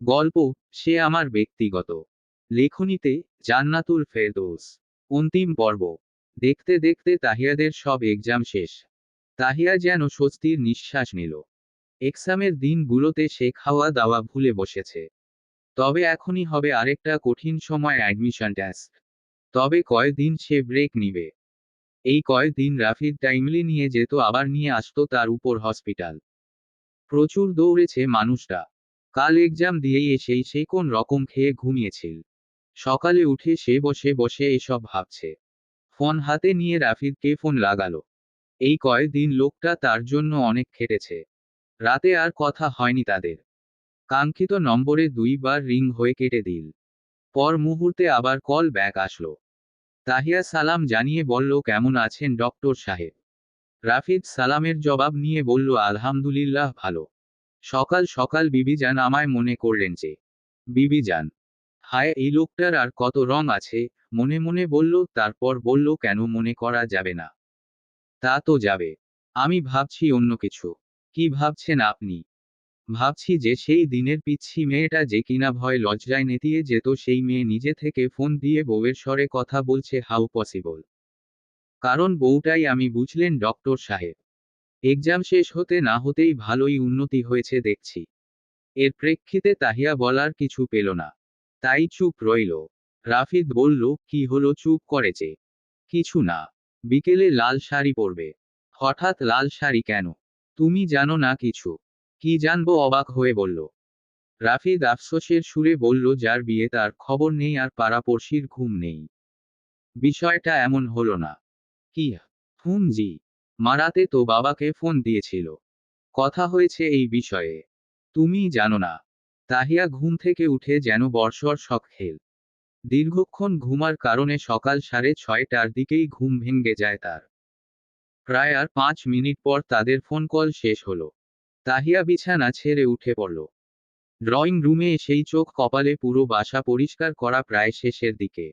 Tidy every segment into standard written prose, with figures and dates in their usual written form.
গল্প, সে আমার ব্যক্তিগত লেখনীতে জান্নাতুল ফেরদৌস। অন্তিম পর্ব। দেখতে দেখতে তাহিয়াদের সব এক্সাম শেষ। তাহিয়া যেন স্বস্তির নিঃশ্বাস নিল। এক্সামের দিনগুলোতে সে খাওয়া দাওয়া ভুলে বসেছে। তবে এখনই হবে আরেকটা কঠিন সময়, অ্যাডমিশন টেস্ট। তবে কয়দিন সে ব্রেক নিবে। এই কয়দিন রাফিদ টাইমলি নিয়ে যেত, আবার নিয়ে আসতো তার উপর হসপিটাল। প্রচুর দৌড়েছে মানুষটা। কাল এক্সাম দিয়েই এসেই সে কোন রকম খেয়ে ঘুমিয়েছিল। সকালে উঠে সে বসে বসে এসব ভাবছে। ফোন হাতে নিয়ে রাফিদকে ফোন লাগালো। এই কয়দিন লোকটা তার জন্য অনেক খেটেছে। রাতে আর কথা হয়নি তাদের। কাঙ্ক্ষিত নম্বরে 2 বার রিং হয়ে কেটে দিল। পর মুহূর্তে আবার কল ব্যাক আসলো। তাহিয়া সালাম জানিয়ে বলল, কেমন আছেন ডক্টর সাহেব? রাফিদ সালামের জবাব নিয়ে বলল, আলহামদুলিল্লাহ ভালো। সকাল সকাল বিবিজান আমায় মনে করলেন যে? বিবিজান? হায়, এই লোকটার আর কত রং আছে। মনে মনে বলল, তারপর বলল, কেন মনে করা যাবে না? তা তো যাবে। আমি ভাবছি অন্য কিছু। কি ভাবছেন আপনি? ভাবছি যে সেই দিনের পিচ্ছি মেয়েটা যে কিনা ভয় লজ্জায় নেতিয়ে যেত, সেই মেয়ে নিজে থেকে ফোন দিয়ে বউয়ের স্বরে কথা বলছে। How possible? কারণ বউটাই আমি, বুঝলেন ডক্টর সাহেব। এক্সাম শেষ হতে না হতেই ভালোই উন্নতি হয়েছে দেখছি। এর প্রেক্ষিতে তাহিয়া বলার কিছু পেল না। তাই চুপ রইল। রাফিদ বলল, কি হলো চুপ করেছে? কিছু না। বিকেলে লাল শাড়ি পরবে। হঠাৎ লাল শাড়ি কেন? তুমি জানো না কিছু? কি জানবো, অবাক হয়ে বলল। রাফিদ আফসোসের সুরে বলল, যার বিয়ে তার খবর নেই আর পাড়াপড়শির ঘুম নেই। বিষয়টা এমন হলো না। কি? জি। মারাতে তো বাবাকে ফোন দিয়েছিল। কথা হয়েছে এই বিষয়ে। তুমি জানো না? তাহিয়া ঘুম থেকে উঠে যেন বর্ষর শখ খেল। দীর্ঘক্ষণ ঘুমার কারণে সকাল 6:30টার দিকেই ঘুম ভেঙে যায় তার। প্রায় আর 5 মিনিট পর তাদের ফোন কল শেষ হলো। তাহিয়া বিছানা ছেড়ে উঠে পড়ল। ড্রয়িং রুমে এসেই চোখ কপালে, পুরো বাসা পরিষ্কার করা প্রায় শেষের দিকে।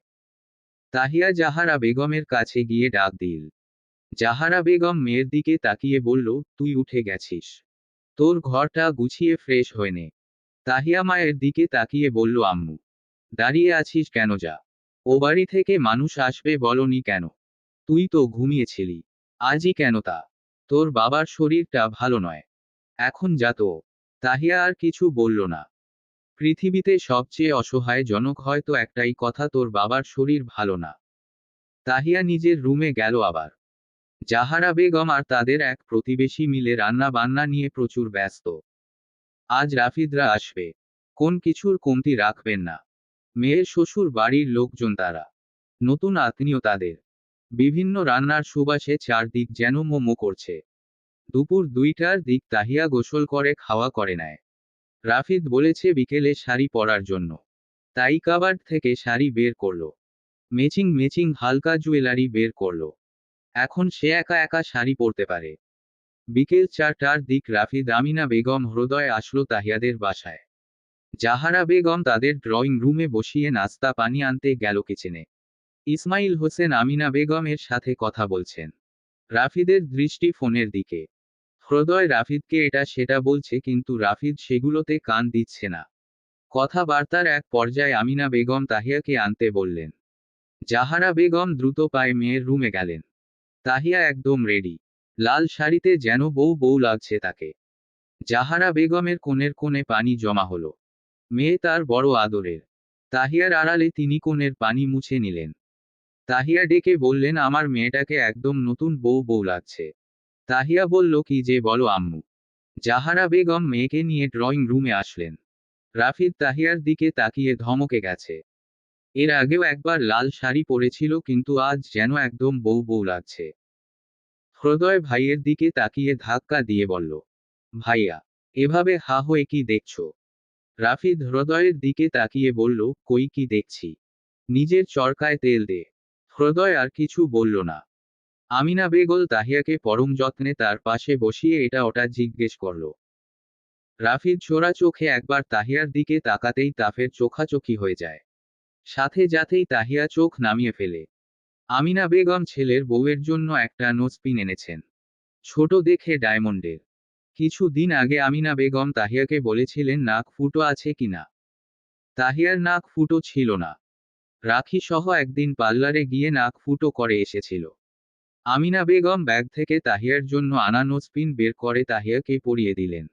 তাহিয়া জাহারা বেগমের কাছে গিয়ে ডাক দিল। জাহারা বেগম মেয়ের দিকে তাকিয়ে বলল, তুই উঠে গেছিস? তোর ঘরটা গুছিয়ে ফ্রেশ হয়ে নে। তাহিয়া মায়ের দিকে তাকিয়ে বলল, আম্মু। দাঁড়িয়ে আছিস কেন, যা। ও বাড়ি থেকে মানুষ আসবে বলনি কেন? তুই তো ঘুমিয়েছিলি। আজই কেন তা? তোর বাবার শরীরটা ভালো নয়। এখন যা তো। তাহিয়া আর কিছু বলল না। পৃথিবীতে সবচেয়ে অসহায় জনক হয়তো একটাই কথা, তোর বাবার শরীর ভালো না। তাহিয়া নিজের রুমে গেল আবার। জাহারা বেগম আর তাদের এক প্রতিবেশী মিলে রান্না বান্না নিয়ে প্রচুর ব্যস্ত। আজ রাফিদরা আসবে। কোন কিছুর কমতি রাখবেন না। মেয়ের শ্বশুর বাড়ির লোকজন তারা। নতুন আত্মীয় তাদের। বিভিন্ন রান্নার সুবাসে চারদিক যেন মোমো করছে। দুপুর 2টার দিক তাহিয়া গোসল করে খাওয়া করে নেয়। রাফিদ বলেছে বিকেলে শাড়ি পরার জন্য। তাই কাবার্ড থেকে শাড়ি বের করল। ম্যাচিং ম্যাচিং হালকা জুয়েলারি বের করল। এখন সে একা একা শাড়ি পরতে পারে। বিকেল 4টার দিক রাফিদ আমিনা বেগম হৃদয় আসলো তাহিয়াদের বাসায়। জাহারা বেগম তাদের ড্রয়িং রুমে বসিয়ে নাস্তা পানি আনতে গেল কিচেনে। ইসমাইল হোসেন আমিনা বেগমের সাথে কথা বলছেন। রাফিদের দৃষ্টি ফোনের দিকে। হৃদয় রাফিদকে এটা সেটা বলছে, কিন্তু রাফিদ সেগুলোতে কান দিচ্ছে না। কথাবার্তার এক পর্যায়ে আমিনা বেগম তাহিয়াকে আনতে বললেন। জাহারা বেগম দ্রুত পায়ে মেয়ের রুমে গেলেন। তাহিয়া একদম রেডি। লাল শাড়িতে যেন বউ বউ লাগছে তাকে। জাহারা বেগমের কোণের কোণে পানি জমা হলো। মেয়ে তার বড় আদরের। তাহিয়ার আড়ালে তিনি কোণের পানি মুছে নিলেন। তাহিয়া ডেকে বললেন, আমার মেয়েটাকে একদম নতুন বউ বউ লাগছে। তাহিয়া বলল, কি যে বলো আম্মু। জাহারা বেগম মেয়েকে নিয়ে ড্রয়িং রুমে আসলেন। রাফিদ তাহিয়ার দিকে তাকিয়ে ধমকে গেছে। এর আগেও একবার লাল শাড়ি পরেছিল, কিন্তু আজ যেন একদম বউ বউ লাগছে। হৃদয় ভাইয়ের দিকে তাকিয়ে ধাক্কা দিয়ে বলল, ভাইয়া, এভাবে হা হয়ে কি দেখছো? রাফিদ হৃদয়ের দিকে তাকিয়ে বলল, কই কি দেখছি? নিজের চরকায় তেল দে। হৃদয় আর কিছু বলল না। আমিনা বেগল তাহিয়াকে পরম যত্নে তার পাশে বসিয়ে এটা ওটা জিজ্ঞেস করল। রাফিদ চোরা চোখে একবার তাহিয়ার দিকে তাকাতেই তাফের চোখাচোখি হয়ে যায়। সাথে যাতেই তাহিয়া চোখ নামিয়ে ফেলে। আমিনা বেগম ছেলের বউয়ের জন্য একটা নোজপিন এনেছেন। ছোট দেখে ডায়মন্ডের। কিছু দিন আগে আমিনা বেগম তাহিয়াকে বলেছিলেন নাক ফুটো আছে কিনা। তাহিয়ার নাক ফুটো ছিল না। রাখি সহ একদিন পার্লারে গিয়ে নাক ফুটো করে এসেছিল। আমিনা বেগম ব্যাগ থেকে তাহিয়ার জন্য আনা নোজপিন বের করে তাহিয়াকে পরিয়ে দিলেন।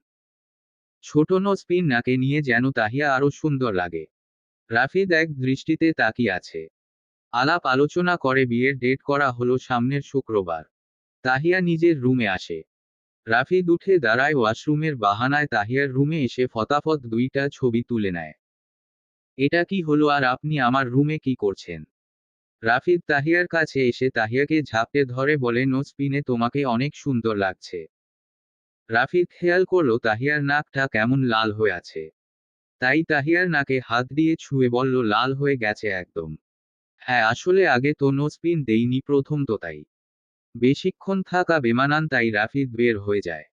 ছোট নোজপিন নাকে নিয়ে যেন তাহিয়া আরো সুন্দর লাগে। রাফিদ এক দৃষ্টিতে তাকিয়ে আছে। আলাপ আলোচনা করে বিয়ের ডেট করা হলো সামনের শুক্রবার। তাহিয়া নিজের রুমে আসে। রাফিদ উঠে দাঁড়ায় ওয়াশরুমের বাহানায় তাহিয়ার রুমে এসে ফটাফট 2টা ছবি তুলে নেয়। এটা কি হলো আর আপনি আমার রুমে কি করছেন? রাফিদ তাহিয়ার কাছে এসে তাহিয়াকে ঝাঁপটে ধরে বলে নোজপিনে তোমাকে অনেক সুন্দর লাগছে। রাফিদ খেয়াল করল তাহিয়ার নাকটা কেমন লাল হয়ে আছে। তাই তাহিয়ার নাকে হাত দিয়ে ছুঁয়ে বলল লাল হয়ে গেছে একদম। হ্যাঁ আসলে আগে তো নোজপিন দেইনি, প্রথম তো তাই। বেশিক্ষণ থাকা বেমানান, তাই রাফিদ বের হয়ে যায়।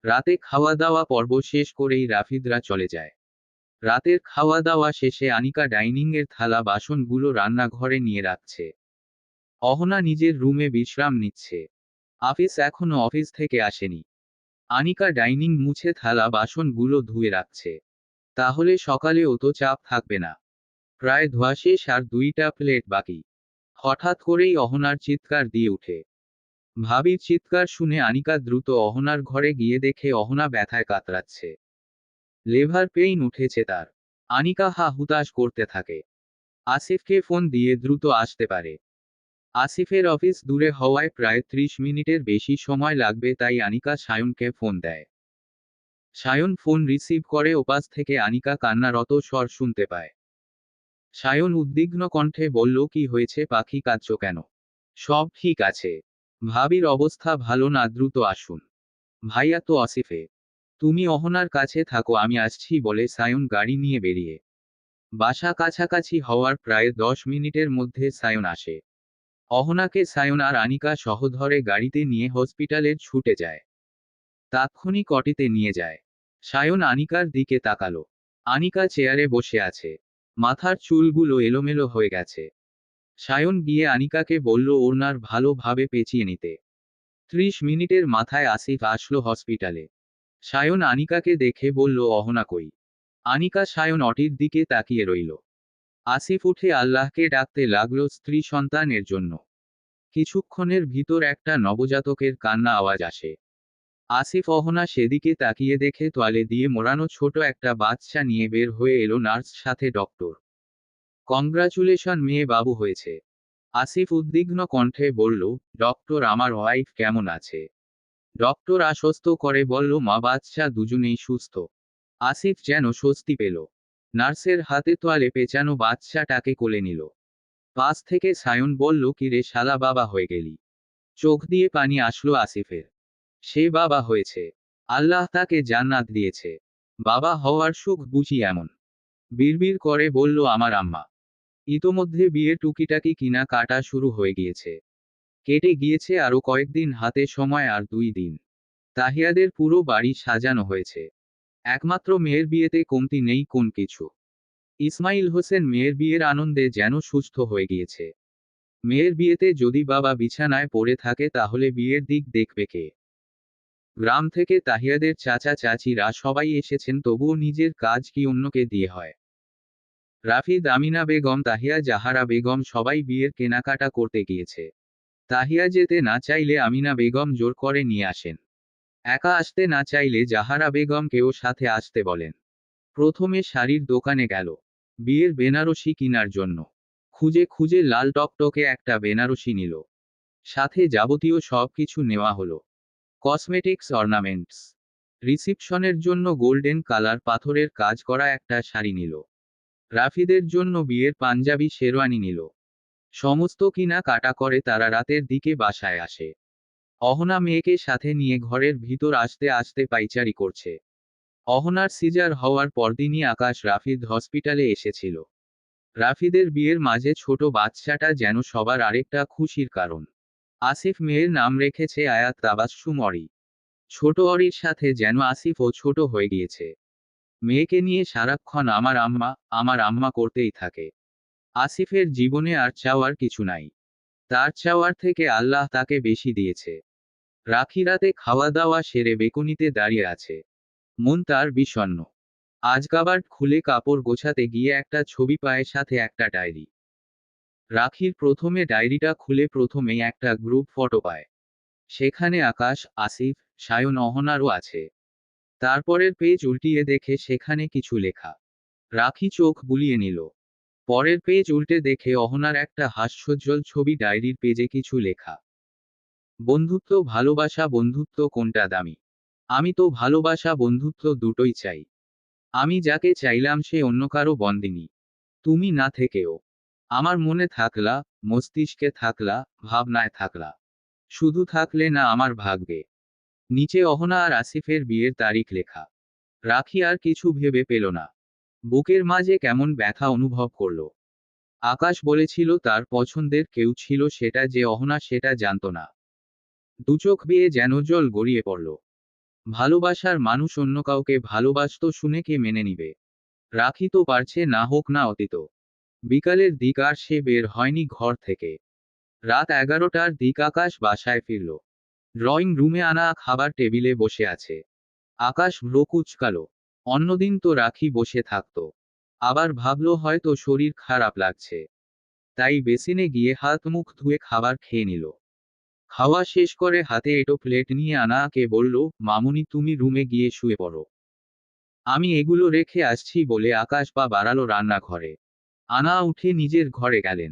রাতে খাওয়া দাওয়া পর্ব শেষ করেই রাফিদরা চলে যায়। রাতের খাওয়া দাওয়া শেষে আনিকা ডাইনিংয়ের থালা বাসনগুলো রান্নাঘরে নিয়ে রাখছে। অহনা নিজের রুমে বিশ্রাম নিচ্ছে। আফিস এখনো অফিস থেকে আসেনি। আনিকা ডাইনিং মুছে থালা বাসনগুলো ধুয়ে রাখছে। তাহলে সকালে অত চাপ থাকবে না। প্রায় ধোয়া শেষ আর 2টা প্লেট বাকি। হঠাৎ করেই অহনার চিৎকার দিয়ে উঠে। ভাবির চিৎকার শুনে আনিকা দ্রুত অহনার ঘরে গিয়ে দেখে অহনা ব্যথায় কাতরাচ্ছে। লেভার পেইন উঠেছে তার। আনিকা হা হুতাশ করতে থাকে। আসিফকে ফোন দিয়ে দ্রুত আসতে পারে। আসিফের অফিস দূরে হওয়ায় প্রায় 30 মিনিটের বেশি সময় লাগবে, তাই আনিকা সায়নকে ফোন দেয়। সায়ন ফোন রিসিভ করে ওপাশ থেকে আনিকা কান্নারত স্বর শুনতে পায়। সায়ন উদ্বিগ্ন কণ্ঠে বলল কি হয়েছে পাখি, কাঁদছো কেন? সব ঠিক আছে। ভাবির অবস্থা ভালো না, দ্রুত আসুন। ভাইয়া তো আসিফে। তুমি অহনার কাছে থাকো, আমি আসছি বলে সায়ন গাড়ি নিয়ে বেরিয়ে। বাসা কাছাকাছি হওয়ার প্রায় 10 মিনিটের মধ্যে সায়ন আসে। অহনাকে সায়ন আর আনিকা সহ ধরে গাড়িতে নিয়ে হসপিটালের ছুটে যায়। তাৎক্ষণিক অটিতে নিয়ে যায়। সায়ন আনিকার দিকে তাকালো। আনিকা চেয়ারে বসে আছে। মাথার চুলগুলো এলোমেলো হয়ে গেছে। সায়ন গিয়ে আনিকাকে বলল ওড়নার ভালোভাবে পেঁচিয়ে নিতে। 30 মিনিটের মাথায় আসিফ আসলো হসপিটালে। সায়ন আনিকাকে দেখে বলল অহনা কই? আনিকা সায়ন অটির দিকে তাকিয়ে রইল। আসিফ উঠে আল্লাহকে ডাকতে লাগলো স্ত্রী সন্তানের জন্য। কিছুক্ষণের ভিতর একটা নবজাতকের কান্না আওয়াজ আসে। আসিফ অহনা সেদিকে তাকিয়ে দেখে তোয়ালে দিয়ে মোড়ানো ছোট একটা বাচ্চা নিয়ে বের হয়ে এলো নার্স সাথে ডক্টর। কংগ্রাচুলেশন, মেয়ে বাবু হয়েছে। আসিফ উদ্বিগ্ন কণ্ঠে বলল, ডক্টর আমার ওয়াইফ কেমন আছে? ডক্টর আশ্বস্ত করে বলল মা বাচ্চা দুজনেই সুস্থ। আসিফ যেন স্বস্তি পেল। নার্সের হাতে তোয়ালে পেঁচানো বাচ্চাটাকে কোলে নিল। পাশ থেকে সায়ন বলল কিরে শালা, বাবা হয়ে গেলি? চোখ দিয়ে পানি আসলো আসিফের। সে বাবা হয়েছে। আল্লাহ তাকে জান্নাত দিয়েছে। বাবা হওয়ার সুখ বুঝি এমন। বিড়বিড় করে বলল আমার আম্মা। ইতোমধ্যে বিয়ে টুকিটাকি কিনা কাটা শুরু হয়ে গিয়েছে। কেটে গিয়েছে আরো কয়েকদিন, হাতে সময় আর 2 দিন। তাহিয়াদের পুরো বাড়ি সাজানো হয়েছে। একমাত্র মেয়ের বিয়েতে কমতি নেই কোন কিছু। ইসমাইল হোসেন মেয়ের বিয়ের আনন্দে যেন সুস্থ হয়ে গিয়েছে। মেয়ের বিয়েতে যদি বাবা বিছানায় পড়ে থাকে তাহলে বিয়ের দিক দেখবে কে? গ্রাম থেকে তাহিয়াদের চাচা চাচিরা সবাই এসেছেন, তবুও নিজের কাজ কি অন্যকে দিয়ে হয়? রাফিদ, আমিনা বেগম, তাহিয়া, জাহারা বেগম সবাই বিয়ের কেনাকাটা করতে গিয়েছে। তাহিয়া যেতে না চাইলে আমিনা বেগম জোর করে নিয়ে আসেন। একা আসতে না চাইলে জাহারা বেগমকেও সাথে আসতে বলেন। প্রথমে শাড়ির দোকানে গেল বিয়ের বেনারসি কেনার জন্য। খুঁজে খুঁজে লাল টকটকে একটা বেনারসি নিল। সাথে যাবতীয় সব কিছু নেওয়া হলো। Cosmetics, ornaments. রিসিপশনের জন্য গোল্ডেন কালার পাথরের কাজ করা একটা শাড়ি নিল। রাফিদের জন্য বিয়ের পাঞ্জাবি শেরওয়ানি নিল। সমস্ত কিনা কাটা করে তারা রাতের দিকে বাসায় আসে। অহনা মেয়েকে সাথে নিয়ে ঘরের ভিতর আসতে আসতে পাইচারি করছে। অহনার সিজার হওয়ার পরদিনই আকাশ রাফিদ হসপিটালে এসেছিল। রাফিদের বিয়ের মাঝে ছোট বাচ্চাটা যেন সবার আরেকটা খুশির কারণ। আসিফ মেয়ের নাম রেখেছে আয়াত তাবাসসুম অরি। ছোট অরির সাথে যেন আসিফও ছোট হয়ে গিয়েছে। মেয়েকে নিয়ে সারাক্ষণ আমার আম্মা করতেই থাকে। আসিফের জীবনে আর চাওয়ার কিছু নাই। তার চাওয়ার থেকে আল্লাহ তাকে বেশি দিয়েছে। রাখি রাতে খাওয়া দাওয়া সেরে বেকুনিতে দাঁড়িয়ে আছে। মন তার বিষণ্ণ। আজ কাবার্ড খুলে কাপড় গোছাতে গিয়ে একটা ছবি পায়, সাথে একটা ডায়েরি। রাখির প্রথমে ডায়েরিটা খুলে প্রথমেই একটা গ্রুপ ফটো পায়। সেখানে আকাশ, আসিফ, সায়ন, অহনারও আছে। তারপরের পেজ উল্টিয়ে দেখে সেখানে কিছু লেখা। রাখি চোখ বুলিয়ে নিল। পরের পেজ উল্টে দেখে অহনার একটা হাস্যোজ্জ্বল ছবি, ডায়েরির পেজে কিছু লেখা। বন্ধুত্ব, ভালোবাসা, বন্ধুত্ব কোনটা দামি? আমি তো ভালোবাসা বন্ধুত্ব দুটোই চাই। আমি যাকে চাইলাম সে অন্য কারো বন্দিনী। তুমি না থেকেও আমার মনে থাকলা, মস্তিষ্কে থাকলা, ভাবনায় থাকলা। শুধু থাকলে না আমার ভাগ্যে। নিচে অহনা আর আসিফের বিয়ের তারিখ লেখা। রাখি আর কিছু ভেবে পেল না। বুকের মাঝে কেমন ব্যথা অনুভব করল। আকাশ বলেছিল তার পছন্দের কেউ ছিল, সেটা যে অহনা সেটা জানত না। দুচোখ বেয়ে যেন জল গড়িয়ে পড়ল। ভালোবাসার মানুষ অন্য কাউকে ভালোবাসত শুনে কে মেনে নিবে? রাখি তো পারছে না, হোক না অতীত। বিকালের দিক আর সে বের হয়নি ঘর থেকে। রাত 11টার দিক আকাশ বাসায় ফিরল। ড্রয়িং রুমে আনা খাবার টেবিলে বসে আছে। আকাশ ভ্রু কুঁচকাল। অন্যদিন তো রাখি বসে থাকতো। আবার ভাবল হয়তো শরীর খারাপ লাগছে, তাই বেসিনে গিয়ে হাত মুখ ধুয়ে খাবার খেয়ে নিল। খাওয়া শেষ করে হাতে এটো প্লেট নিয়ে আনাকে বলল, মামুনি তুমি রুমে গিয়ে শুয়ে পড়ো, আমি এগুলো রেখে আসছি বলে আকাশ পা বাড়ালো রান্নাঘরে। আনা উঠে নিজের ঘরে গেলেন।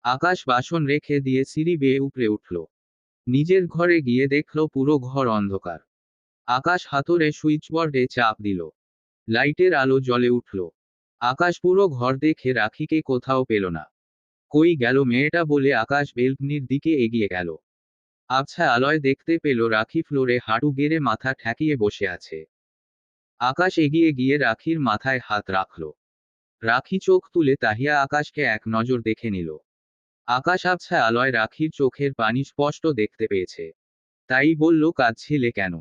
আকাশ বাসন রেখে দিয়ে সিঁড়ি বেয়ে উপরে উঠল। নিজের ঘরে গিয়ে দেখল পুরো ঘর অন্ধকার। আকাশ হাতুড়ে সুইচবোর্ডে চাপ দিল। লাইটের আলো জ্বলে উঠল। আকাশ পুরো ঘর দেখে রাখিকে কোথাও পেল না। কই গেল মেয়েটা বলে আকাশ বেলকনির দিকে এগিয়ে গেল। আবছা আলোয় দেখতে পেল রাখি ফ্লোরে হাঁটু গেড়ে মাথা ঠেকিয়ে বসে আছে। আকাশ এগিয়ে গিয়ে রাখির মাথায় হাত রাখল। রাখি চোখ তুলে তাহিয়া আকাশকে এক নজর দেখে নিল। আকাশ আবছা আলোয় রাখির চোখের পানি স্পষ্ট দেখতে পেয়েছে। তাই বলল, কাঁদছিলে কেন?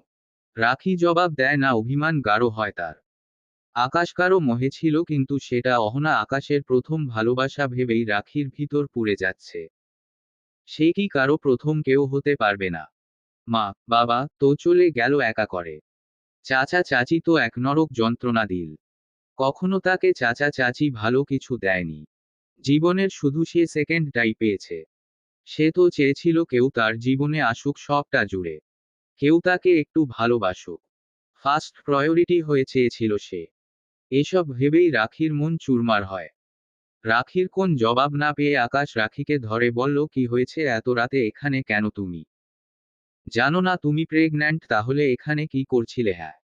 রাখি জবাব দেয় না, অভিমান গাঢ় হয় তার। আকাশ কারো মোহে ছিল, কিন্তু সেটা অহনা আকাশের প্রথম ভালোবাসা ভেবেই রাখির ভিতর পুড়ে যাচ্ছে। সে কি কারো প্রথম কেউ হতে পারবে না? মা বাবা তো চলে গেল একা করে। চাচা চাচি তো এক নরক যন্ত্রণা দিল। কখনো তাকে চাচা চাচি ভালো কিছু দেয়নি। জীবনের শুধু সে সেকেন্ডটাই পেয়েছে। সে তো চেয়েছিল কেউ তার জীবনে আসুক সবটা জুড়ে। কেউ তাকে একটু ভালোবাসুক। ফার্স্ট প্রায়োরিটি হয়ে চেয়েছিল সে। এসব ভেবেই রাখির মন চুরমার হয়। রাখির কোন জবাব না পেয়ে আকাশ রাখিকে ধরে বলল, কি হয়েছে এত রাতে এখানে কেন তুমি? জানো না তুমি প্রেগন্যান্ট? তাহলে এখানে কি করছিলে? হ্যাঁ।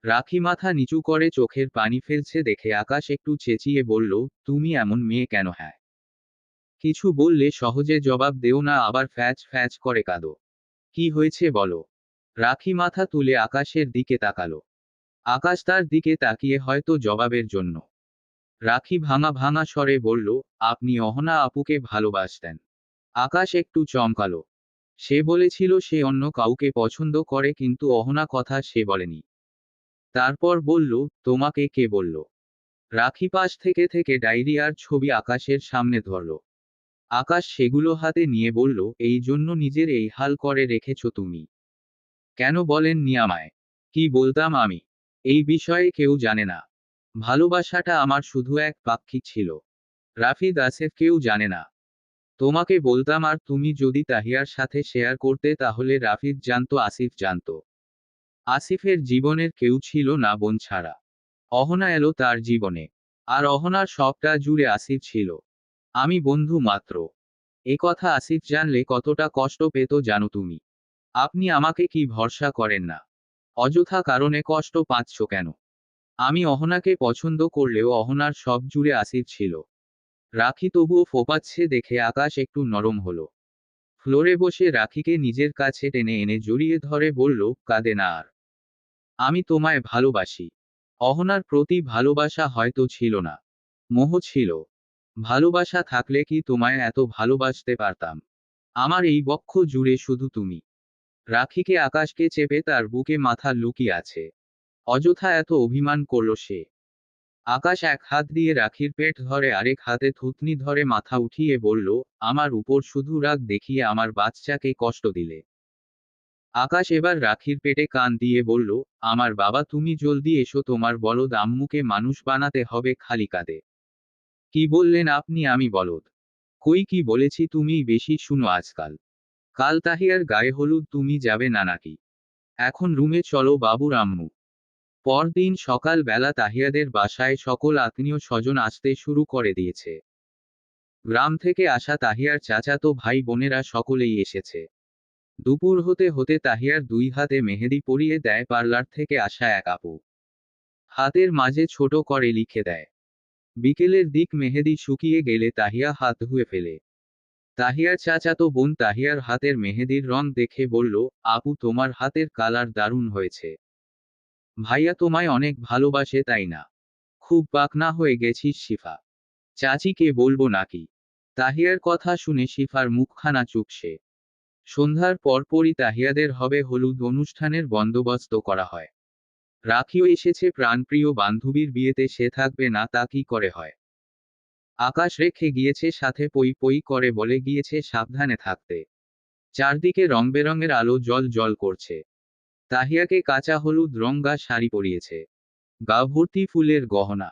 রাখি মাথা নিচু করে চোখের পানি ফেলছে দেখে আকাশ একটু চেঁচিয়ে বলল, তুমি এমন মেয়ে কেন? হ্যাঁ। কিছু বললে সহজে জবাব দেও না, আবার ফ্যাচ ফ্যাচ করে কাঁদো। কি হয়েছে বলো? রাখি মাথা তুলে আকাশের দিকে তাকালো। আকাশ তার দিকে তাকিয়ে হয়তো জবাবের জন্য। রাখি ভাঙা ভাঙা স্বরে বলল, আপনি অহনা আপুকে ভালোবাসতেন? আকাশ একটু চমকালো। সে বলেছিল সে অন্য কাউকে পছন্দ করে, কিন্তু অহনা কথা সে বলেনি। তারপর বলল, তোমাকে কে বলল? রাখি পাশ থেকে থেকে ডায়েরি আর ছবি আকাশের সামনে ধরল। আকাশ সেগুলো হাতে নিয়ে বলল, এই জন্য নিজের এই হাল করে রেখেছ তুমি? কেন বলেননি আমায়? কি বলতাম আমি? এই বিষয়ে কেউ জানে না। ভালোবাসাটা আমার শুধু এক পাক্ষিক ছিল। রাফিদ আসিফ কেউ জানে না। তোমাকে বলতাম, আর তুমি যদি তাহিয়ার সাথে শেয়ার করতে তাহলে রাফিদ জানতো, আসিফ জানতো। আসিফের জীবনের কেউ ছিল না বোন ছাড়া। অহনা এলো তার জীবনে। আর অহনার সবটা জুড়ে আসিফ ছিল। আমি বন্ধু মাত্র। এ কথা আসিফ জানলে কতটা কষ্ট পেত জানো তুমি? আপনি আমাকে কি ভরসা করেন না? অযথা কারণে কষ্ট পাচ্ছ কেন? আমি অহনাকে পছন্দ করলেও অহনার সব জুড়ে আসিফ ছিল। রাখি তবুও ফোপাচ্ছে দেখে আকাশ একটু নরম হলো। ফ্লোরে বসে রাখিকে নিজের কাছে টেনে এনে জড়িয়ে ধরে বলল, কাঁদে না আর। আমি তোমায় ভালোবাসি। অহনার প্রতি ভালোবাসা হয়তো ছিল না, মোহ ছিল। ভালোবাসা থাকলে কি তোমায় এত ভালোবাসতে পারতাম? আমার এই বক্ষ জুড়ে শুধু তুমি। রাখিকে আকাশকে চেপে তার বুকে মাথা লুকিয়ে আছে। অযথা এত অভিমান করল সে। আকাশ এক হাত দিয়ে রাখির পেট ধরে আরেক হাতে থুতনি ধরে মাথা উঠিয়ে বলল, আমার উপর শুধু রাগ দেখিয়ে আমার বাচ্চাকে কষ্ট দিলে। আকাশ এবার রাখির পেটে কান দিয়ে বলল, আমার বাবা তুমি জলদি এসো, তোমার বলদ আম্মুকে মানুষ বানাতে হবে খালি কাঁধে। কি বললেন আপনি? আমি বলদ? কই, কি বলেছি তুমিই বেশি শুনো আজকাল। কাল তাহিয়ার গায়ে হলুদ, তুমি যাবে না নাকি? এখন রুমে চলো বাবুর আম্মু। পরদিন সকাল বেলা তাহিয়াদের বাসায় সকল আত্মীয় স্বজন আসতে শুরু করে দিয়েছে। গ্রাম থেকে আসা তাহিয়ার চাচাতো ভাই বোনেরা সকলেই এসেছে। দুপুর হতে হতে তাহিয়ার দুই হাতে মেহেদি পরিয়ে দেয় পার্লার থেকে আসা এক আপু। হাতের মাঝে ছোট করে লিখে দেয়। বিকেলের দিক মেহেদি শুকিয়ে গেলে তাহিয়া হাত ধুয়ে ফেলে। তাহিয়ার চাচাতো বোন তাহিয়ার হাতের মেহেদির রং দেখে বলল, আপু তোমার হাতের কালার দারুণ হয়েছে। ভাইয়া তোমায় অনেক ভালোবাসে তাই না? খুব পাকনা হয়ে গেছিস শিফা। চাচিকে বলবো নাকি? তাহিয়ার কথা শুনে শিফার মুখখানা চুপসে। সন্ধ্যার পরপরই তাহিয়াদের হবে হলুদ অনুষ্ঠানের বন্দোবস্ত করা হয়। রাখিও এসেছে, প্রাণপ্রিয় বান্ধবীর বিয়েতে সে থাকবে না তা কি করে হয়। আকাশ রেখে গিয়েছে সাথে, পই পই করে বলে গিয়েছে সাবধানে থাকতে। চারদিকে রংবেরঙের আলো জল জল করছে। তাহিয়াকে কাঁচা হলুদ রঙা শাড়ি পরিয়েছে। গা ভর্তি ফুলের গহনা।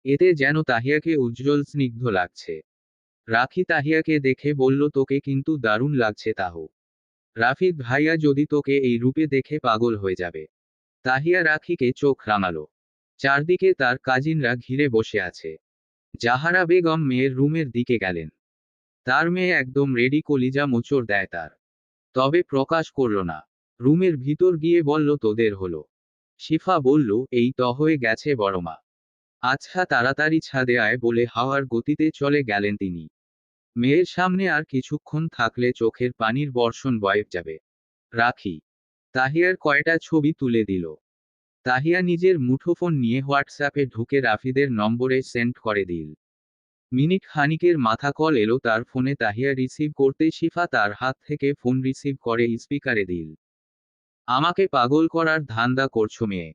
এতে যেন তাহিয়াকে উজ্জ্বল স্নিগ্ধ লাগছে। রাখি তাহিয়াকে দেখে বলল, তোকে কিন্তু দারুণ লাগছে তাহু। রাফিদ ভাইয়া যদি তোকে এই রূপে দেখে পাগল হয়ে যাবে। তাহিয়া রাখিকে চোখ রাঙালো। চারদিকে তার কাজিনরা ঘিরে বসে আছে। জাহারা বেগম মেয়ের রুমের দিকে গেলেন। তার মেয়ে একদম রেডি, কলিজা মোচড় দেয় তার। তবে প্রকাশ করল না। রুমের ভিতর গিয়ে বলল, তোদের হলো? শিফা বলল, এই তো হয়ে গেছে বড়মা। আচ্ছা তাড়াতাড়ি ছাদে আয় বলে হাওয়ার গতিতে চলে গেলেন তিনি। মেয়ের সামনে আর কিছুক্ষণ থাকলে চোখের পানির বর্ষণ বয়ে যাবে। রাখি তাহিয়ার কয়টা ছবি তুলে দিল। তাহিয়া নিজের মুঠোফোন নিয়ে হোয়াটসঅ্যাপে ঢুকে রাফিদের নম্বরে সেন্ড করে দিল। মিনিট খানিকের মাথা কল এলো তার ফোনে। তাহিয়া রিসিভ করতে শিফা তার হাত থেকে ফোন রিসিভ করে স্পিকারে দিল। আমাকে পাগল করার ধান্দা করছো মেয়ে?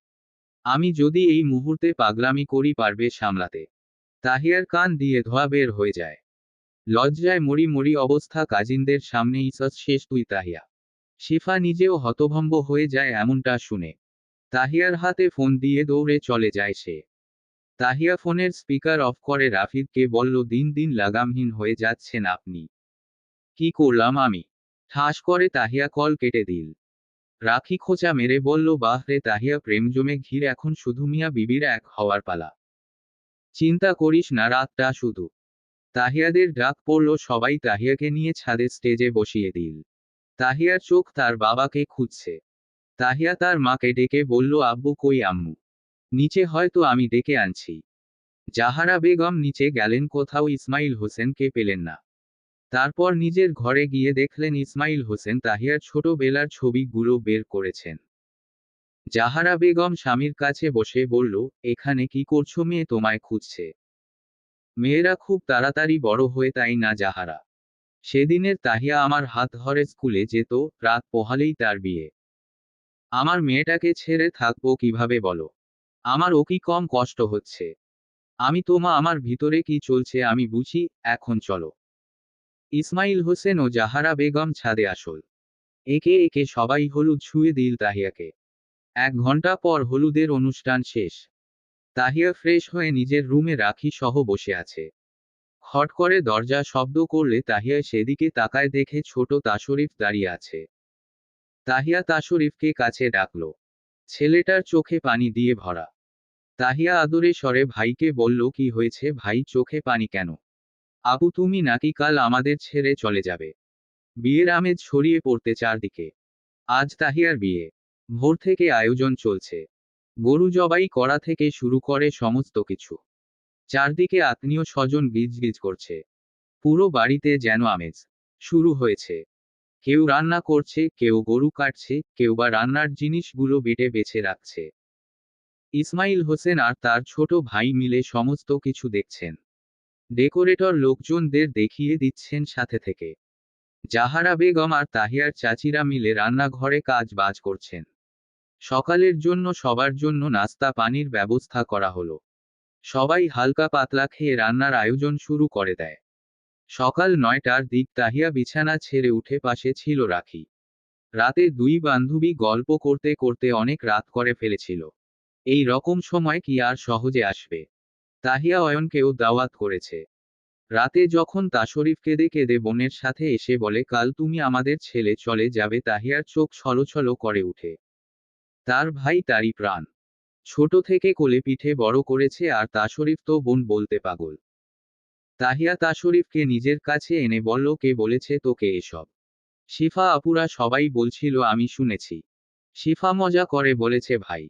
আমি যদি এই মুহূর্তে পাগলামি করি পারবে সামলাতে? তাহিয়ার কান দিয়ে ধোয়া বের হয়ে যায়। লজ্জায় মরি মরি অবস্থা, কাজিনদের সামনে ইসস শেষ তুই তাহিয়া। শিফা নিজেও হতভম্ব হয়ে যায় এমনটা শুনে। তাহিয়ার হাতে ফোন দিয়ে দৌড়ে চলে যায় সে। তাহিয়া ফোনের স্পিকার অফ করে রাফিদকে বলল, দিন দিন লাগামহীন হয়ে যাচ্ছেন আপনি। কি করলাম আমি? ঠাস করে তাহিয়া কল কেটে দিল। রাখি খোঁচা মেরে বলল, বাহ রে তাহিয়া, প্রেম জমে ঘির, এখন শুধু মিয়া বিবির এক হওয়ার পালা। চিন্তা করিস না, রাতটা শুধু। তাহিয়াদের ডাক পড়ল, সবাই তাহিয়াকে নিয়ে ছাদে স্টেজে বসিয়ে দিল। তাহিয়ার চোখ তার বাবাকে খুঁজছে। তাহিয়া তার মাকে ডেকে বলল, আব্বু কই আম্মু? নিচে হয়তো, আমি ডেকে আনছি। জাহারা বেগম নিচে গেলেন, কোথাও ইসমাইল হোসেনকে পেলেন না। তারপর নিজের ঘরে গিয়ে দেখলেন ইসমাইল হোসেন তাহিয়ার ছোটবেলার ছবিগুলো বের করেছেন। জাহারা বেগম স্বামীর কাছে বসে বলল, এখানে কি করছো মেয়ে, তোমায় খুঁজছে। মেয়েরা খুব তাড়াতাড়ি বড় হয়ে তাই না জাহারা? সেদিনের তাহিয়া আমার হাত ধরে স্কুলে যেত, রাত পোহালেই তার বিয়ে। আমার মেয়েটাকে ছেড়ে থাকবো কিভাবে বলো? আমার ও কি কম কষ্ট হচ্ছে? আমি তো মা, আমার ভিতরে কি চলছে আমি বুঝি। এখন চলো। ইসমাইল হোসেন ও জাহারা বেগম ছাদে আসল। একে একে সবাই হলুদ ছুঁয়ে দিল তাহিয়াকে। 1 ঘন্টা পর হলুদের অনুষ্ঠান শেষ। তাহিয়া ফ্রেশ হয়ে নিজের রুমে রাখি সহ বসে আছে। খট করে দরজা শব্দ করলে তাহিয়া সেদিকে তাকায়, দেখে ছোট তাশরিফ দাঁড়িয়ে আছে। তাহিয়া তাশরিফকে কাছে ডাকল। ছেলেটার চোখে পানি দিয়ে ভরা। তাহিয়া আদরে স্বরে ভাইকে বলল, কি হয়েছে ভাই, চোখে পানি কেন? আপু তুমি নাকি কাল আমাদের ছেড়ে চলে যাবে? বিয়ের আমেজ ছড়িয়ে পড়তে চারদিকে। আজ তাহিয়ার বিয়ে। ভোর থেকে আয়োজন চলছে। গরু জবাই করা থেকে শুরু করে সমস্ত কিছু। চারদিকে আত্মীয় স্বজন গিজগিজ করছে। পুরো বাড়িতে যেন আমেজ শুরু হয়েছে। কেউ রান্না করছে, কেউ গরু কাটছে, কেউ বা রান্নার জিনিসগুলো বেটে বেছে রাখছে। ইসমাইল হোসেন আর তার ছোট ভাই মিলে সমস্ত কিছু দেখছেন। ডেকোরেটর লোকজনদের দেখিয়ে দিচ্ছেন সাথে থেকে। জাহারা বেগম আর তাহিয়ার চাচিরা মিলে রান্নাঘরে কাজ বাজ করছেন। সকালের জন্য সবার জন্য নাস্তা পানির ব্যবস্থা করা হলো। সবাই হালকা পাতলা খেয়ে রান্নার আয়োজন শুরু করে দেয়। সকাল 9টার দিক তাহিয়া বিছানা ছেড়ে উঠে পাশে ছিল রাখি। রাতে দুই বান্ধবী গল্প করতে করতে অনেক রাত করে ফেলেছিল। এই রকম সময় কি আর সহজে আসবে? তাহিয়া অয়নকেও দাওয়াত করেছে। রাতে যখন তাশরিফ কেঁদে কেঁদে বোনের সাথে এসে বলে কাল তুমি আমাদের ছেলে চলে যাবে, তাহিয়ার চোখ ছলছল করে উঠে। তার ভাই তারই প্রাণ। ছোট থেকে কোলে পিঠে বড় করেছে, আর তাশরিফ তো বোন বলতে পাগল। তাহিয়া তাশরিফকে নিজের কাছে এনে বলল, কে বলেছে তোকে এসব? শিফা আপুরা সবাই বলছিল, আমি শুনেছি। শিফা মজা করে বলেছে ভাই।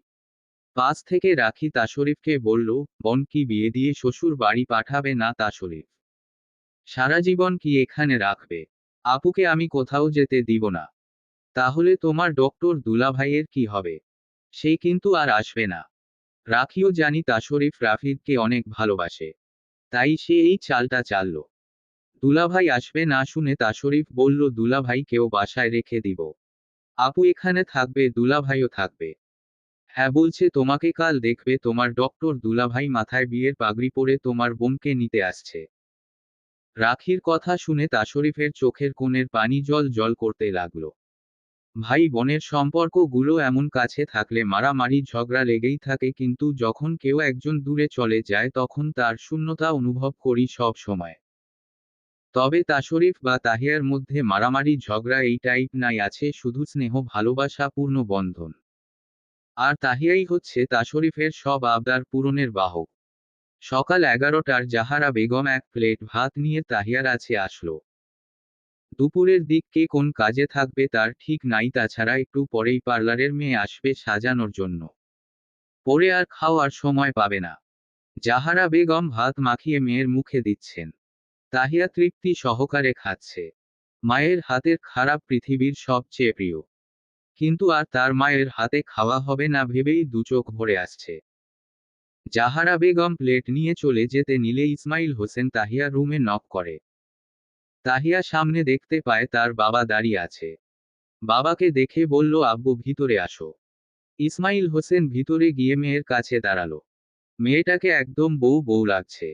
পাশ থেকে রাখি তাশরিফকে বলল, বোন কি বিয়ে দিয়ে শ্বশুর বাড়ি পাঠাবে না তাশরিফ? সারা জীবন কি এখানে রাখবে? আপুকে আমি কোথাও যেতে দিব না। তাহলে তোমার ডক্টর দুলাভাইয়ের কি হবে? সে কিন্তু আর আসবে না। রাখিও জানি তাশরিফ রাফিদকে অনেক ভালোবাসে, তাই সে এই চালটা চালল। দুলাভাই আসবে না শুনে তাশরিফ বলল, দুলাভাইকেও বাসায় রেখে দিব। আপু এখানে থাকবে, দুলাভাইও থাকবে। হ্যাঁ বলছে, তোমাকে কাল দেখবে তোমার ডক্টর দুলাভাই, মাথায় বিয়ের পাগড়ি পরে তোমার বোনকে নিতে আসছে। রাখির কথা শুনে তাশরিফের চোখের কোণের পানি জল জল করতে লাগলো। ভাই বোনের সম্পর্কগুলো এমন কাছে থাকলে মারামারি ঝগড়া লেগেই থাকে, কিন্তু যখন কেউ একজন দূরে চলে যায় তখন তার শূন্যতা অনুভব করি সব সময়। তবে তাশরিফ বা তাহিয়ার মধ্যে মারামারি ঝগড়া এই টাইপ নাই, আছে শুধু স্নেহ ভালোবাসা পূর্ণ বন্ধন। আর তাহিয়াই হচ্ছে তাশরিফের সব আবদার পূরণের বাহক। সকাল 11টার জাহারা বেগম এক প্লেট ভাত নিয়ে তাহিয়ার কাছে আসলো। দুপুরের দিক কে কোন কাজে থাকবে তার ঠিক নাই, তাছাড়া একটু পরেই পার্লারের মেয়ে আসবে সাজানোর জন্য। পরে আর খাওয়ার সময় পাবে না। জাহারা বেগম ভাত মাখিয়ে মেয়ের মুখে দিচ্ছেন। তাহিয়া তৃপ্তি সহকারে খাচ্ছে। মায়ের হাতের খারাপ পৃথিবীর সবচেয়ে প্রিয়। কিন্তু আর তার মায়ের হাতে খাওয়া হবে না ভেবেই দুচোখ ভরে আসছে। জাহারা বেগম প্লেট নিয়ে চলে যেতে নিলে ইসমাইল হোসেন তাহিয়া রুমে নক করে। তাহিয়া সামনে দেখতে পায় তার বাবা দাঁড়িয়ে আছে। বাবাকে দেখে বলল, আব্বু ভিতরে আসো। ইসমাইল হোসেন ভিতরে গিয়ে মেয়ের কাছে দাঁড়ালো। মেয়েটাকে একদম বউ বউ লাগছে।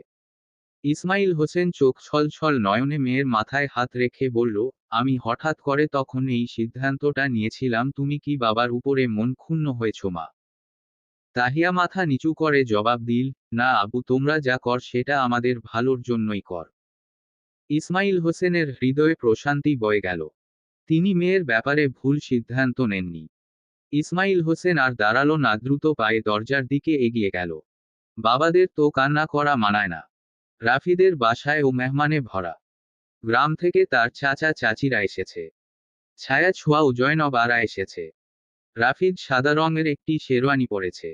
ইসমাইল হোসেন চোখ ছলছল নয়নে মেয়ের মাথায় হাত রেখে বলল, আমি হঠাৎ করে তখন এই সিদ্ধান্তটা নিয়েছিলাম। তুমি কি বাবার উপরে মন ক্ষুণ্ণ হয়েছ মা? তাহিয়া মাথা নিচু করে জবাব দিল, না আব্বু, তোমরা যা কর সেটা আমাদের ভালোর জন্যই কর। ইসমাইল হোসেনের হৃদয়ে প্রশান্তি বয়ে গেল। তিনি মেয়ের ব্যাপারে ভুল সিদ্ধান্ত নেননি। ইসমাইল হোসেন আর দাঁড়ালো না, দ্রুত পায়ে দরজার দিকে এগিয়ে গেল। বাবাদের তো কান্না করা মানায় না। রাফিদের বাসায় ও মেহমানে ভরা। গ্রাম থেকে তার চাচা চাচিরা এসেছে। ছায়া ছোঁয়া ও জয়নব আরা এসেছে। রাফিদ সাদা রঙের একটি শেরওয়ানি পরেছে।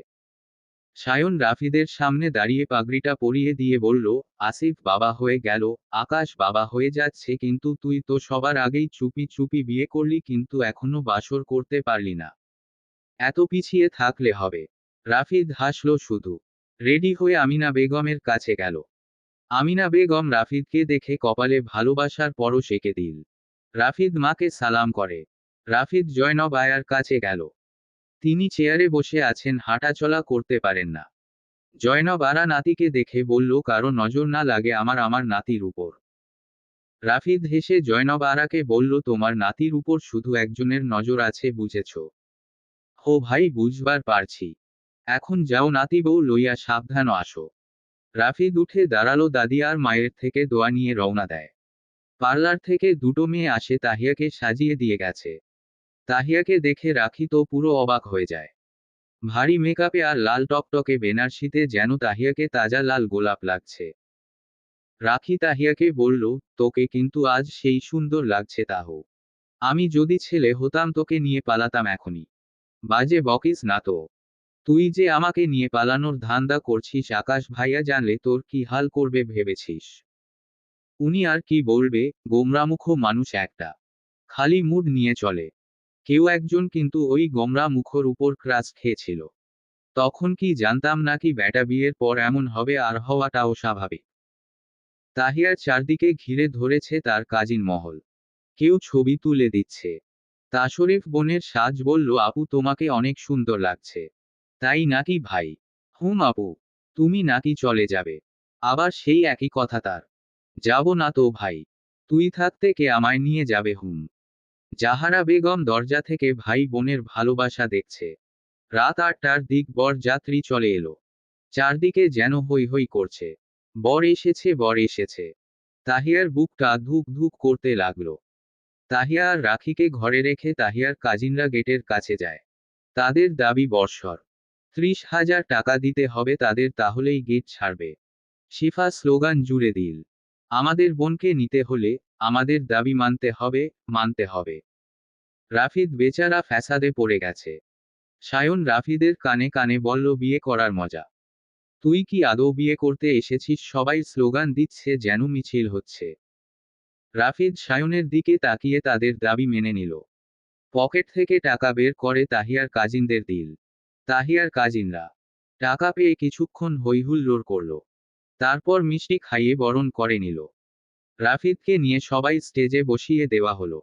সায়ন রাফিদের সামনে দাঁড়িয়ে পাগড়িটা পরিয়ে দিয়ে বলল, আসিফ বাবা হয়ে গেল, আকাশ বাবা হয়ে যাচ্ছে, কিন্তু তুই তো সবার আগেই চুপি চুপি বিয়ে করলি, কিন্তু এখনো বাসর করতে পারলি না। এত পিছিয়ে থাকলে হবে? রাফিদ হাসল শুধু। রেডি হয়ে আমিনা বেগমের কাছে গেল। আমিনা বেগম রাফিদকে দেখে কপালে ভালোবাসার পরশ এঁকে দিল। রাফিদ মাকে সালাম করে। রাফিদ জয়নব আয়ার কাছে গেল। তিনি চেয়ারে বসে আছেন, হাঁটাচলা করতে পারেন না। জয়নব আরা নাতিকে দেখে বলল, কারো নজর না লাগে আমার নাতির উপর। রাফিদ হেসে জয়নব আরাকে বলল, তোমার নাতির উপর শুধু একজনের নজর আছে, বুঝেছ? হো ভাই, বুঝবার পারছি। এখন যাও, নাতি বউ লইয়া সাবধান আসো। রাফিদ উঠে দাঁড়ালো, দাদি আর মায়ের থেকে দোয়া নিয়ে রওনা দেয়। পার্লার থেকে দুটো মেয়ে আসে, তাহিয়াকে সাজিয়ে দিয়ে গেছে। তাহিয়াকে দেখে রাখি তো পুরো অবাক হয়ে যায়। ভারী মেকআপে আর লাল টকটকে বেনারসিতে যেন তাহিয়াকে তাজা লাল গোলাপ লাগছে। রাখি তাহিয়াকে বলল, তোকে কিন্তু আজ সেই সুন্দর লাগছে তাহো। আমি যদি ছেলে হতাম তোকে নিয়ে পালাতাম এখনই। বাজে বকিস না তো। তুই যে আমাকে নিয়ে পালানোর ধান্দা করছিস, আকাশ ভাইয়া জানলে তোর কি হাল করবে ভেবেছিস? উনি আর কি বলবে, গোমরামুখ মানুষ একটা। খালি মুড নিয়ে চলে। কেউ একজন কিন্তু ওই গোমরা মুখর উপর ক্রাশ খেয়েছিল। তখন কি জানতাম নাকি ব্যাটা বিয়ের পর এমন হবে, আর হওয়াটাও স্বাভাবিক। তাহিয়ার চারদিকে ঘিরে ধরেছে তার কাজিন মহল। কেউ ছবি তুলে দিচ্ছে। তাশরিফ বোনের সাজ বলল, আপু তোমাকে অনেক সুন্দর লাগছে। তাই নাকি ভাই? হুম আপু। তুমি নাকি চলে যাবে? আবার সেই একই কথা তার। যাব না তো ভাই। তুই থাকতে কে আমায় নিয়ে যাবে? হুম। জাহারা বেগম দরজা থেকে ভাই বোনের ভালোবাসা দেখছে। রাত 8টার দিক বর যাত্রী চলে এলো। চারদিকে যেন হৈ হৈ করছে। বর এসেছে, বর এসেছে। তাহিয়ার বুকটা ধুক ধুক করতে লাগলো। তাহিয়া আর রাখিকে ঘরে রেখে তাহিয়ার কাজিনরা গেটের কাছে যায়। তাদের দাবি বর্ষর 30,000 টাকা দিতে হবে তাদের, তাহলেই গেট ছাড়বে। শিফা স্লোগান জুড়ে দিল, আমাদের বোনকে নিতে হলে আমাদের দাবি মানতে হবে, মানতে হবে। রাফিদ বেচারা ফ্যাসাদে পড়ে গেছে। সায়ন রাফিদের কানে কানে বলল, বিয়ে করার মজা। তুই কি আদৌ বিয়ে করতে এসেছিস? সবাই স্লোগান দিচ্ছে যেন মিছিল হচ্ছে। রাফিদ সায়নের দিকে তাকিয়ে তাদের দাবি মেনে নিল। পকেট থেকে টাকা বের করে তাহিয়ার কাজিনদের দিল। তাহিয়ার কাজিনরা টাকা পেয়ে কিছুক্ষণ হৈহুল্লোড় করল। তারপর মিষ্টি খাইয়ে বরণ করে নিল। রাফিদকে নিয়ে সবাই স্টেজে বসিয়ে দেওয়া হলো।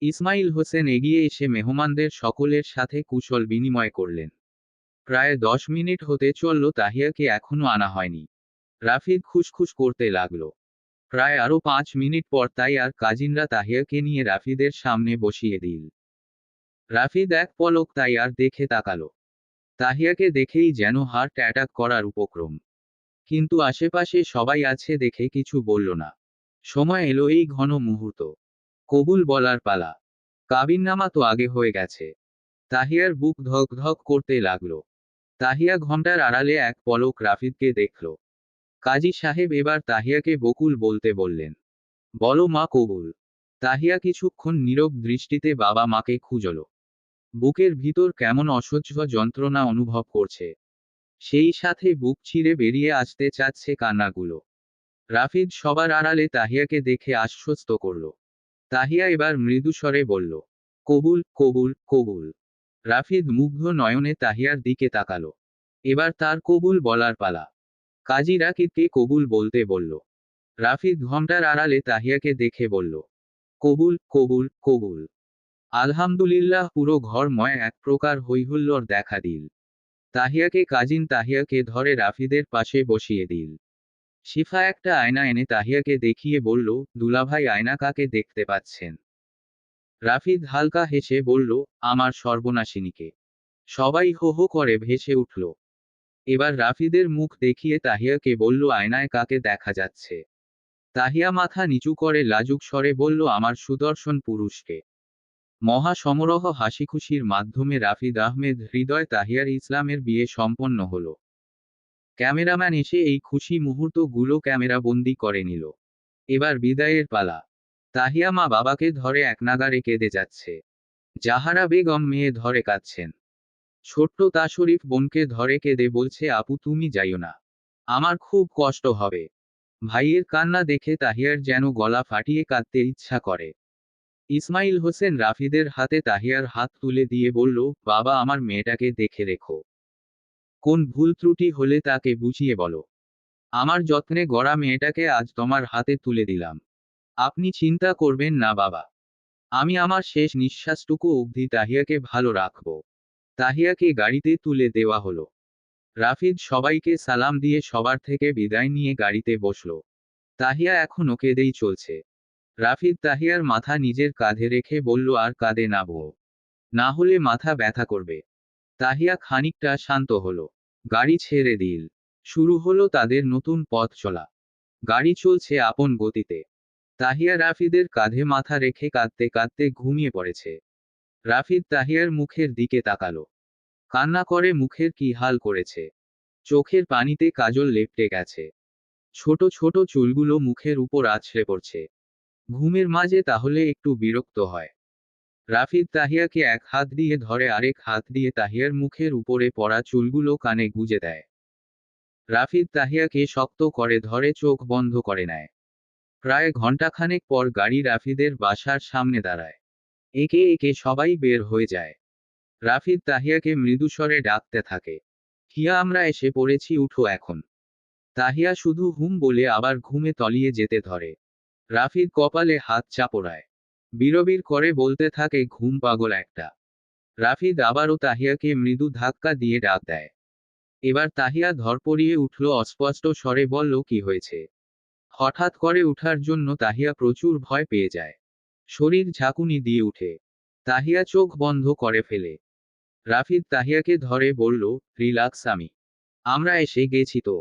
ইসমাইল হোসেন এগিয়ে এসে মেহমানদের সকলের সাথে কুশল বিনিময় করলেন। প্রায় 10 মিনিট হতে চলল, তাহিয়াকে এখনো আনা হয়নি। রাফিদ খুশখুশ করতে লাগলো। প্রায় আরো 5 মিনিট পর তাই আর কাজিনরা তাহিয়াকে নিয়ে রাফিদের সামনে বসিয়ে দিল। রাফিদ এক পলক তাই আর দেখে তাকালো। তাহিয়াকে দেখেই যেন হার্ট অ্যাটাক করার উপক্রম। কিন্তু আশেপাশে সবাই আছে দেখে কিছু বলল না। সময় এলো এই ঘন মুহূর্ত। কবুল বলার পালা। কাবিননামা তো আগে হয়ে গেছে। তাহিয়ার বুক ধক ধক করতে লাগলো। তাহিয়া ঘোমটার আড়ালে এক পলক রাফিদকে দেখল। কাজী সাহেব এবার তাহিয়াকে বকুল বলতে বললেন। বলো মা কবুল। তাহিয়া কিছুক্ষণ নীরব দৃষ্টিতে বাবা মাকে খুঁজল। বুকের ভিতর কেমন অসহ্য যন্ত্রণা অনুভব করছে। সেই সাথে বুক ছিঁড়ে বেরিয়ে আসতে চাচ্ছে কান্নাগুলো। রাফিদ সবার আড়ালে তাহিয়াকে দেখে আশ্বস্ত করল। তাহিয়া এবার মৃদুস্বরে বলল, কবুল কবুল কবুল। রাফিদ মুগ্ধ নয়নে তাহিয়ার দিকে তাকালো। এবার তার কবুল বলার পালা। কাজী রাকিবকে কবুল বলতে বলল। রাফিদ ঘোমটার আড়ালে তাহিয়াকে দেখে বলল, কবুল কবুল কবুল। আলহামদুলিল্লাহ। পুরো ঘরময় এক প্রকার হৈহুল্লোড় দেখা দিল। তাহিয়াকে কাজিন তাহিয়াকে ধরে রাফিদের পাশে বসিয়ে দিল। শিফা একটা আয়না এনে তাহিয়াকে দেখিয়ে বলল, দুলাভাই আয়না কাকে দেখতে পাচ্ছেন? রাফিদ হালকা হেসে বলল, আমার সর্বনাশিনীকে। সবাই হো হো করে ভেসে উঠল। এবার রাফিদের মুখ দেখিয়ে তাহিয়াকে বলল, আয়নায় কাকে দেখা যাচ্ছে? তাহিয়া মাথা নিচু করে লাজুক স্বরে বলল, আমার সুদর্শন পুরুষকে। মহা সমারোহ হাসিখুশির মাধ্যমে রাফিদ আহমেদ হৃদয় তাহিয়ার ইসলামের বিয়ে সম্পন্ন হলো। ক্যামেরাম্যান এসে এই খুশি মুহূর্তগুলো ক্যামেরা বন্দি করে নিল। এবার বিদায়ের পালা। তাহিয়া মা বাবাকে ধরে একনাগাড়ে কেঁদে যাচ্ছে। জাহারা বেগম মেয়ে ধরে কাঁদছেন। ছোট্ট তা শরীফ বোনকে ধরে কেঁদে বলছে, আপু তুমি যাইও না, আমার খুব কষ্ট হবে। ভাইয়ের কান্না দেখে তাহিয়ার যেন গলা ফাটিয়ে কাঁদতে ইচ্ছা করে। ইসমাইল হোসেন রাফিদের হাতে তাহিয়ার হাত তুলে দিয়ে বলল, বাবা আমার মেয়েটাকে দেখে রেখো। কোন ভুল ত্রুটি হলে তাকে বুঝিয়ে বলো। আমার যত্নে গড়া মেয়েটাকে আজ তোমার হাতে তুলে দিলাম। আপনি চিন্তা করবেন না বাবা, আমি আমার শেষ নিঃশ্বাসটুকু অবধি তাহিয়াকে ভালো রাখব। তাহিয়াকে গাড়িতে তুলে দেওয়া হলো। রাফিদ সবাইকে সালাম দিয়ে সবার থেকে বিদায় নিয়ে গাড়িতে বসল। তাহিয়া এখনো কেঁদেই চলছে। রাফিদ তাহিয়ার মাথা নিজের কাঁধে রেখে বলল, আর কাঁদে না বউ, না হলে মাথা ব্যথা করবে। তাহিয়া খানিকটা শান্ত হলো। গাড়ি ছেড়ে দিল। শুরু হলো তাদের নতুন পথ চলা। গাড়ি চলছে আপন গতিতে। তাহিয়া রাফিদের কাঁধে মাথা রেখে কাঁদতে কাঁদতে ঘুমিয়ে পড়েছে। রাফিদ তাহিয়ার মুখের দিকে তাকালো। কান্না করে মুখের কি হাল করেছে। চোখের পানিতে কাজল লেপটে গেছে। ছোট ছোট চুলগুলো মুখের উপর আছড়ে পড়ছে। ঘুমের মাঝে তাহলে একটু বিরক্ত হয়। রাফিদ তাহিয়াকে এক হাত দিয়ে ধরে আরেক হাত দিয়ে তাহিয়ার মুখের উপরে পড়া চুলগুলো কানে গুজে দেয়। রাফিদ তাহিয়াকে শক্ত করে ধরে চোখ বন্ধ করে নেয়। প্রায় ঘণ্টাখানেক পর গাড়ি রাফিদের বাসার সামনে দাঁড়ায়। একে একে সবাই বের হয়ে যায়। রাফিদ তাহিয়াকে মৃদুস্বরে ডাকতে থাকে, হিয়া আমরা এসে পড়েছি, উঠো এখন। তাহিয়া শুধু হুম বলে আবার ঘুমে তলিয়ে যেতে ধরে। রাফিদ কপালে হাত চাপড়ায়। বিড়বিড় করে বলতে থাকে, ঘুম পাগল একটা। রাফিদ আবারও তাহিয়াকে মৃদু ধাক্কা দিয়ে ডাক দেয়। এবার তাহিয়া ধরপড়িয়ে উঠল, অস্পষ্ট স্বরে বলল, কি হয়েছে? হঠাৎ করে উঠার জন্য তাহিয়া প্রচুর ভয় পেয়ে যায়। শরীর ঝাঁকুনি দিয়ে উঠে। তাহিয়া চোখ বন্ধ করে ফেলে। রাফিদ তাহিয়াকে ধরে বলল, রিল্যাক্স, আমরা এসে গেছি তো।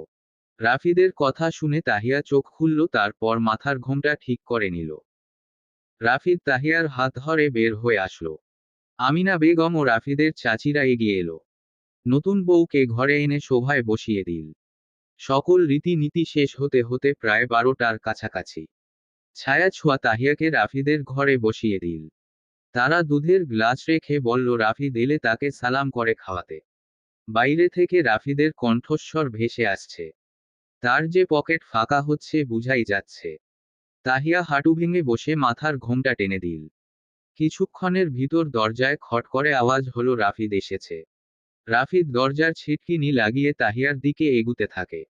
রাফিদের কথা শুনে তাহিয়া চোখ খুলল, তারপর মাথার ঘোমটা ঠিক করে নিল। রাফিদ তাহিয়ার হাত ধরে বের হয়ে আসলো। আমিনা বেগম ও রাফিদের চাচিরা এগিয়ে এলো। নতুন বউকে ঘরে এনে শোভায় বসিয়ে দিল। সকল রীতিনীতি শেষ হতে হতে প্রায় 12টার কাছাকাছি। ছায়া ছোঁয়া তাহিয়াকে রাফিদের ঘরে বসিয়ে দিল। তারা দুধের গ্লাস রেখে বলল রাফিদ এলে তাকে সালাম করে খাওয়াতে। বাইরে থেকে রাফিদের কণ্ঠস্বর ভেসে আসছে। তার যে পকেট ফাঁকা হচ্ছে বুঝাই যাচ্ছে। তাহিয়া হাঁটু ভেঙে বসে মাথার ঘোমটা টেনে দিল। কিছুক্ষণের ভিতর দরজায় খট করে আওয়াজ হলো, রাফিদ এসেছে। রাফিদ দরজার ছিটকিনি লাগিয়ে তাহিয়ার দিকে এগুতে থাকে।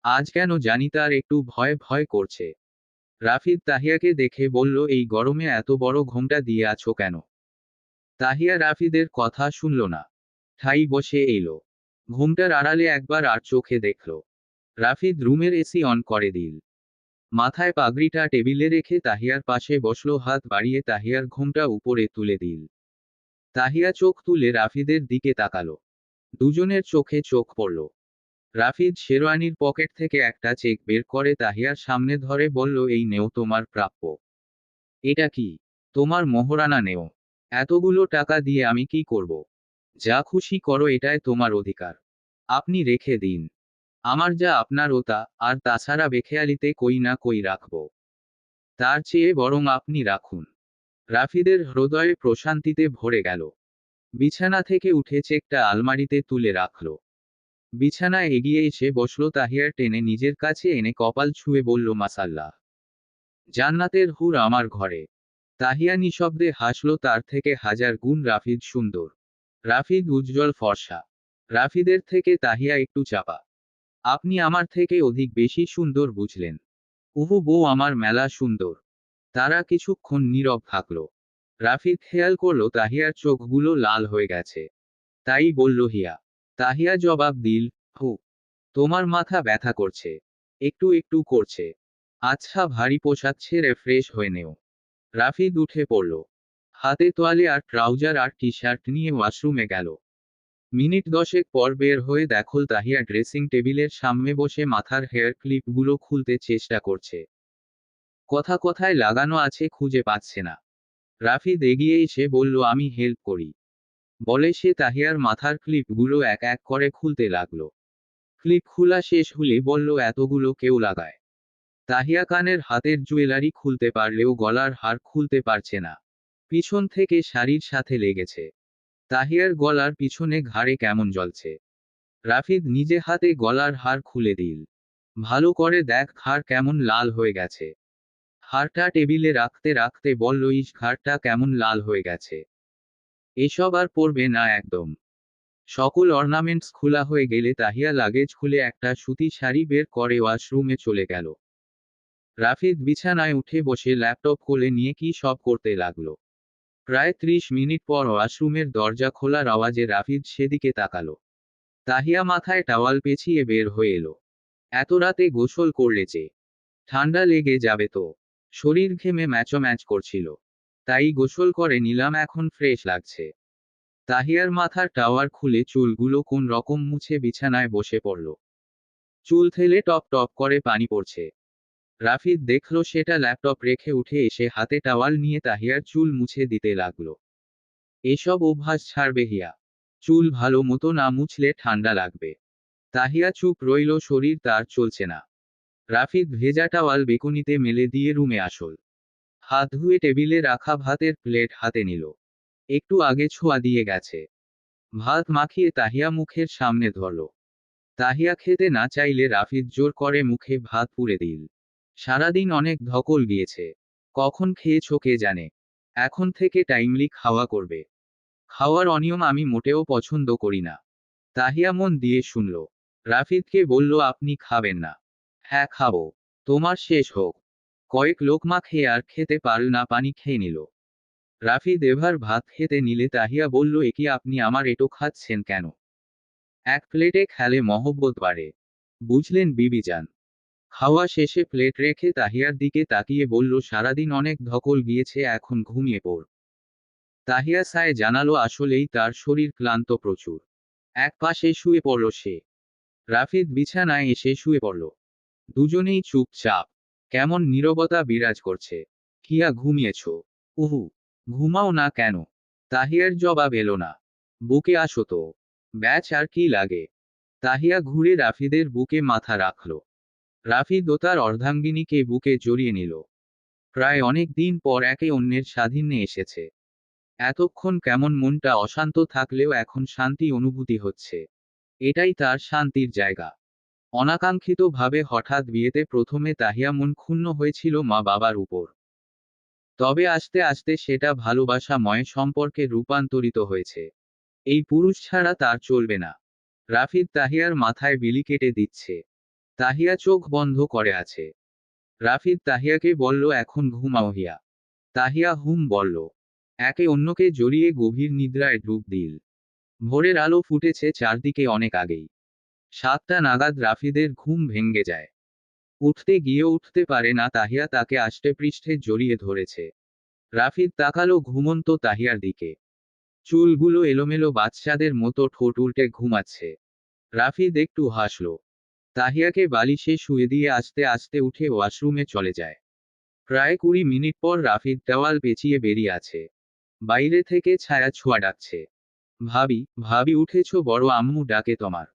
আজ কেন জানি তার একটু ভয় ভয় করছে। রাফিদ তাহিয়াকে দেখে বলল, এই গরমে এত বড় ঘোমটা দিয়ে আছো কেন? তাহিয়া রাফিদের কথা শুনল না। ঠাই বসে এলো। ঘোমটার আড়ালে একবার আর চোখে দেখল। রাফিদ রুমের এসি অন করে দিল। মাথায় পাগড়িটা টেবিলে রেখে তাহিয়ার পাশে বসলো, হাত বাড়িয়ে তাহিয়ার ঘোমটা উপরে তুলে দিল। তাহিয়া চোখ তুলে রাফিদের দিকে তাকালো। দুজনের চোখে চোখ পড়ল। রাফিদ শেরওয়ানির পকেট থেকে একটা চেক বের করে তাহিয়ার সামনে ধরে বলল, এই নেও তোমার প্রাপ্য। এটা কি? তোমার মোহরানা নেও। এতগুলো টাকা দিয়ে আমি কি করব? যা খুশি করো, এটাই তোমার অধিকার। আপনি রেখে দিন। আমার যা আপনার ওতা, আর তাছাড়া বেখেয়ালিতে কই না কই রাখব। তার চেয়ে বরং আপনি রাখুন। রাফিদের হৃদয়ে প্রশান্তিতে ভরে গেল। বিছানা থেকে উঠে চেকটা আলমারিতে তুলে রাখল। বিছানায় এগিয়ে এসে বসল, তাহিয়ার টেনে নিজের কাছে এনে কপাল ছুঁয়ে বলল, মাসাল্লাহ, জান্নাতের হুর আমার ঘরে। তাহিয়া নিঃশব্দে হাসল, তার থেকে হাজার গুণ রাফিদ সুন্দর। রাফিদ উজ্জ্বল ফর্সা। রাফিদের থেকে তাহিয়া একটু চাপা। আপনি আমার থেকে অধিক বেশি সুন্দর, বুঝলেন? উহু, বউ আমার মেলা সুন্দর। তারা কিছুক্ষণ নীরব থাকল। রাফিদ খেয়াল করল তাহিয়ার চোখগুলো লাল হয়ে গেছে। তাই বলল, হিয়া। তাহিয়া জবাব দিল, হু। তোমার মাথা ব্যথা করছে? একটু একটু করছে। আচ্ছা, ভারী পোশাক ছেড়ে ফ্রেশ হয়ে নেও। রাফিদ উঠে পড়ল। হাতে তোয়ালে আর ট্রাউজার আর টি শার্ট নিয়ে ওয়াশরুমে গেল। মিনিট 10 পর বের হয়ে দেখল তাহিয়া ড্রেসিং টেবিলের সামনে বসে মাথার হেয়ার ক্লিপগুলো খুলতে চেষ্টা করছে। কথায় লাগানো আছে, খুঁজে পাচ্ছে না। রাফিদ এগিয়ে এসে বলল, আমি হেল্প করি। বলে সে তাহিয়ার মাথার ক্লিপগুলো এক এক করে খুলতে লাগলো। ক্লিপ খোলা শেষ হলে বলল, এতগুলো কেউ লাগায়? তাহিয়া কানের হাতের জুয়েলারি খুলতে পারলেও গলার হার খুলতে পারছে না। পিছন থেকে শাড়ির সাথে লেগেছে। তাহিয়ার গলার পিছনে ঘাড়ে কেমন জ্বলছে। রাফিদ নিজে হাতে গলার হার খুলে দিল। ভালো করে দেখ, হার কেমন লাল হয়ে গেছে। হারটা টেবিলে রাখতে রাখতে বলল, ইস, ঘাড়টা কেমন লাল হয়ে গেছে। এসব আর পরবে না একদম। সকল অর্নামেন্টস খোলা হয়ে গেলে তাহিয়া লাগেজ খুলে একটা সুতি শাড়ি বের করে ওয়াশরুমে চলে গেল। রাফিদ বিছানায় উঠে বসে ল্যাপটপ কোলে নিয়ে কি সব করতে লাগলো। প্রায় 30 মিনিট পর ওয়াশরুমের দরজা খোলার আওয়াজে রাফিদ সেদিকে তাকালো। তাহিয়া মাথায় টাওয়াল পেঁচিয়ে বের হয়ে এলো। এত রাতে গোসল করলে যে ঠান্ডা লেগে যাবে তো। শরীর ঘেমে ম্যাচ করছিল। তাই গোসল করে নিলাম, এখন ফ্রেশ লাগছে। তাহিয়ার মাথার টাওয়ার খুলে চুলগুলো কোন রকম মুছে বিছানায় বসে পড়ল। চুল থেলে টপ টপ করে পানি পড়ছে। রাফিদ দেখল সেটা, ল্যাপটপ রেখে উঠে এসে হাতে টাওয়াল নিয়ে তাহিয়ার চুল মুছে দিতে লাগলো। এসব অভ্যাস ছাড়বে হিয়া। চুল ভালো মতো না মুছলে ঠান্ডা লাগবে। তাহিয়া চুপ রইল, শরীর তার চলছে না। রাফিদ ভেজা টাওয়াল বেকুনিতে মেলে দিয়ে রুমে আসল। হাত ধুয়ে টেবিলে রাখা ভাতের প্লেট হাতে নিল। একটু আগে ছোঁয়া দিয়ে গেছে। ভাত মাখিয়ে তাহিয়া মুখের সামনে ধরল। তাহিয়া খেতে না চাইলে রাফিদ জোর করে মুখে ভাত পুরে দিল। সারাদিন অনেক ধকল গিয়েছে। কখন খেয়েছো কে জানে। এখন থেকে টাইমলি খাওয়া করবে। খাওয়ার অনিয়ম আমি মোটেও পছন্দ করি না। তাহিয়া মন দিয়ে শুনল। রাফিদকে বলল, আপনি খাবেন না? হ্যাঁ, খাবো। তোমার শেষ হোক। কয়েক লোকমা খেয়ে আর খেতে পারল না, পানি খেয়ে নিল। রাফিদ এবার ভাত খেতে নিলে তাহিয়া বলল, একি আপনি আমার এটো খাচ্ছেন কেন? এক প্লেটে খেলে মহব্বত বাড়ে। বুঝলেন বিবিজান? খাওয়া শেষে প্লেট রেখে তাহিয়ার দিকে তাকিয়ে বলল, সারাদিন অনেক ধকল গিয়েছে, এখন ঘুমিয়ে পড়। তাহিয়া সায় জানালো আসলেই তার শরীর ক্লান্ত প্রচুর। এক পাশে শুয়ে পড়ল সে। রাফিদ বিছানায় এসে শুয়ে পড়ল। দুজনেই চুপচাপ। কেমন নীরবতা বিরাজ করছে। কিয়া ঘুমিয়েছ? উহু। ঘুমাও না কেন? তাহিয়ার জবাব এলো না। বুকে আসো তো। ব্যাচ আর কি লাগে? তাহিয়া ঘুরে রাফিদের বুকে মাথা রাখল। রাফিদ ও তার অর্ধাঙ্গিনীকে বুকে জড়িয়ে নিল। প্রায় অনেক দিন পর একে অন্যের সাধিন্যে এসেছে। এতক্ষণ কেমন মনটা অশান্ত থাকলেও এখন শান্তি অনুভূতি হচ্ছে। এটাই তার শান্তির জায়গা। অনাকাঙ্ক্ষিতভাবে হঠাৎ বিয়েতে প্রথমে তাহিয়া মন ক্ষুণ্ণ হয়েছিল মা বাবার উপর। তবে আস্তে আস্তে সেটা ভালোবাসাময় সম্পর্কে রূপান্তরিত হয়েছে। এই পুরুষ ছাড়া তার চলবে না। রাফিদ তাহিয়ার মাথায় বিলি কেটে দিচ্ছে। তাহিয়া চোখ বন্ধ করে আছে। রাফিদ তাহিয়াকে বলল, এখন ঘুমাও হিয়া। তাহিয়া হুম বলল। একে অন্যকে জড়িয়ে গভীর নিদ্রায় ডুব দিল। ভোরের আলো ফুটেছে চারদিকে অনেক আগেই। 7টা নাগাদ রাফিদের ঘুম ভেঙে যায়। উঠতে গিয়ে উঠতে পারে না, তাহিয়া তাকে আষ্টেপৃষ্ঠে জড়িয়ে ধরেছে। রাফিদ তাকালো ঘুমন্ত তাহিয়ার দিকে। চুলগুলো এলোমেলো, বাচ্চাদের মতো ঠোঁট উল্টে ঘুমাচ্ছে। রাফিদ একটু হাসল। তাহিয়াকে বালিশে শুয়ে দিয়ে আস্তে আস্তে উঠে ওয়াশরুমে চলে যায়। প্রায় 20 মিনিট পর রাফিদ দেওয়াল পেঁচিয়ে বেরিয়ে আছে। বাইরে থেকে ছায়া ছোঁয়া ডাকছে। ভাবি, ভাবি উঠেছ, বড় আম্মু ডাকে তোমার।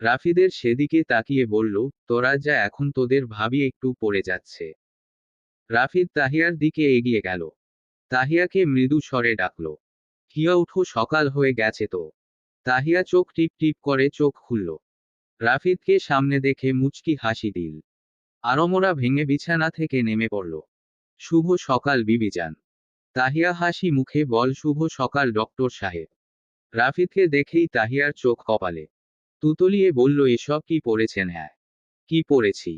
রাফিদের সেদিকে তাকিয়ে বলল, তোরা যা, এখন তোদের ভাবি একটু পড়ে যাচ্ছে। রাফিদ তাহিয়ার দিকে এগিয়ে গেল। তাহিয়াকে মৃদু স্বরে ডাকল। হিয়া উঠো, সকাল হয়ে গেছে তো। তাহিয়া চোখ টিপ টিপ করে চোখ খুলল। রাফিদকে সামনে দেখে মুচকি হাসি দিল। আড়মোড়া ভেঙে বিছানা থেকে নেমে পড়ল। শুভ সকাল বিবিজান। তাহিয়া হাসি মুখে বল, শুভ সকাল ডক্টর সাহেব। রাফিদকে দেখেই তাহিয়ার চোখ কপালে তুতলিয়ে বলল, এসব কি পড়েছেন? হ্যাঁ, কি পড়েছি?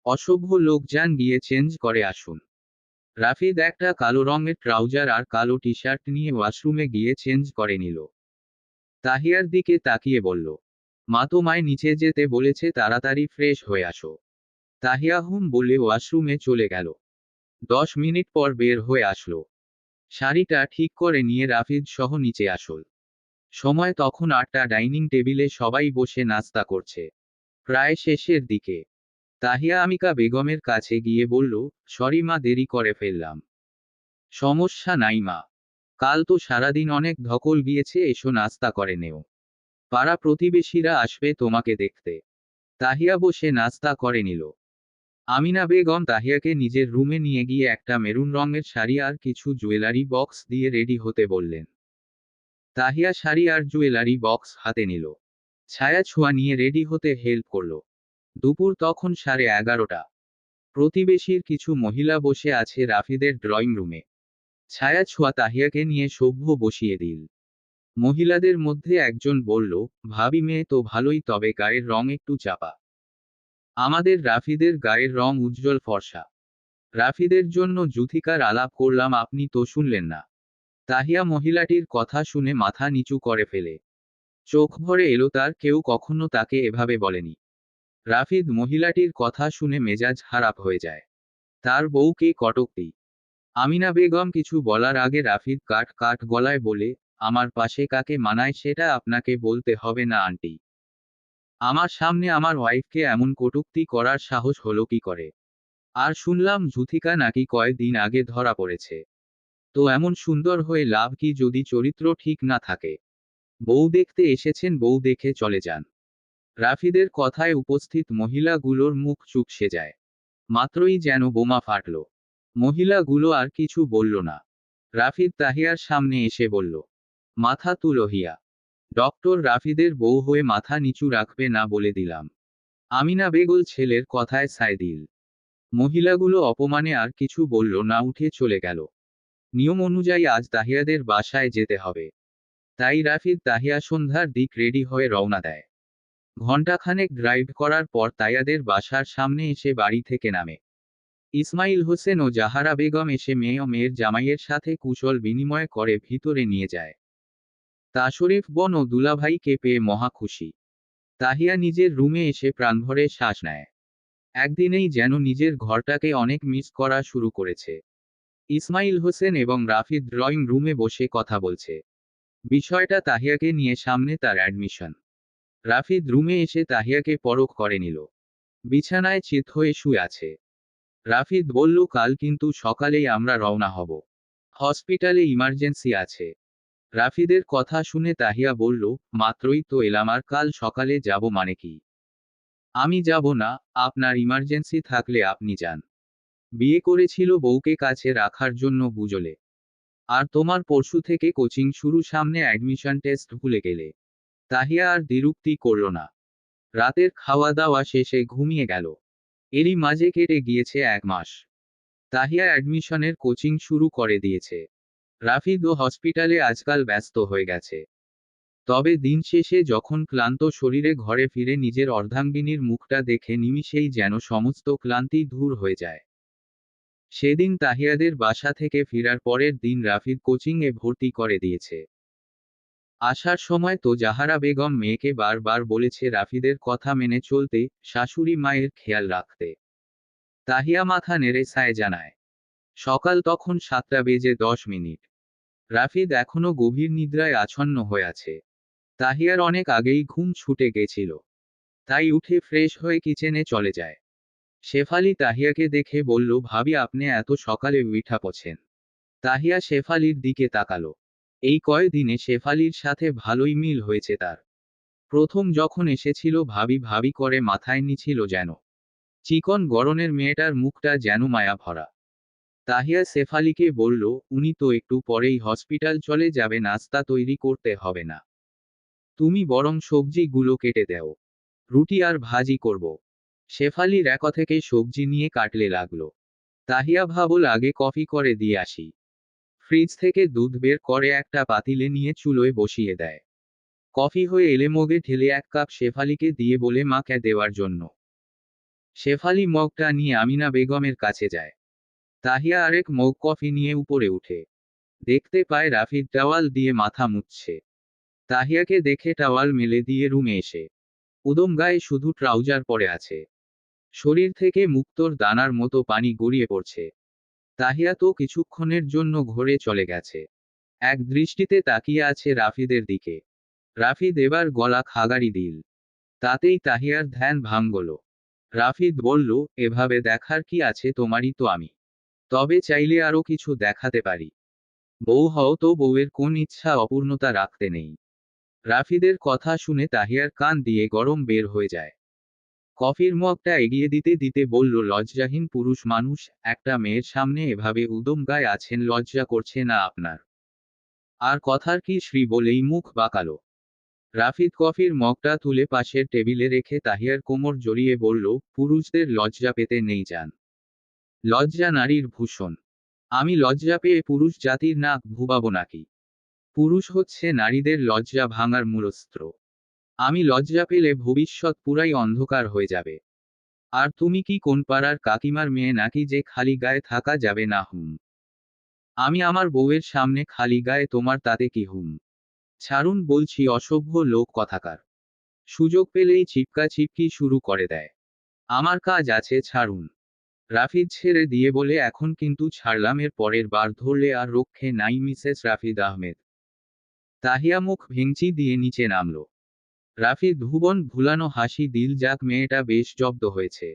অসভ্য লোকজান, গিয়ে চেঞ্জ করে আসুন। রাফিদ একটা কালো রঙের ট্রাউজার আর কালো টি শার্ট নিয়ে ওয়াশরুমে গিয়ে চেঞ্জ করে নিল। তাহিয়ার দিকে তাকিয়ে বলল, মা তোমায় নিচে যেতে বলেছে, তাড়াতাড়ি ফ্রেশ হয়ে আসো। তাহিয়া হুম বলে ওয়াশরুমে চলে গেল। 10 মিনিট পর বের হয়ে আসলো। শাড়িটা ঠিক করে নিয়ে রাফিদ সহ নিচে আসল। সময় তখন 8টা, ডাইনিং টেবিলে সবাই বসে নাস্তা করছে। প্রায় শেষের দিকে। তাহিয়া আমিকা বেগমের কাছে গিয়ে বলল, সরি মা, দেরি করে ফেললাম। সমস্যা নাই মা। কাল তো সারাদিন অনেক ধকল গিয়েছে, এসো নাস্তা করে নেও। পাড়া প্রতিবেশীরা আসবে তোমাকে দেখতে। তাহিয়া বসে নাস্তা করে নিল। আমিনা বেগম তাহিয়াকে নিজের রুমে নিয়ে গিয়ে একটা মেরুন রঙের শাড়ি আর কিছু জুয়েলারি বক্স দিয়ে রেডি হতে বললেন। তাহিয়া শাড়ি আর জুয়েলারি বক্স হাতে নিল। ছায়া ছোঁয়া নিয়ে রেডি হতে হেল্প করল। দুপুর তখন 11:30। প্রতিবেশীর কিছু মহিলা বসে আছে রাফিদের ড্রয়িং রুমে। ছায়া ছোঁয়া তাহিয়াকে নিয়ে সভ্য বসিয়ে দিল। মহিলাদের মধ্যে একজন বলল, ভাবি মেয়ে তো ভালোই, তবে গায়ের রং একটু চাপা। আমাদের রাফিদের গায়ের রং উজ্জ্বল ফর্সা। রাফিদের জন্য যুথিকার আলাপ করলাম, আপনি তো শুনলেন না। তাহিয়া মহিলাটির কথা শুনে মাথা নিচু করে ফেলে। চোখ ভরে এলো তার, কেউ কখনো তাকে এভাবে বলেনি। রাফিদ মহিলাটির কথা শুনে মেজাজ খারাপ হয়ে যায়। তার বউকে কটূক্তি। আমিনা বেগম কিছু বলার আগে রাফিদ কাট কাট গলায় বলে, আমার পাশে কাকে মানায় সেটা আপনাকে বলতে হবে না আন্টি। আমার সামনে আমার ওয়াইফকে এমন কটূক্তি করার সাহস হলো কি করে? আর শুনলাম যুথিকা নাকি কয়েকদিন আগে ধরা পড়েছে। তো এমন সুন্দর হয়ে লাভ কি যদি চরিত্র ঠিক না থাকে? বউ দেখতে এসেছেন, বউ দেখে চলে যান। রাফিদের কথায় উপস্থিত মহিলাগুলোর মুখ চুপসে যায়। মাত্রই যেন বোমা ফাটল। মহিলাগুলো আর কিছু বলল না। রাফিদ তাহিয়ার সামনে এসে বলল, মাথা তুলো হিয়া। ডক্টর রাফিদের বউ হয়ে মাথা নিচু রাখবে না বলে দিলাম। আমিনা বেগল ছেলের কথায় সায় দিল। মহিলাগুলো অপমানে আর কিছু বলল না, উঠে চলে গেল। নিয়ম অনুযায়ী আজ তাহিয়াদের বাসায় যেতে হবে। তাই রাফিদ তাহিয়া সন্ধ্যার দিক রেডি হয়ে রওনা দেয়। ঘণ্টাখানেক ড্রাইভ করার পর তাহিয়াদের বাসার সামনে এসে বাড়ি থেকে নামে। ইসমাইল হোসেন ও জাহারা বেগম এসে মেয়ে ও মেয়ের জামাইয়ের সাথে কুশল বিনিময় করে ভিতরে নিয়ে যায়। তাশরিফ বোন ও দুলাভাইকে পেয়ে মহা খুশি। তাহিয়া নিজের রুমে এসে প্রাণভরে শ্বাস নেয়। একদিনেই যেন নিজের ঘরটাকে অনেক মিস করা শুরু করেছে। ইসমাইল হোসেন এবং রাফিদ ড্রয়িং রুমে বসে কথা বলছে। বিষয়টা তাহিয়াকে নিয়ে, সামনে তার অ্যাডমিশন। রাফিদ রুমে এসে তাহিয়াকে পরখ করে নিল। বিছানায় চিত হয়ে শুয়ে আছে। রাফিদ বলল, কাল কিন্তু সকালেই আমরা রওনা হব। হসপিটালে ইমার্জেন্সি আছে। রাফিদের কথা শুনে তাহিয়া বলল, মাত্রই তো এলাম, আর কাল সকালে যাব মানে কি? আমি যাব না, আপনার ইমার্জেন্সি থাকলে আপনি যান। বিয়ে করেছিল বউকে কাছে রাখার জন্য বুঝলে। আর তোমার পরশু থেকে কোচিং শুরু, সামনে অ্যাডমিশন টেস্ট, ভুলে গেলে? তাহিয়া আর দ্বিরুক্তি করল না। রাতের খাওয়া দাওয়া শেষে ঘুমিয়ে গেল। এরই মাঝে কেটে গিয়েছে 1 মাস। তাহিয়া অ্যাডমিশনের কোচিং শুরু করে দিয়েছে। রাফিদও হসপিটালে আজকাল ব্যস্ত হয়ে গেছে। তবে দিন শেষে যখন ক্লান্ত শরীরে ঘরে ফিরে নিজের অর্ধাঙ্গিনীর মুখটা দেখে নিমিষেই যেন সমস্ত ক্লান্তি দূর হয়ে যায়। সেদিন তাহিয়াদের বাসা থেকে ফেরার পরের দিন রাফিদ কোচিংয়ে ভর্তি করে দিয়েছে। আসার সময় তো জাহারা বেগম মেয়েকে বারবার বলেছে রাফিদের কথা মেনে চলতে, শাশুড়ি মায়ের খেয়াল রাখতে। তাহিয়া মাথা নেড়ে সায় জানায়। সকাল তখন 7:10। রাফিদ এখনো গভীর নিদ্রায় আচ্ছন্ন হয়ে আছে। তাহিয়ার অনেক আগেই ঘুম ছুটে গেছিল। তাই উঠে ফ্রেশ হয়ে কিচেনে চলে যায়। শেফালি তাহিয়াকে দেখে বলল, ভাবি আপনি এত সকালে উঠা পড়ছেন? তাহিয়া শেফালির দিকে তাকালো। এই কয়দিনে শেফালির সাথে ভালোই মিল হয়েছে তার। প্রথম যখন এসেছিল ভাবি ভাবি করে মাথায় নিছিল যেন। চিকন গড়নের মেয়েটার মুখটা যেন মায়া ভরা। তাহিয়া শেফালিকে বলল, উনি তো একটু পরেই হসপিটাল চলে যাবে, নাস্তা তৈরি করতে হবে না। তুমি বরং সবজিগুলো কেটে দাও। রুটি আর ভাজি করব। শেফালির এক থেকে সবজি নিয়ে কাটলে লাগলো। তাহিয়া ভাবল, আগে কফি করে দিয়ে আসি। ফ্রিজ থেকে দুধ বের করে একটা পাতিলে নিয়ে চুলোয় বসিয়ে দেয়। কফি হয়ে এলে মগে ঢেলে 1 কাপ শেফালিকে দিয়ে বলে মাকে দেওয়ার জন্য। শেফালি মগটা নিয়ে আমিনা বেগমের কাছে যায়। তাহিয়া আরেক মগ কফি নিয়ে উপরে উঠে দেখতে পায় রাফিদ টাওয়াল দিয়ে মাথা মুছছে। তাহিয়াকে দেখে টাওয়াল মেলে দিয়ে রুমে এসে উদম গায়ে শুধু ট্রাউজার পরে আছে। শরীর থেকে মুক্তোর দানার মতো পানি গড়িয়ে পড়ছে। তাহিয়া তো কিছুক্ষণের জন্য ঘরে চলে গেছে। এক দৃষ্টিতে তাকিয়ে আছে রাফিদের দিকে। রাফিদ এবার গলা খাগারি দিল। তাতেই তাহিয়ার ধ্যান ভাঙল। রাফিদ বলল, এভাবে দেখার কি আছে, তোমারই তো আমি। তবে চাইলে আরো কিছু দেখাতে পারি। বউ হও তো, বউয়ের কোন ইচ্ছা অপূর্ণতা রাখতে নেই। রাফিদের কথা শুনে তাহিয়ার কান দিয়ে গরম বের হয়ে যায়। কফির মগটা এগিয়ে দিতে দিতে বলল, লজ্জাহীন পুরুষ মানুষ, একটা মেয়ের সামনে এভাবে উদম গায়ে আছেন, লজ্জা করছে না আপনার? আর কথার কি শ্রী বলেই মুখ বাঁকালো। রাফিদ কফির মগটা তুলে পাশের টেবিলে রেখে তাহিয়ার কোমর জড়িয়ে বলল, পুরুষদের লজ্জা পেতে নেই জান। লজ্জা নারীর ভূষণ। আমি লজ্জা পেয়ে পুরুষ জাতির নাক ভুবাবো নাকি? পুরুষ হচ্ছে নারীদের লজ্জা ভাঙার মূলস্ত্র। আমি লজ্জা পেলে ভবিষ্যৎ পুরাই অন্ধকার হয়ে যাবে। আর তুমি কি কোন পাড়ার কাকিমার মেয়ে নাকি যে খালি গায়ে থাকা যাবে না? আমি আমার বউয়ের সামনে খালি গায়ে, তোমার তাতে কি? ছাড়ুন বলছি, অসভ্য লোক কথাকার। সুযোগ পেলেই চিপকা চিপকি শুরু করে দেয়। আমার কাজ আছে, ছাড়ুন। রাফিদ ছেড়ে দিয়ে বলে, এখন কিন্তু ছাড়লাম, এর পরের বার ধরলে আর রক্ষে নাই মিসেস রাফিদ আহমেদ। তাহিয়া মুখ ভেঙচি দিয়ে নিচে নামল। রাফিদ ভুবন ভুলানো হাসি দিল, যাক মেয়েটা বেশ জব্দ হয়েছে।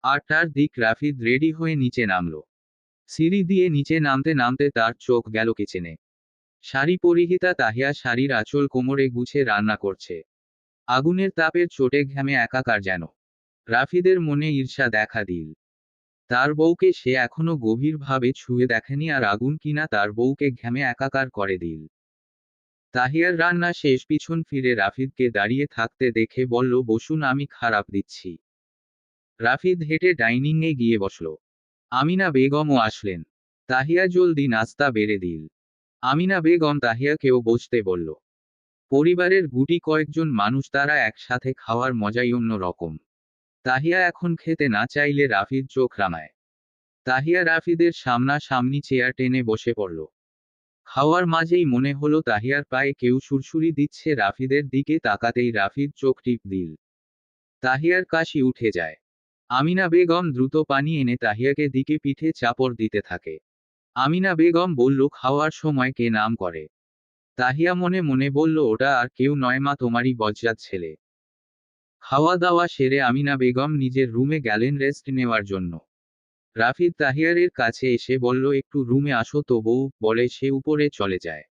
8টার দিক রাফিদ রেডি হয়ে নিচে নামল। সিঁড়ি দিয়ে নিচে নামতে নামতে তার চোখ গেল কিচেনে। শাড়ি পরিহিতা তাহিয়া শাড়ির আঁচল কোমরে গুছে রান্না করছে। আগুনের তাপের চোটে ঘামে একাকার যেন। রাফিদের মনে ঈর্ষা দেখা দিল। তার বউকে সে এখনো গভীরভাবে ছুঁয়ে দেখেনি, আর আগুন কিনা তার বউকে ঘামে একাকার করে দিল। তাহিয়ার রান্না শেষ, পিছন ফিরে রাফিদকে দাঁড়িয়ে থাকতে দেখে বলল, বসুন, আমি খারাপ দিচ্ছি। রাফিদ হেঁটে ডাইনিংয়ে গিয়ে বসল। আমিনা বেগমও আসলেন। তাহিয়া জলদি নাস্তা বেড়ে দিল। আমিনা বেগম তাহিয়াকেও বসতে বলল। পরিবারের গুটি কয়েকজন মানুষ, তারা একসাথে খাওয়ার মজাই অন্য রকম। তাহিয়া এখন খেতে না চাইলে রাফিদ চোখ রাঙায়। তাহিয়া রাফিদের সামনাসামনি চেয়ার টেনে বসে পড়ল। খাওয়ার মাঝেই মনে হলো তাহিয়ার পায়ে কেউ সুরসুরি দিচ্ছে। রাফিদের দিকে তাকাতেই রাফিদ চোখ টিপ দিল। তাহিয়ার কাশি উঠে যায়। আমিনা বেগম দ্রুত পানি এনে তাহিয়াকে দিকে পিঠে চাপড় দিতে থাকে। আমিনা বেগম বলল, খাওয়ার সময় কে নাম করে? তাহিয়া মনে মনে বলল, ওটা আর কেউ নয় মা, তোমারই বজ্জাত ছেলে। খাওয়া দাওয়া সেরে আমিনা বেগম নিজের রুমে গেলেন রেস্ট নেওয়ার জন্য। রাফিদ তাহিয়ারের কাছে এসে বলল, একটু রুমে আসো তো বউ, বলে সে উপরে চলে যায়।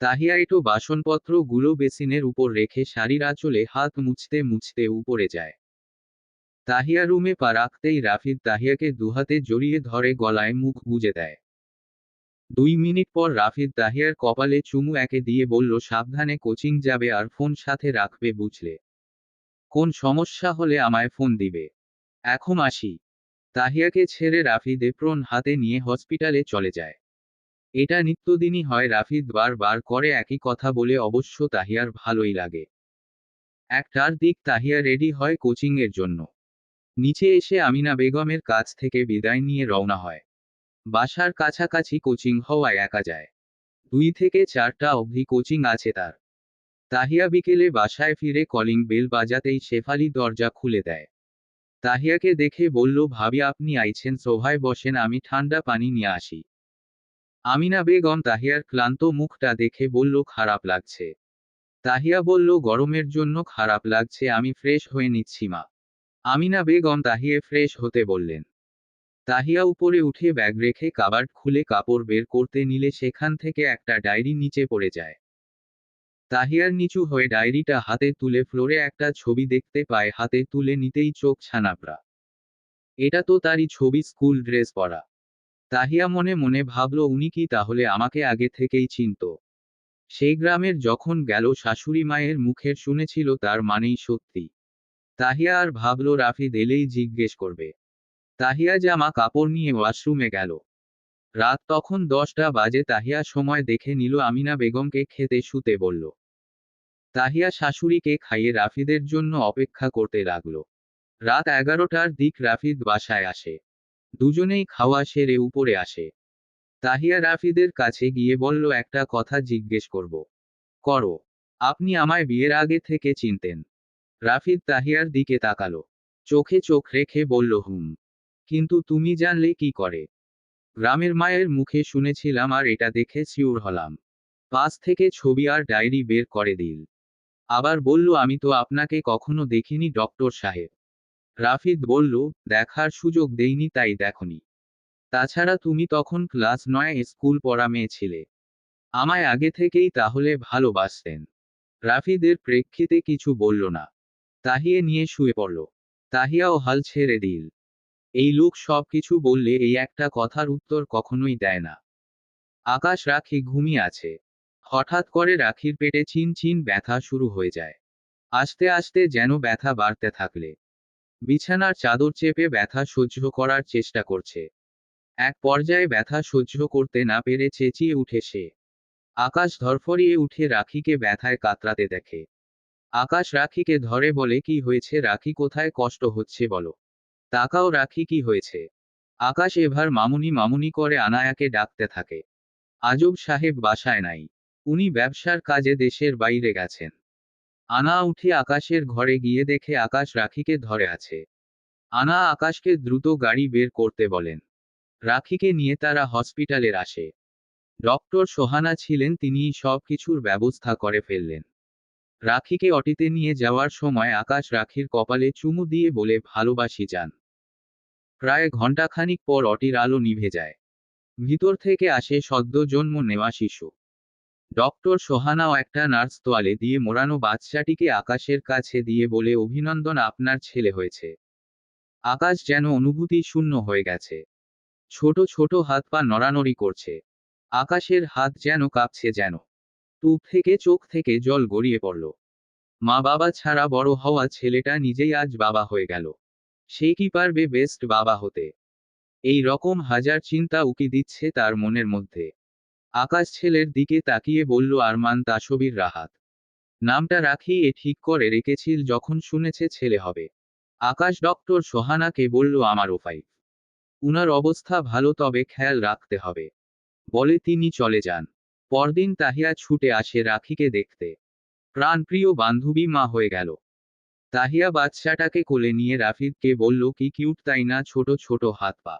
তাহিয়া একটু বাসনপত্র গুলো বেসিনের উপর রেখে শাড়ির আঁচলে হাত মুছতে মুছতে উপরে যায়। তাহিয়া রুমে পা রাখতেই রাফিদ তাহিয়াকে দুহাতে জড়িয়ে ধরে গলায় মুখ গুজে দেয়। 2 মিনিট পর রাফিদ তাহিয়ার কপালে চুমু একে দিয়ে বলল, সাবধানে কোচিং যাবে আর ফোন সাথে রাখবে, বুঝলে? কোন সমস্যা হলে আমায় ফোন দিবে। এখন আসি। তাহিয়াকে ছেড়ে রাফিদ এপ্রন হাতে নিয়ে হসপিটালে চলে যায়। এটা নিত্যদিনই হয়, রাফিদ বার করে একই কথা বলে, অবশ্য তাহিয়ার ভালোই লাগে। 1টার দিক তাহিয়া রেডি হয় কোচিং এর জন্য। নিচে এসে আমিনা বেগমের কাছ থেকে বিদায় নিয়ে রওনা হয়। বাসার কাছাকাছি কোচিং হওয়ায় একা যায়। 2 থেকে 4টা অবধি কোচিং আছে তার। তাহিয়া বিকেলে বাসায় ফিরে কলিং বেল বাজাতেই শেফালি দরজা খুলে দেয়। তাহিয়াকে দেখে বলল, ভাবি আপনি আইছেন, সোফায় বসেন, আমি ঠান্ডা পানি নিয়ে আসি। আমিনা বেগম তাহিয়ার ক্লান্ত মুখটা দেখে বলল, খারাপ লাগছে? তাহিয়া বলল, গরমের জন্য খারাপ লাগছে, আমি ফ্রেশ হয়ে নিচ্ছি মা। আমিনা বেগম তাহিয়া ফ্রেশ হতে বললেন। তাহিয়া উপরে উঠে ব্যাগ রেখে কাবার্ড খুলে কাপড় বের করতে নিলে সেখান থেকে একটা ডায়েরি নিচে পড়ে যায়। তাহিয়ার নিচু হয়ে ডায়েরিটা হাতে তুলে ফ্লোরে একটা ছবি দেখতে পায়, হাতে তুলে নিতেই চোখ ছানাবড়া। এটা তো তারই ছবি, স্কুল ড্রেস পরা। তাহিয়া মনে মনে ভাবল, উনি কি তাহলে আমাকে আগে থেকেই চিনত? সেই গ্রামের যখন গেল শাশুড়ি মায়ের মুখের শুনেছিল, তার মানেই সত্যি। তাহিয়া আর ভাবল রাফিদ এলেই জিজ্ঞেস করবে। তাহিয়া জামা কাপড় নিয়ে ওয়াশরুমে গেল। রাত তখন 10টা বাজে। তাহিয়া সময় দেখে নিল, আমিনা বেগমকে খেতে শুতে বলল। তাহিয়া শাশুড়িকে খাইয়ে রাফিদের জন্য অপেক্ষা করতে লাগল। রাত 11টার দিক রাফিদ বাসায় আসে। দুজনেই খাওয়া সেরে উপরে আসে। তাহিয়া রাফিদের কাছে গিয়ে বলল, একটা কথা জিজ্ঞেস করব। করো। আপনি আমায় বিয়ের আগে থেকে চিনতেন? রাফিদ তাহিয়ার দিকে তাকালো। চোখে চোখ রেখে বলল, হুম। কিন্তু তুমি জানলে কি করে? গ্রামের মায়ের মুখে শুনেছিলাম আর এটা দেখে শিওর হলাম। পাশ থেকে ছবি আর ডায়েরি বের করে দিল। আবার বলল, আমি তো আপনাকে কখনো দেখিনি ডক্টর সাহেব। রাফিদ বলল, দেখার সুযোগ দেইনি তাই দেখনি। তাছাড়া তুমি তখন ক্লাস 9 স্কুল পড়া মেয়ে ছিলে। আমায় আগে থেকেই তাহলে ভালোবাসতেন? রাফিদের প্রেক্ষিতে কিছু বলল না। তাহিয়া নিয়ে শুয়ে পড়ল। তাহিয়াও হাল ছেড়ে দিল। এই লোক সব কিছু বললে এই একটা কথার উত্তর কখনোই দেয় না। আকাশ রাখি ঘুমিয়ে আছে। হঠাৎ করে রাখির পেটে চিন চিন ব্যথা শুরু হয়ে যায়। আস্তে আস্তে যেন ব্যথা বাড়তে থাকলে বিছানার চাদর চেপে ব্যথা সহ্য করার চেষ্টা করছে। এক পর্যায়ে ব্যথা সহ্য করতে না পেরে চেঁচিয়ে উঠে সে। আকাশ ধরফরিয়ে উঠে রাখিকে ব্যথায় কাতরাতে দেখে। আকাশ রাখিকে ধরে বলে, কি হয়েছে রাখি, কোথায় কষ্ট হচ্ছে বলো? তাকাও রাখি, কি হয়েছে? আকাশ এবার মামুনি মামুনি করে আনায়াকে ডাকতে থাকে। আজব সাহেব বাসায় নাই। উনি ব্যবসার কাজে দেশের বাইরে গেছেন। আনা উঠে আকাশের ঘরে গিয়ে দেখে আকাশ রাখিকে ধরে আছে। আনা আকাশকে দ্রুত গাড়ি বের করতে বলেন। রাখিকে নিয়ে তারা হসপিটালের আসে। ডক্টর সোহানা ছিলেন, তিনিই সব কিছুর ব্যবস্থা করে ফেললেন। রাখিকে অটিতে নিয়ে যাওয়ার সময় আকাশ রাখির কপালে চুমু দিয়ে বলে, ভালোবাসি যান। প্রায় ঘণ্টাখানিক পর অটির আলো নিভে যায়। ভিতর থেকে আসে সদ্য জন্ম নেওয়া শিশু। ডক্টর সোহানাও একটা নার্স তোয়ালে দিয়ে মোড়ানো বাচ্চাটিকে আকাশের কাছে দিয়ে বলে, অভিনন্দন, আপনার ছেলে হয়েছে। আকাশ যেন অনুভূতি শূন্য হয়ে গেছে। ছোট ছোট হাত পা নড়ানড়ি করছে। আকাশের হাত যেন কাঁপছে, যেন টুপ থেকে চোখ থেকে জল গড়িয়ে পড়ল। মা বাবা ছাড়া বড় হওয়া ছেলেটা নিজেই আজ বাবা হয়ে গেল। সে কি পারবে বেস্ট বাবা হতে? এই রকম হাজার চিন্তা উকি দিচ্ছে তার মনের মধ্যে। আকাশ ছেলের দিকে তাকিয়ে বলল, আরমান তাসবির রাহাত। নামটা রাখি এ ঠিক করে রেখেছিল যখন শুনেছে ছেলে হবে। আকাশ ডক্টর সোহানাকে বলল, আমার ওফাই। উনার অবস্থা ভালো, তবে খেয়াল রাখতে হবে, বলে তিনি চলে যান। পরদিন তাহিয়া ছুটে আসে রাখিকে দেখতে। প্রাণপ্রিয় বান্ধবী মা হয়ে গেল। তাহিয়া বাচ্চাটাকে কোলে নিয়ে রাফিদকে বলল, কি কিউট তাই না, ছোট ছোট হাত পা।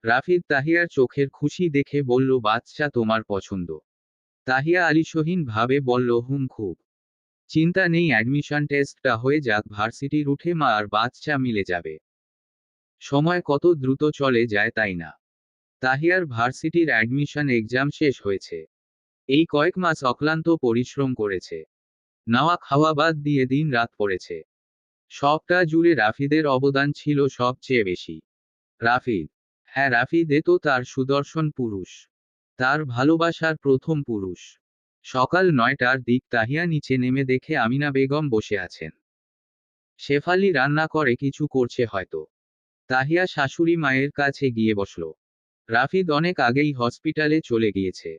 রাফিদ তাহিয়ার চোখের খুশি দেখে বলল, বাচ্চা তোমার পছন্দ? তাহিয়া আলিশহীন ভাবে বলল, খুব। চিন্তা নেই, অ্যাডমিশন টেস্টটা হয়ে যাক, ভার্সিটির উঠে মা আর বাচ্চা মিলে যাবে। সময় কত দ্রুত চলে যায় তাই না? তাহিয়ার ভার্সিটির অ্যাডমিশন এক্সাম শেষ হয়েছে। এই কয়েক মাস অক্লান্ত পরিশ্রম করেছে। নাওয়া খাওয়া বাদ দিয়ে দিন রাত পড়েছে। সবটা জুড়ে রাফিদের অবদান ছিল সবচেয়ে বেশি। রাফিদ, হ্যাঁ রাফিদ, এ তো তার সুদর্শন পুরুষ, তার ভালোবাসার প্রথম পুরুষ। সকাল 9টার দিক তাহিয়া নিচে নেমে দেখে আমিনা বেগম বসে আছেন। শেফালি রান্না করে কিছু করছে হয়তো। তাহিয়া শাশুড়ি মায়ের কাছে গিয়ে বসল। রাফিদ অনেক আগেই হসপিটালে চলে গিয়েছে।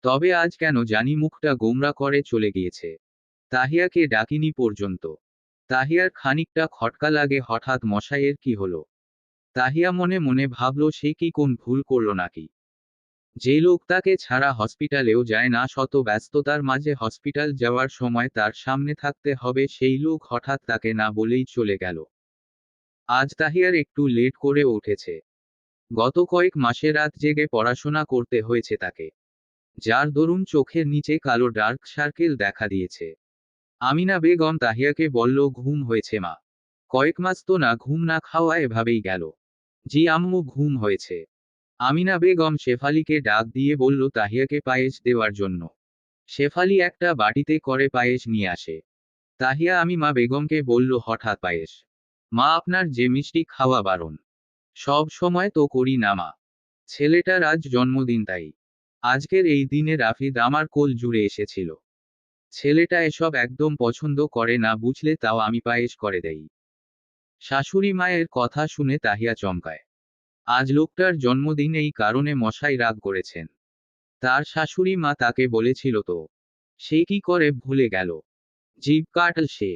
তবে আজ কেন জানি মুখটা গোমরা করে চলে গিয়েছে। তাহিয়াকে ডাকিনি পর্যন্ত। তাহিয়ার খানিকটা খটকা লাগে, হঠাৎ মশাইয়ের কি হলো। তাহিয়া মনে মনে ভাবল, সে কি কোন ভুল করল নাকি। যে লোক তাকে ছাড়া হসপিটালেও যায় না, শত ব্যস্ততার মাঝে হসপিটাল যাওয়ার সময় তার সামনে থাকতে হবে, সেই লোক হঠাৎ তাকে না বলেই চলে গেল। আজ তাহিয়ার একটু লেট করে উঠেছে। গত কয়েক মাসে রাত জেগে পড়াশোনা করতে হয়েছে তাকে, যার দরুন চোখের নিচে কালো ডার্ক সার্কেল দেখা দিয়েছে। আমিনা বেগম তাহিয়াকে বলল, ঘুম হয়েছে মা? কয়েক মাস তো না ঘুম না খাওয়া এভাবেই গেল। জি আম্মু, ঘুম হয়েছে। আমিনা বেগম শেফালিকে ডাক দিয়ে বলল তাহিয়াকে পায়েস দেওয়ার জন্য। শেফালি একটা বাটিতে করে পায়েস নিয়ে আসে। তাহিয়া আমিমা বেগমকে বলল, হঠাৎ পায়েস? মা, আপনার যে মিষ্টি খাওয়া বারণ। সব সময় তো করি না মা। ছেলেটার আজ জন্মদিন তাই। আজকের এই দিনে রাফিদ আমার কোল জুড়ে এসেছিল। ছেলেটা এসব একদম পছন্দ করে না বুঝলে, তাও আমি পায়েস করে দেই। শাশুড়ি মায়ের কথা শুনে তাহিয়া চমকায়। আজ লোকটার জন্মদিন, এই কারণে মশাই রাগ করেছেন। তার শাশুড়ি মা তাকে বলেছিল তো। সে কি করে ভুলে গেল? জিভ কাটল সে।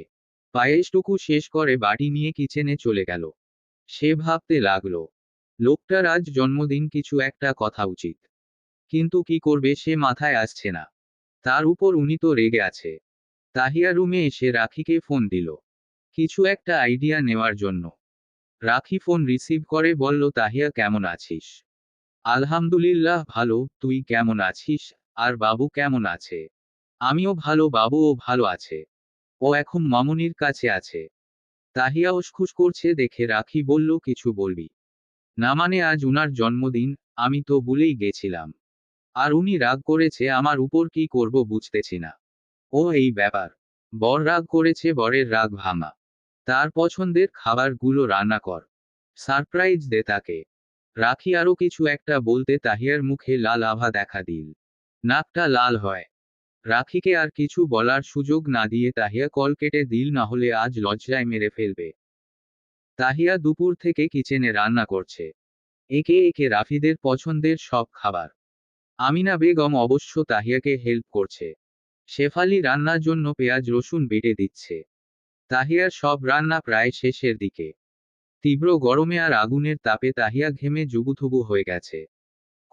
পায়েসটুকু শেষ করে বাটি নিয়ে কিচেনে চলে গেল। সে ভাবতে লাগলো, লোকটার আজ জন্মদিন, কিছু একটা কথা উচিত। কিন্তু কি করবে সে মাথায় আসছে না। তার উপর উনি তো রেগে আছে। তাহিয়া রুমে এসে রাখিকে ফোন দিল, কিছু একটা আইডিয়া নেওয়ার জন্য। রাখি ফোন রিসিভ করে বলল, তাহিয়া কেমন আছিস? আলহামদুলিল্লাহ ভালো, তুই কেমন আছিস? আর বাবু কেমন আছে? আমিও ভালো, বাবুও ভালো আছে। ও এখন মামুনির কাছে আছে। তাহিয়া উসখুস করছে দেখে রাখি বলল, কিছু বলবি না মানে? আজ উনার জন্মদিন, আমি তো ভুলেই গেছিলাম। আর উনি রাগ করেছে আমার উপর, কি করব বুঝতেছি না। ও এই ব্যাপার। বর রাগ করেছে, বরের রাগ ভাঙা। তার পছন্দের খাবারগুলো রান্না কর, সারপ্রাইজ দে তাকে। রাখি আরো কিছু একটা বলতে তাহিয়ার মুখে লাল আভা দেখা দিল। নাকটা লাল হয়। রাখিকে আর কিছু বলার সুযোগ না দিয়ে তাহিয়া কল কেটে দিল, না হলে আজ লজ্জায় মেরে ফেলবে। তাহিয়া দুপুর থেকে কিচেনে রান্না করছে, একে একে রাফিদের পছন্দের সব খাবার। আমিনা বেগম অবশ্য তাহিয়াকে হেল্প করছে। শেফালি রান্নার জন্য পেঁয়াজ রসুন বেটে দিচ্ছে। তাহিয়ার সব রান্না প্রায় শেষের দিকে। তীব্র গরমে আর আগুনের তাপে তাহিয়া ঘেমে জুবুথুবু হয়ে গেছে।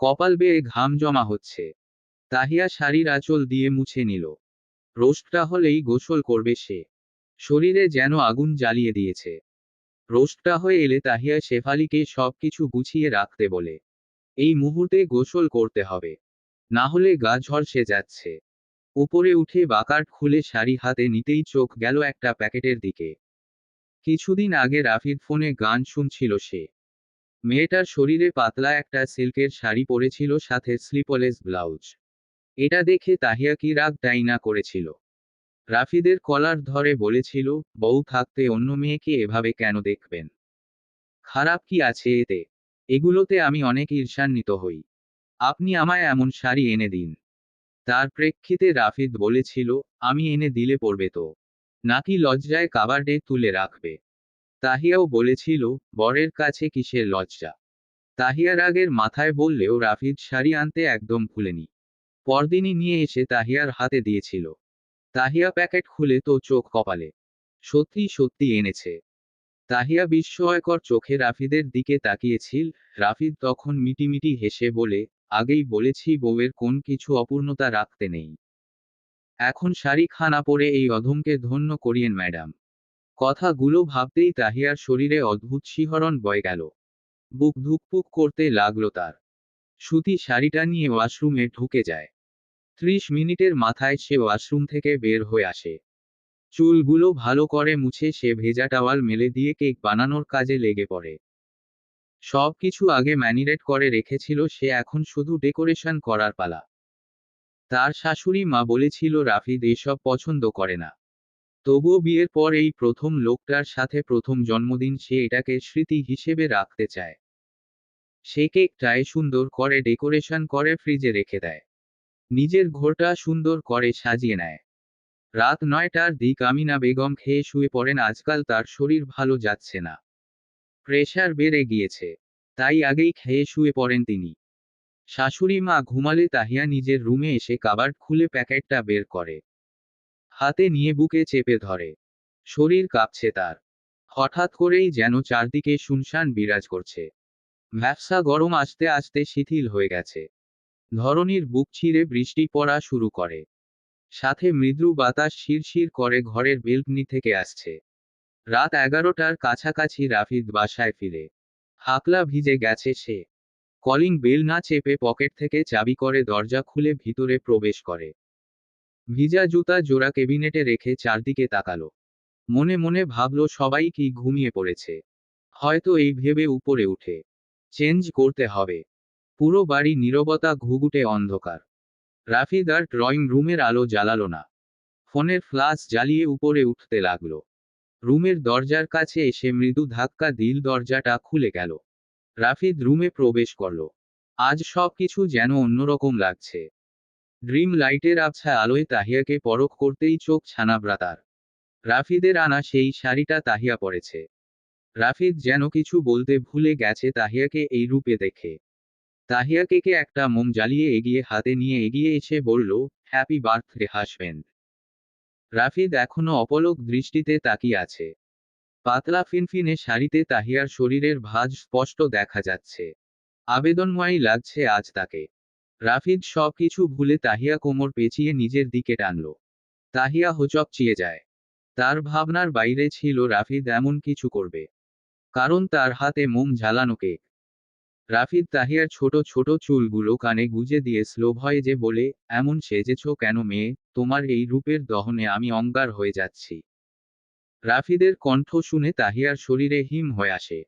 কপাল বেয়ে ঘাম জমা হচ্ছে। তাহিয়া শাড়ির আঁচল দিয়ে মুছে নিল। রোস্টটা হলেই গোসল করবে সে। শরীরে যেন আগুন জ্বালিয়ে দিয়েছে। রোস্টটা হয়ে এলে তাহিয়া শেফালিকে সবকিছু গুছিয়ে রাখতে বলে, এই মুহূর্তে গোসল করতে হবে, না হলে গা ঝলসে যাচ্ছে। উপরে উঠে বাকাট খুলে শাড়ি হাতে নিতেই চোখ গেল একটা প্যাকেটের দিকে। কিছুদিন আগে রাফিদ ফোনে গান শুনছিল সে। মেয়েটার শরীরে পাতলা একটা সিল্কের শাড়ি পরেছিল, সাথে স্লিপলেস ব্লাউজ। এটা দেখে তাহিয়া কি রাগটাই না করেছিল। রাফিদের কলার ধরে বলেছিল, বউ থাকতে অন্য মেয়েকে এভাবে কেন দেখবেন? খারাপ কি আছে এতে? এগুলোতে আমি অনেক ঈর্ষান্বিত হই। আপনি আমায় এমন শাড়ি এনে দিন। তার প্রেক্ষিতে রাফিদ বলেছিল, আমি এনে দিলে পরবে তো? নাকি লজ্জায় কাবার্ডে তুলে রাখবে? তাহিয়াও বলেছিল, বরের কাছে কিসের লজ্জা? তাহিয়া রাগের মাথায় বললেও রাফিদ শাড়ি আনতে একদম ভুলেনি। পরদিনই নিয়ে এসে তাহিয়ার হাতে দিয়েছিল। তাহিয়া প্যাকেট খুলে তো চোখ কপালে। সত্যি সত্যি এনেছে। তাহিয়া বিস্ময়কর চোখে রাফিদের দিকে তাকিয়েছিল। রাফিদ তখন মিটিমিটি হেসে বলে, আগেই বলেছি বউয়ের কোন কিছু অপূর্ণতা রাখতে নেই। এখন শাড়ি খানা পরে এই অধমকে ধন্য করিয়েন ম্যাডাম। কথাগুলো ভাবতেই তাহিয়ার শরীরে অদ্ভুত শিহরণ বয়ে গেল। বুক ধুকপুক করতে লাগলো তার। সুতি শাড়িটা নিয়ে ওয়াশরুমে ঢুকে যায়। 30 মিনিটের মাথায় সে ওয়াশরুম থেকে বের হয়ে আসে। চুলগুলো ভালো করে মুছে সে ভেজা টাওয়াল মেলে দিয়ে কেক বানানোর কাজে লেগে পড়ে। সবকিছু আগে ম্যারিনেট করে রেখেছিল সে, এখন শুধু ডেকোরেশন করার পালা। তার শাশুড়ি মা বলেছিল রাফিদ এসব পছন্দ করে না। তবুও বিয়ের পর এই প্রথম লোকটার সাথে প্রথম জন্মদিন, সে এটাকে স্মৃতি হিসেবে রাখতে চায়। সে কেকটায় সুন্দর করে ডেকোরেশন করে ফ্রিজে রেখে দেয়। নিজের ঘরটা সুন্দর করে সাজিয়ে নেয়। রাত 9টার দিক আমিনা বেগম খেয়ে শুয়ে পড়েন। আজকাল তার শরীর ভালো যাচ্ছে না। প্রেশার বেড়ে গিয়েছে। তাই আগেই খেয়ে শুয়ে পড়েন তিনি। শাশুড়ি মা ঘুমালে তাহিয়া নিজের রুমে এসে কাবার্ড খুলে প্যাকেটটা বের করে। হাতে নিয়ে বুকে চেপে ধরে। শরীর কাঁপছে তার। হঠাৎ করেই যেন চারদিকে শুনশান বিরাজ করছে। ভ্যাপসা গরম আস্তে আস্তে শিথিল হয়ে গেছে। ধরণীর বুক ছিঁড়ে বৃষ্টি পড়া শুরু করে। সাথে মৃদু বাতাস শিরশির করে ঘরের বেলকনি থেকে আসছে। রাত 11টার কাছাকাছি রাফিদ বাসায় ফিরে। হাকলা ভিজে গেছে সে। কলিং বেল না চেপে পকেট থেকে চাবি করে দরজা খুলে ভিতরে প্রবেশ করে। ভিজা জুতা জোড়া কেবিনেটে রেখে চারদিকে তাকালো। মনে মনে ভাবল সবাই কি ঘুমিয়ে পড়েছে। হয়তো এই ভেবে উপরে উঠে চেঞ্জ করতে হবে। পুরো বাড়ি নীরবতা, ঘুঘুটে অন্ধকার। রাফিদ আর ড্রয়িং রুমের আলো জ্বালালো না। ফোনের ফ্লাশ জ্বালিয়ে উপরে উঠতে লাগলো। রুমের দরজার কাছে এসে মৃদু ধাক্কা দিল, দরজাটা খুলে গেল। রাফিদ রুমে প্রবেশ করল। আজ সবকিছু যেন অন্যরকম লাগছে। ড্রিম লাইটের আবছা আলোয় তাহিয়াকে পরখ করতেই চোখ ছানাবড়া তার। রাফিদের আনা সেই শাড়িটা তাহিয়া পরেছে। রাফিদ যেন কিছু বলতে ভুলে গেছে তাহিয়াকে এই রূপে দেখে। তাহিয়াকে একটা মোম জ্বালিয়ে এগিয়ে হাতে নিয়ে এগিয়ে এসে বলল, হ্যাপি বার্থডে হাসবেন্ড। রাফিদ এখনো অপলক দৃষ্টিতে তাকিয়ে আছে। পাতলা ফিনফিনে শাড়িতে তাহিয়ার শরীরের ভাঁজ স্পষ্ট দেখা যাচ্ছে। আবেদনময়ী লাগছে আজ তাকে। রাফিদ সবকিছু ভুলে তাহিয়া কোমর পেঁচিয়ে নিজের দিকে টানল। তাহিয়া হোঁচকচিয়ে যায়। তার ভাবনার বাইরে ছিল রাফিদ এমন কিছু করবে। কারণ তার হাতে মোম ঝালানো কেক। রাফিদ তাহিয়ার ছোট ছোট চুলগুলো কানে গুজে দিয়ে স্লো ভয়েজে বলে, এমন সেজেছ কেন মেয়ে, তোমার এই রূপের দহনে আমি অঙ্গার হয়ে যাচ্ছি। রাফিদের কণ্ঠ শুনে তাহিয়ার শরীরে হিম হয়ে আসে।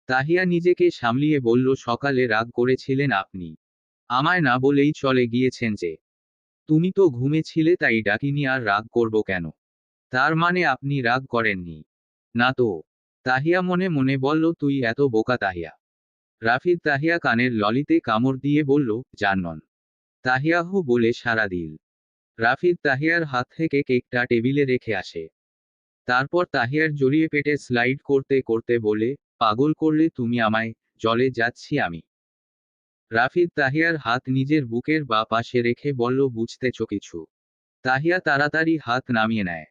তাহিয়া নিজেকে সামলিয়ে বলল, সকালে রাগ করেছিলেন আপনি। আমায় না বলেই চলে গিয়েছেন যে। তুমি তো ঘুমেছিলে তাই ডাকিনি, আর রাগ করব কেন? তার মানে আপনি রাগ করেননি? না তো। তাহিয়া মনে মনে বলল, তুই এত বোকা তাহিয়া। রাফিদ তাহিয়া কানের ললিতে কামড় দিয়ে বলল, জানন। তাহিয়া হু বলে সাড়া দিল। রাফিদ তাহিয়ার হাত থেকে কেকটা টেবিলে রেখে আসে। তারপর তাহিয়ার জড়িয়ে পেটে স্লাইড করতে করতে বলে, পাগল করলে তুমি আমায়, জলে যাচ্ছি আমি। রাফিদ তাহিয়ার হাত নিজের বুকের বা পাশে রেখে বলল, বুঝতেছ কিছু? তাহিয়া তাড়াতাড়ি হাত নামিয়ে নেয়।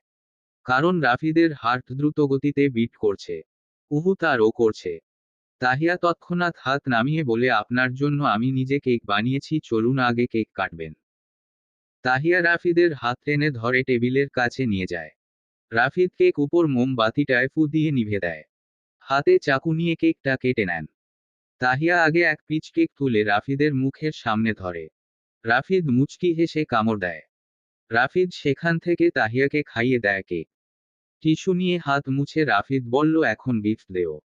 কারণ রাফিদের হার্ট দ্রুত গতিতে বিট করছে। উহু তারও করছে। তাহিয়া তৎক্ষণাৎ হাত নামিয়ে বলে, আপনার জন্য আমি নিজে কেক বানিয়েছি, চলুন আগে কেক কাটবেন। তাহিয়া রাফিদের হাত টেনে ধরে টেবিলের কাছে নিয়ে যায়। রাফিদ কেক উপর মোমবাতিটায় ফু দিয়ে নিভে দেয়। হাতে চাকু নিয়ে কেকটা কেটে নেন। তাহিয়া আগে এক পিচ কেক তুলে রাফিদের মুখের সামনে ধরে। রাফিদ মুচকি হেসে কামড় দেয়। রাফিদ সেখান থেকে তাহিয়াকে খাইয়ে দেয় কেক। টিস্যু নিয়ে হাত মুছে রাফিদ বলল, এখন গিফট দেও।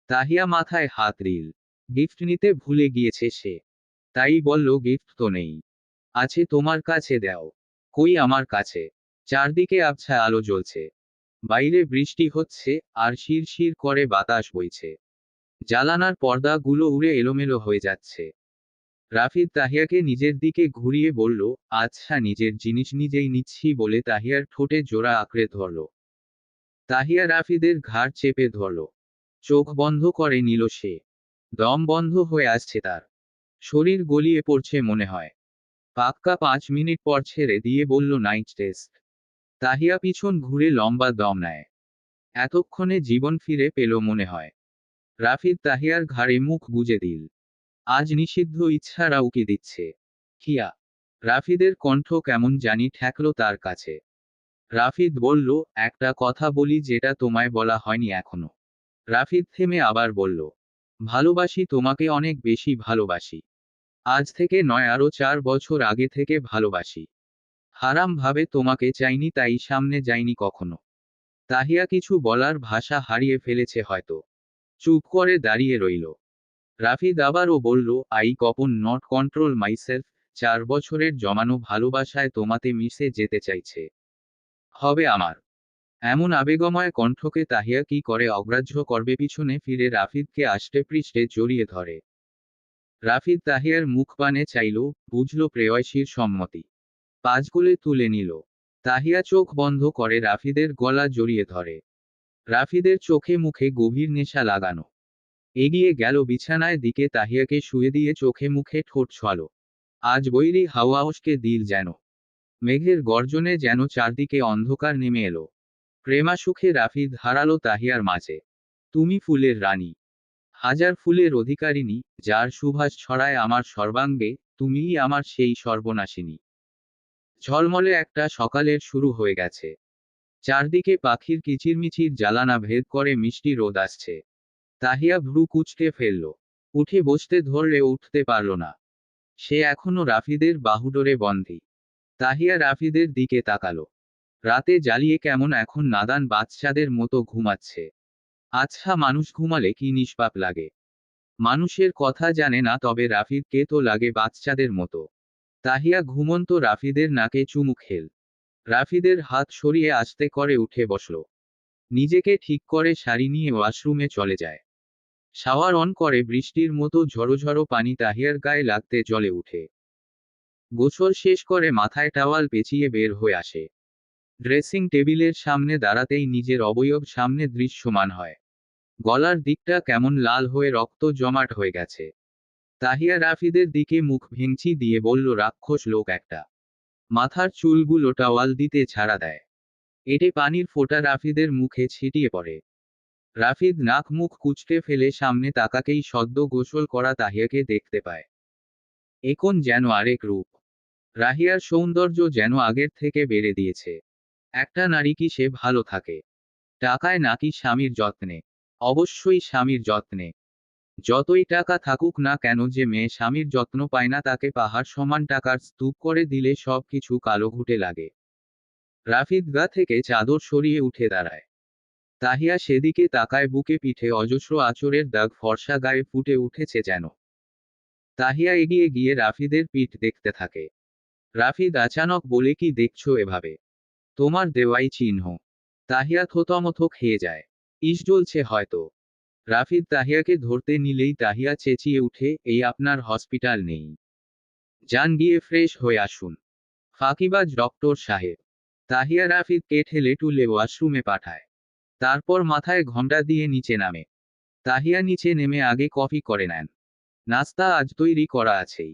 তাহিয়া মাথায় হাত দিল। গিফট নিতে ভুলে গিয়েছে সে। তাই বলল, গিফট তো নেই। আছে তোমার কাছে, দাও। কই আমার কাছে? চারদিকে আবছা আলো জ্বলছে। বাইরে বৃষ্টি হচ্ছে, আর শিরশির করে বাতাস বইছে। জানালার পর্দাগুলো উড়ে এলোমেলো হয়ে যাচ্ছে। রাফিদ তাহিয়াকে নিজের দিকে ঘুরিয়ে বলল, আচ্ছা নিজের জিনিস নিজেই নিচ্ছি বলে তাহিয়ার ঠোঁটে জোড়া আঁকড়ে ধরল। তাহিয়া রাফিদের ঘাড় চেপে ধরল। চোখ বন্ধ করে নিল সে। দম বন্ধ হয়ে আসছে তার। শরীর গলিয়ে পড়ছে মনে হয়। পাক্কা 5 মিনিট পর ছেড়ে দিয়ে বলল, নাইট টেস্ট। তাহিয়া পিছন ঘুরে লম্বা দম নেয়। এতক্ষণে জীবন ফিরে পেল মনে হয়। রাফিদ তাহিয়ার ঘাড়ে মুখ গুজে দিল। আজ নিষিদ্ধ ইচ্ছারা উকি দিচ্ছে। কিয়া। রাফিদের কণ্ঠ কেমন জানি ঠেকল তার কাছে। রাফিদ বলল, একটা কথা বলি যেটা তোমায় বলা হয়নি এখনো। রাফিদ থেমে আবার বলল, ভালোবাসি তোমাকে, অনেক বেশি ভালোবাসি। আজ থেকে নয়, আরো 4 বছর আগে থেকে ভালোবাসি। হারাম ভাবে তোমাকে চাইনি, তাই সামনে যাইনি কখনো। তাহিয়া কিছু বলার ভাষা হারিয়ে ফেলেছে হয়তো। চুপ করে দাঁড়িয়ে রইল। রাফিদ আবারও বলল, আই কপন নট কন্ট্রোল মাইসেলফ। 4 বছরের জমানো ভালোবাসায় তোমাতে মিশে যেতে চাইছে হবে আমার। এমন আবেগময় কণ্ঠকে তাহিয়া কি করে অগ্রাহ্য করবে? পিছনে ফিরে রাফিদকে আষ্টেপৃষ্ঠে জড়িয়ে ধরে। রাফিদ তাহিয়ার মুখ পানে চাইল, বুঝল প্রেয়সীর সম্মতি। পাঁজগুলি তুলে নিল। তাহিয়া চোখ বন্ধ করে রাফিদের গলা জড়িয়ে ধরে। রাফিদের চোখে মুখে গভীর নেশা লাগানো। এগিয়ে গেল বিছানায় দিকে, তাহিয়াকে শুয়ে দিয়ে চোখে মুখে ঠোঁট ছোঁয়ালো। আজ বৈরী হাওয়া উস্কে দিল যেন। মেঘের গর্জনে যেন চারদিকে অন্ধকার নেমে এলো। প্রেমাসুখে রাফিদ হারালো তাহিয়ার মাঝে। তুমি ফুলের রানী, হাজার ফুলের অধিকারিণী, যার সুভাষ ছড়ায় আমার সর্বাঙ্গে, তুমিই আমার সেই সর্বনাশিনী। ঝলমলে একটা সকালের শুরু হয়ে গেছে। চারদিকে পাখির কিচিরমিচির জ্বালানা ভেদ করে মিষ্টি রোদ আসছে। তাহিয়া ভ্রু কুঁচকে ফেলল। উঠে বসতে ধরলে উঠতে পারল না। সে এখনো রাফিদের বাহুডোরে বন্দী। তাহিয়া রাফিদের দিকে তাকালো। রাতে জ্বালিয়ে কেমন এখন নাদান বাচ্চাদের মতো ঘুমাচ্ছে। আচ্ছা, মানুষ ঘুমালে কি নিষ্পাপ লাগে? মানুষের কথা জানে না, তবে রাফিদকে তো লাগে বাচ্চাদের মতো। তাহিয়া ঘুমন্ত রাফিদের নাকে চুমু খেল। রাফিদের হাত সরিয়ে আস্তে করে উঠে বসল। নিজেকে ঠিক করে শাড়ি নিয়ে ওয়াশরুমে চলে যায়। শাওয়ার অন করে, বৃষ্টির মতো ঝড়ো পানি তাহিয়ার গায়ে লাগতে জ্বলে উঠে। গোসল শেষ করে মাথায় টাওয়াল পেঁচিয়ে বের হয়ে আসে। ড্রেসিং টেবিলের সামনে দাঁড়াতেই নিজের অবয়ব সামনে দৃশ্যমান হয়। গলার দিকটা কেমন লাল হয়ে রক্ত জমাট হয়ে গেছে। তাহিয়া রাফিদের দিকে মুখ ভেঙচি দিয়ে বলল, রাক্ষস লোক একটা। মাথার চুলগুলো টাওয়াল দিতে ছাড়া দেয়। এটে পানির ফোঁটা রাফিদের মুখে ছিটিয়ে পড়ে। রাফিদ নাক মুখ কুঁচকে ফেলে সামনে তাকাকেই সদ্য গোসল করা তাহিয়াকে দেখতে পায়। এখন যেন আরেক রূপ। রাহিয়ার সৌন্দর্য যেন আগের থেকে বেড়ে দিয়েছে। একটা নারী কি সে ভালো থাকে টাকায় নাকি স্বামীর যত্নে? অবশ্যই স্বামীর যত্নে। যতই টাকা থাকুক না কেন, যে মেয়ে স্বামীর যত্ন পায় না তাকে পাহাড় সমান টাকার স্তূপ করে দিলে সব কিছু কালো ঘুটে লাগে। রাফিদ গা থেকে চাদর সরিয়ে উঠে দাঁড়ায়। তাহিয়া সেদিকে তাকায়, বুকে পিঠে অজস্র আঁচড়ের দাগ ফর্সা গায়ে ফুটে উঠেছে যেন। তাহিয়া এগিয়ে গিয়ে রাফিদের পিঠ দেখতে থাকে। রাফিদ আচানক বলে, কি দেখছো এভাবে? তোমার দেওয়াই চিহ্ন। তাহিয়া থতমত খেয়ে যায়। ইস জ্বলছে হয়তো। রাফিদ তাহিয়াকে ধরতে নিলেই তাহিয়া চেঁচিয়ে উঠে, এই আপনার হসপিটাল নেই? যান গিয়ে ফ্রেশ হয়ে আসুন। ফাঁকিবাজ ডক্টর সাহেব। তাহিয়া রাফিদকে ঠেলে টুলে ওয়াশরুমে পাঠায়। তারপর মাথায় ঘোমটা দিয়ে নিচে নামে। তাহিয়া নিচে নেমে আগে কফি করে নেন। নাস্তা আজ তৈরি করা আছেই।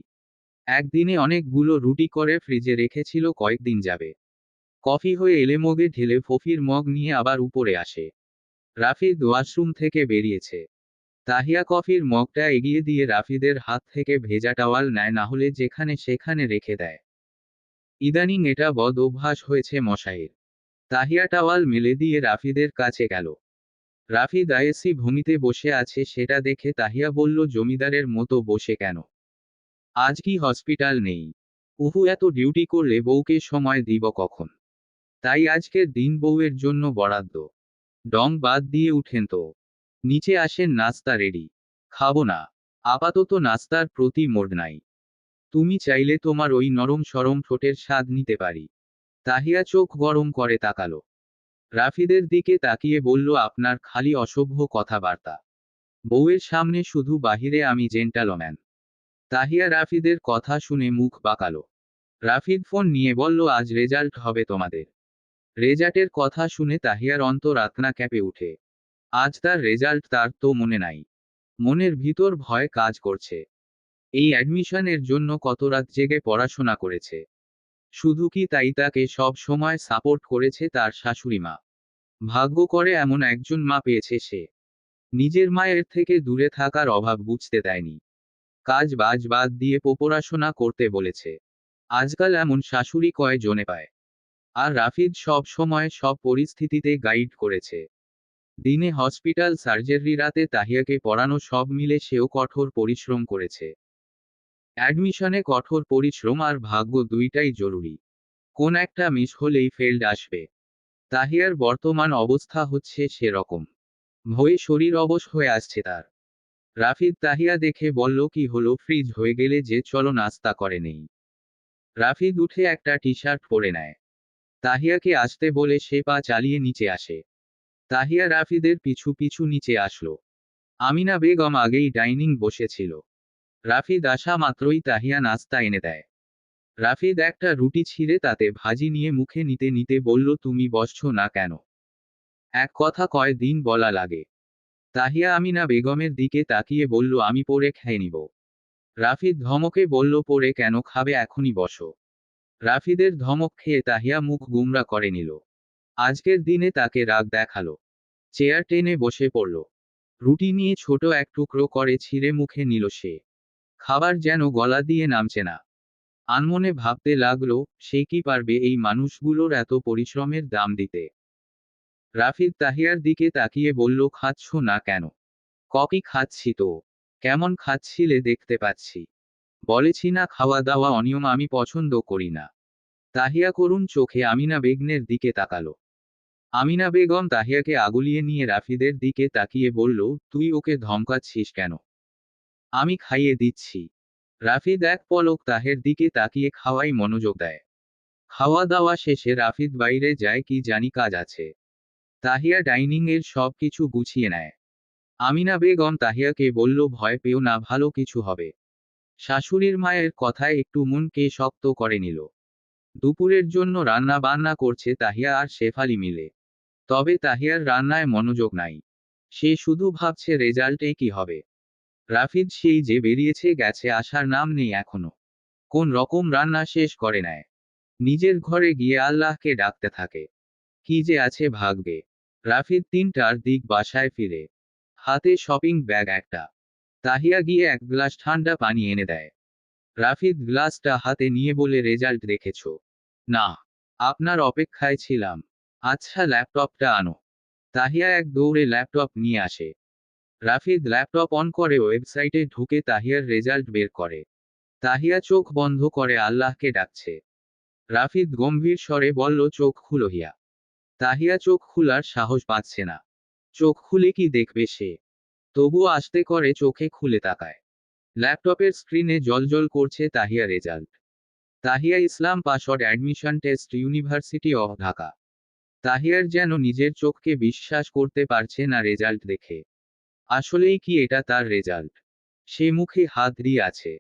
একদিনে অনেকগুলো রুটি করে ফ্রিজে রেখেছিল কয়েকদিন যাবে। কফি হয়ে এলে মগে ঢেলে ফফির মগ নিয়ে আবার উপরে আসে। রাফিদ ওয়াশরুম থেকে বেরিয়েছে। তাহিয়া কফির মগটা এগিয়ে দিয়ে রাফিদের হাত থেকে ভেজা টাওয়াল নেয়, না হলে যেখানে সেখানে রেখে দেয়। ইদানিং এটা বদ অভ্যাস হয়েছে মশাইয়ের। তাহিয়া টাওয়াল মেলে দিয়ে রাফিদের কাছে গেল। রাফিদ আয়েসি ভূমিতে বসে আছে, সেটা দেখে তাহিয়া বলল, জমিদারের মতো বসে কেন? আজ কি হসপিটাল নেই? উহু, এত ডিউটি করলে বউকে সময় দিব কখন? তাই আজকের দিন বউয়ের জন্য বরাদ্দ। ডং বাদ দিয়ে উঠেন তো। নিচে আসেন, নাস্তা রেডি। খাবো না। আপাতত নাস্তার প্রতি মোড নাই। তুমি চাইলে তোমার ওই নরম সরম ঠোঁটের স্বাদ নিতে পারি। তাহিয়া চোখ গরম করে তাকালো। রাফিদের দিকে তাকিয়ে বলল, আপনার খালি অসভ্য কথাবার্তা। বউয়ের সামনে শুধু, বাহিরে আমি জেন্টালম্যান। তাহিয়া রাফিদের কথা শুনে মুখ বাঁকালো। রাফিদ ফোন নিয়ে বলল, আজ রেজাল্ট হবে তোমাদের। রেজাল্টের কথা শুনে তাহিয়ার অন্তর আত্মা কেঁপে উঠে। আজ তার রেজাল্ট, তার তো মনে নাই। মনের ভিতর ভয় কাজ করছে। এই অ্যাডমিশনের জন্য কত রাত জেগে পড়াশোনা করেছে। শুধু কি তাই, তাকে সব সময় সাপোর্ট করেছে তার শাশুড়ি মা। ভাগ্য করে এমন একজন মা পেয়েছে সে। নিজের মায়ের থেকে দূরে থাকার অভাব বুঝতে দেয়নি। কাজ বাজ বাদ দিয়ে পড়াশোনা করতে বলেছে। আজকাল এমন শাশুড়ি কয় জনে পায়। আর রাফিদ সব সময় সব পরিস্থিতিতে গাইড করেছে। দিনে হসপিটাল সার্জারি, রাতে তাহিয়াকে পড়ানো, সব মিলে সেও কঠোর পরিশ্রম করেছে। অ্যাডমিশনে কঠোর পরিশ্রম আর ভাগ্য দুইটাই জরুরি। কোন একটা মিস হলেই ফেল্ড আসবে। তাহিয়ার বর্তমান অবস্থা হচ্ছে সেরকম। ভয়ে শরীর অবশ হয়ে আসছে তার। রাফিদ তাহিয়া দেখে বলল, কি হলো, ফ্রিজ হয়ে গেলে যে, চলো নাস্তা করে নেই। রাফিদ উঠে একটা টি শার্ট পরে নেয়। তাহিয়াকে আসতে বলে সে পা চালিয়ে নিচে আসে। তাহিয়া রাফিদের পিছু পিছু নিচে আসলো। আমিনা বেগম আগেই ডাইনিং বসেছিল। রাফিদ আসা মাত্রই তাহিয়া নাস্তা এনে দেয়। রাফিদ একটা রুটি ছিঁড়ে তাতে ভাজি নিয়ে মুখে নিতে নিতে বলল, তুমি বসছো না কেন? এক কথা কয় দিন বলা লাগে। তাহিয়া আমিনা বেগমের দিকে তাকিয়ে বলল, আমি পরে খেয়ে নিব। রাফিদ ধমকে বলল, পরে কেন খাবে, এখনই বসো। রাফিদের ধমক খেয়ে তাহিয়া মুখ গুমরা করে নিল। আজকের দিনে তাকে রাগ দেখালো। চেয়ার টেনে বসে পড়ল। রুটি নিয়ে ছোট এক টুকরো করে ছিঁড়ে মুখে নিল সে। খাবার যেন গলা দিয়ে নামছে না। আনমনে ভাবতে লাগলো, সে কি পারবে এই মানুষগুলোর এত পরিশ্রমের দাম দিতে। রাফিদ তাহিয়ার দিকে তাকিয়ে বলল, খাচ্ছ না কেন? কফি খাচ্ছি তো। কেমন খাচ্ছিলে দেখতে পাচ্ছি। বলেছি না খাওয়া দাওয়া অনিয়ম আমি পছন্দ করি না। তাহিয়া করুণ চোখে আমিনা বেগমের দিকে তাকালো। আমিনা বেগম তাহিয়াকে আগলিয়ে নিয়ে রাফিদের দিকে তাকিয়ে বলল, তুই ওকে ধমকাচ্ছিস কেন? আমি খাইয়ে দিচ্ছি। রাফিদ এক পলক তাহের দিকে তাকিয়ে খাওয়াই মনোযোগ দেয়। খাওয়া দাওয়া শেষে রাফিদ বাইরে যায়, কি জানি কাজ আছে। তাহিয়া ডাইনিং এর সব কিছু গুছিয়ে নেয়। আমিনা বেগম তাহিয়াকে বলল, ভয় পেও না, ভালো কিছু হবে। শাশুড়ির মায়ের কথায় একটু মনকে শক্ত করে নিল। দুপুরের জন্য রান্না বান্না করছে তাহিয়া আর শেফালি মিলে। তবে তাহিয়ার রান্নায় মনোযোগ নাই। সে শুধু ভাবছে রেজাল্টে কি হবে। রাফিদ সেই যে বেরিয়েছে গেছে, আসার নাম নেই এখনো। কোন রকম রান্না শেষ করে নেয়। নিজের ঘরে গিয়ে আল্লাহকে ডাকতে থাকে। কি যে আছে ভাগ্যে। রাফিদ 3টার দিক বাসায় ফিরে। হাতে শপিং ব্যাগ একটা। তাহিয়া গিয়ে এক গ্লাস ঠান্ডা পানি এনে দেয়। রাফিদ গ্লাসটা হাতে নিয়ে বলে, রেজাল্ট দেখেছো? না। আপনার অপেক্ষায় ছিলাম। আচ্ছা ল্যাপটপটা আনো। তাহিয়া এক দৌড়ে ল্যাপটপ নিয়ে আসে। রাফিদ ল্যাপটপ অন করে ওয়েবসাইটে ঢুকে তাহিয়ার রেজাল্ট বের করে। তাহিয়া চোখ বন্ধ করে আল্লাহকে ডাকছে। রাফিদ গম্ভীর স্বরে বলল, চোখ খুলো হিয়া। তাহিয়া চোখ খুলার সাহস পাচ্ছে না। চোখ খুলে কি দেখবে সে? তবুও আস্তে করে চোখে খুলে তাকায়। ল্যাপটপের স্ক্রিনে জ্বলজ্বল করছে Tahiya result. Tahiya Islam password admission test, university of Dhaka. তাহিয়ার যেন নিজের চোখকে বিশ্বাস করতে পারছে না রেজাল্ট দেখে। আসলেই কি এটা তার রেজাল্ট? সে মুখে হাত দিয়ে আছে।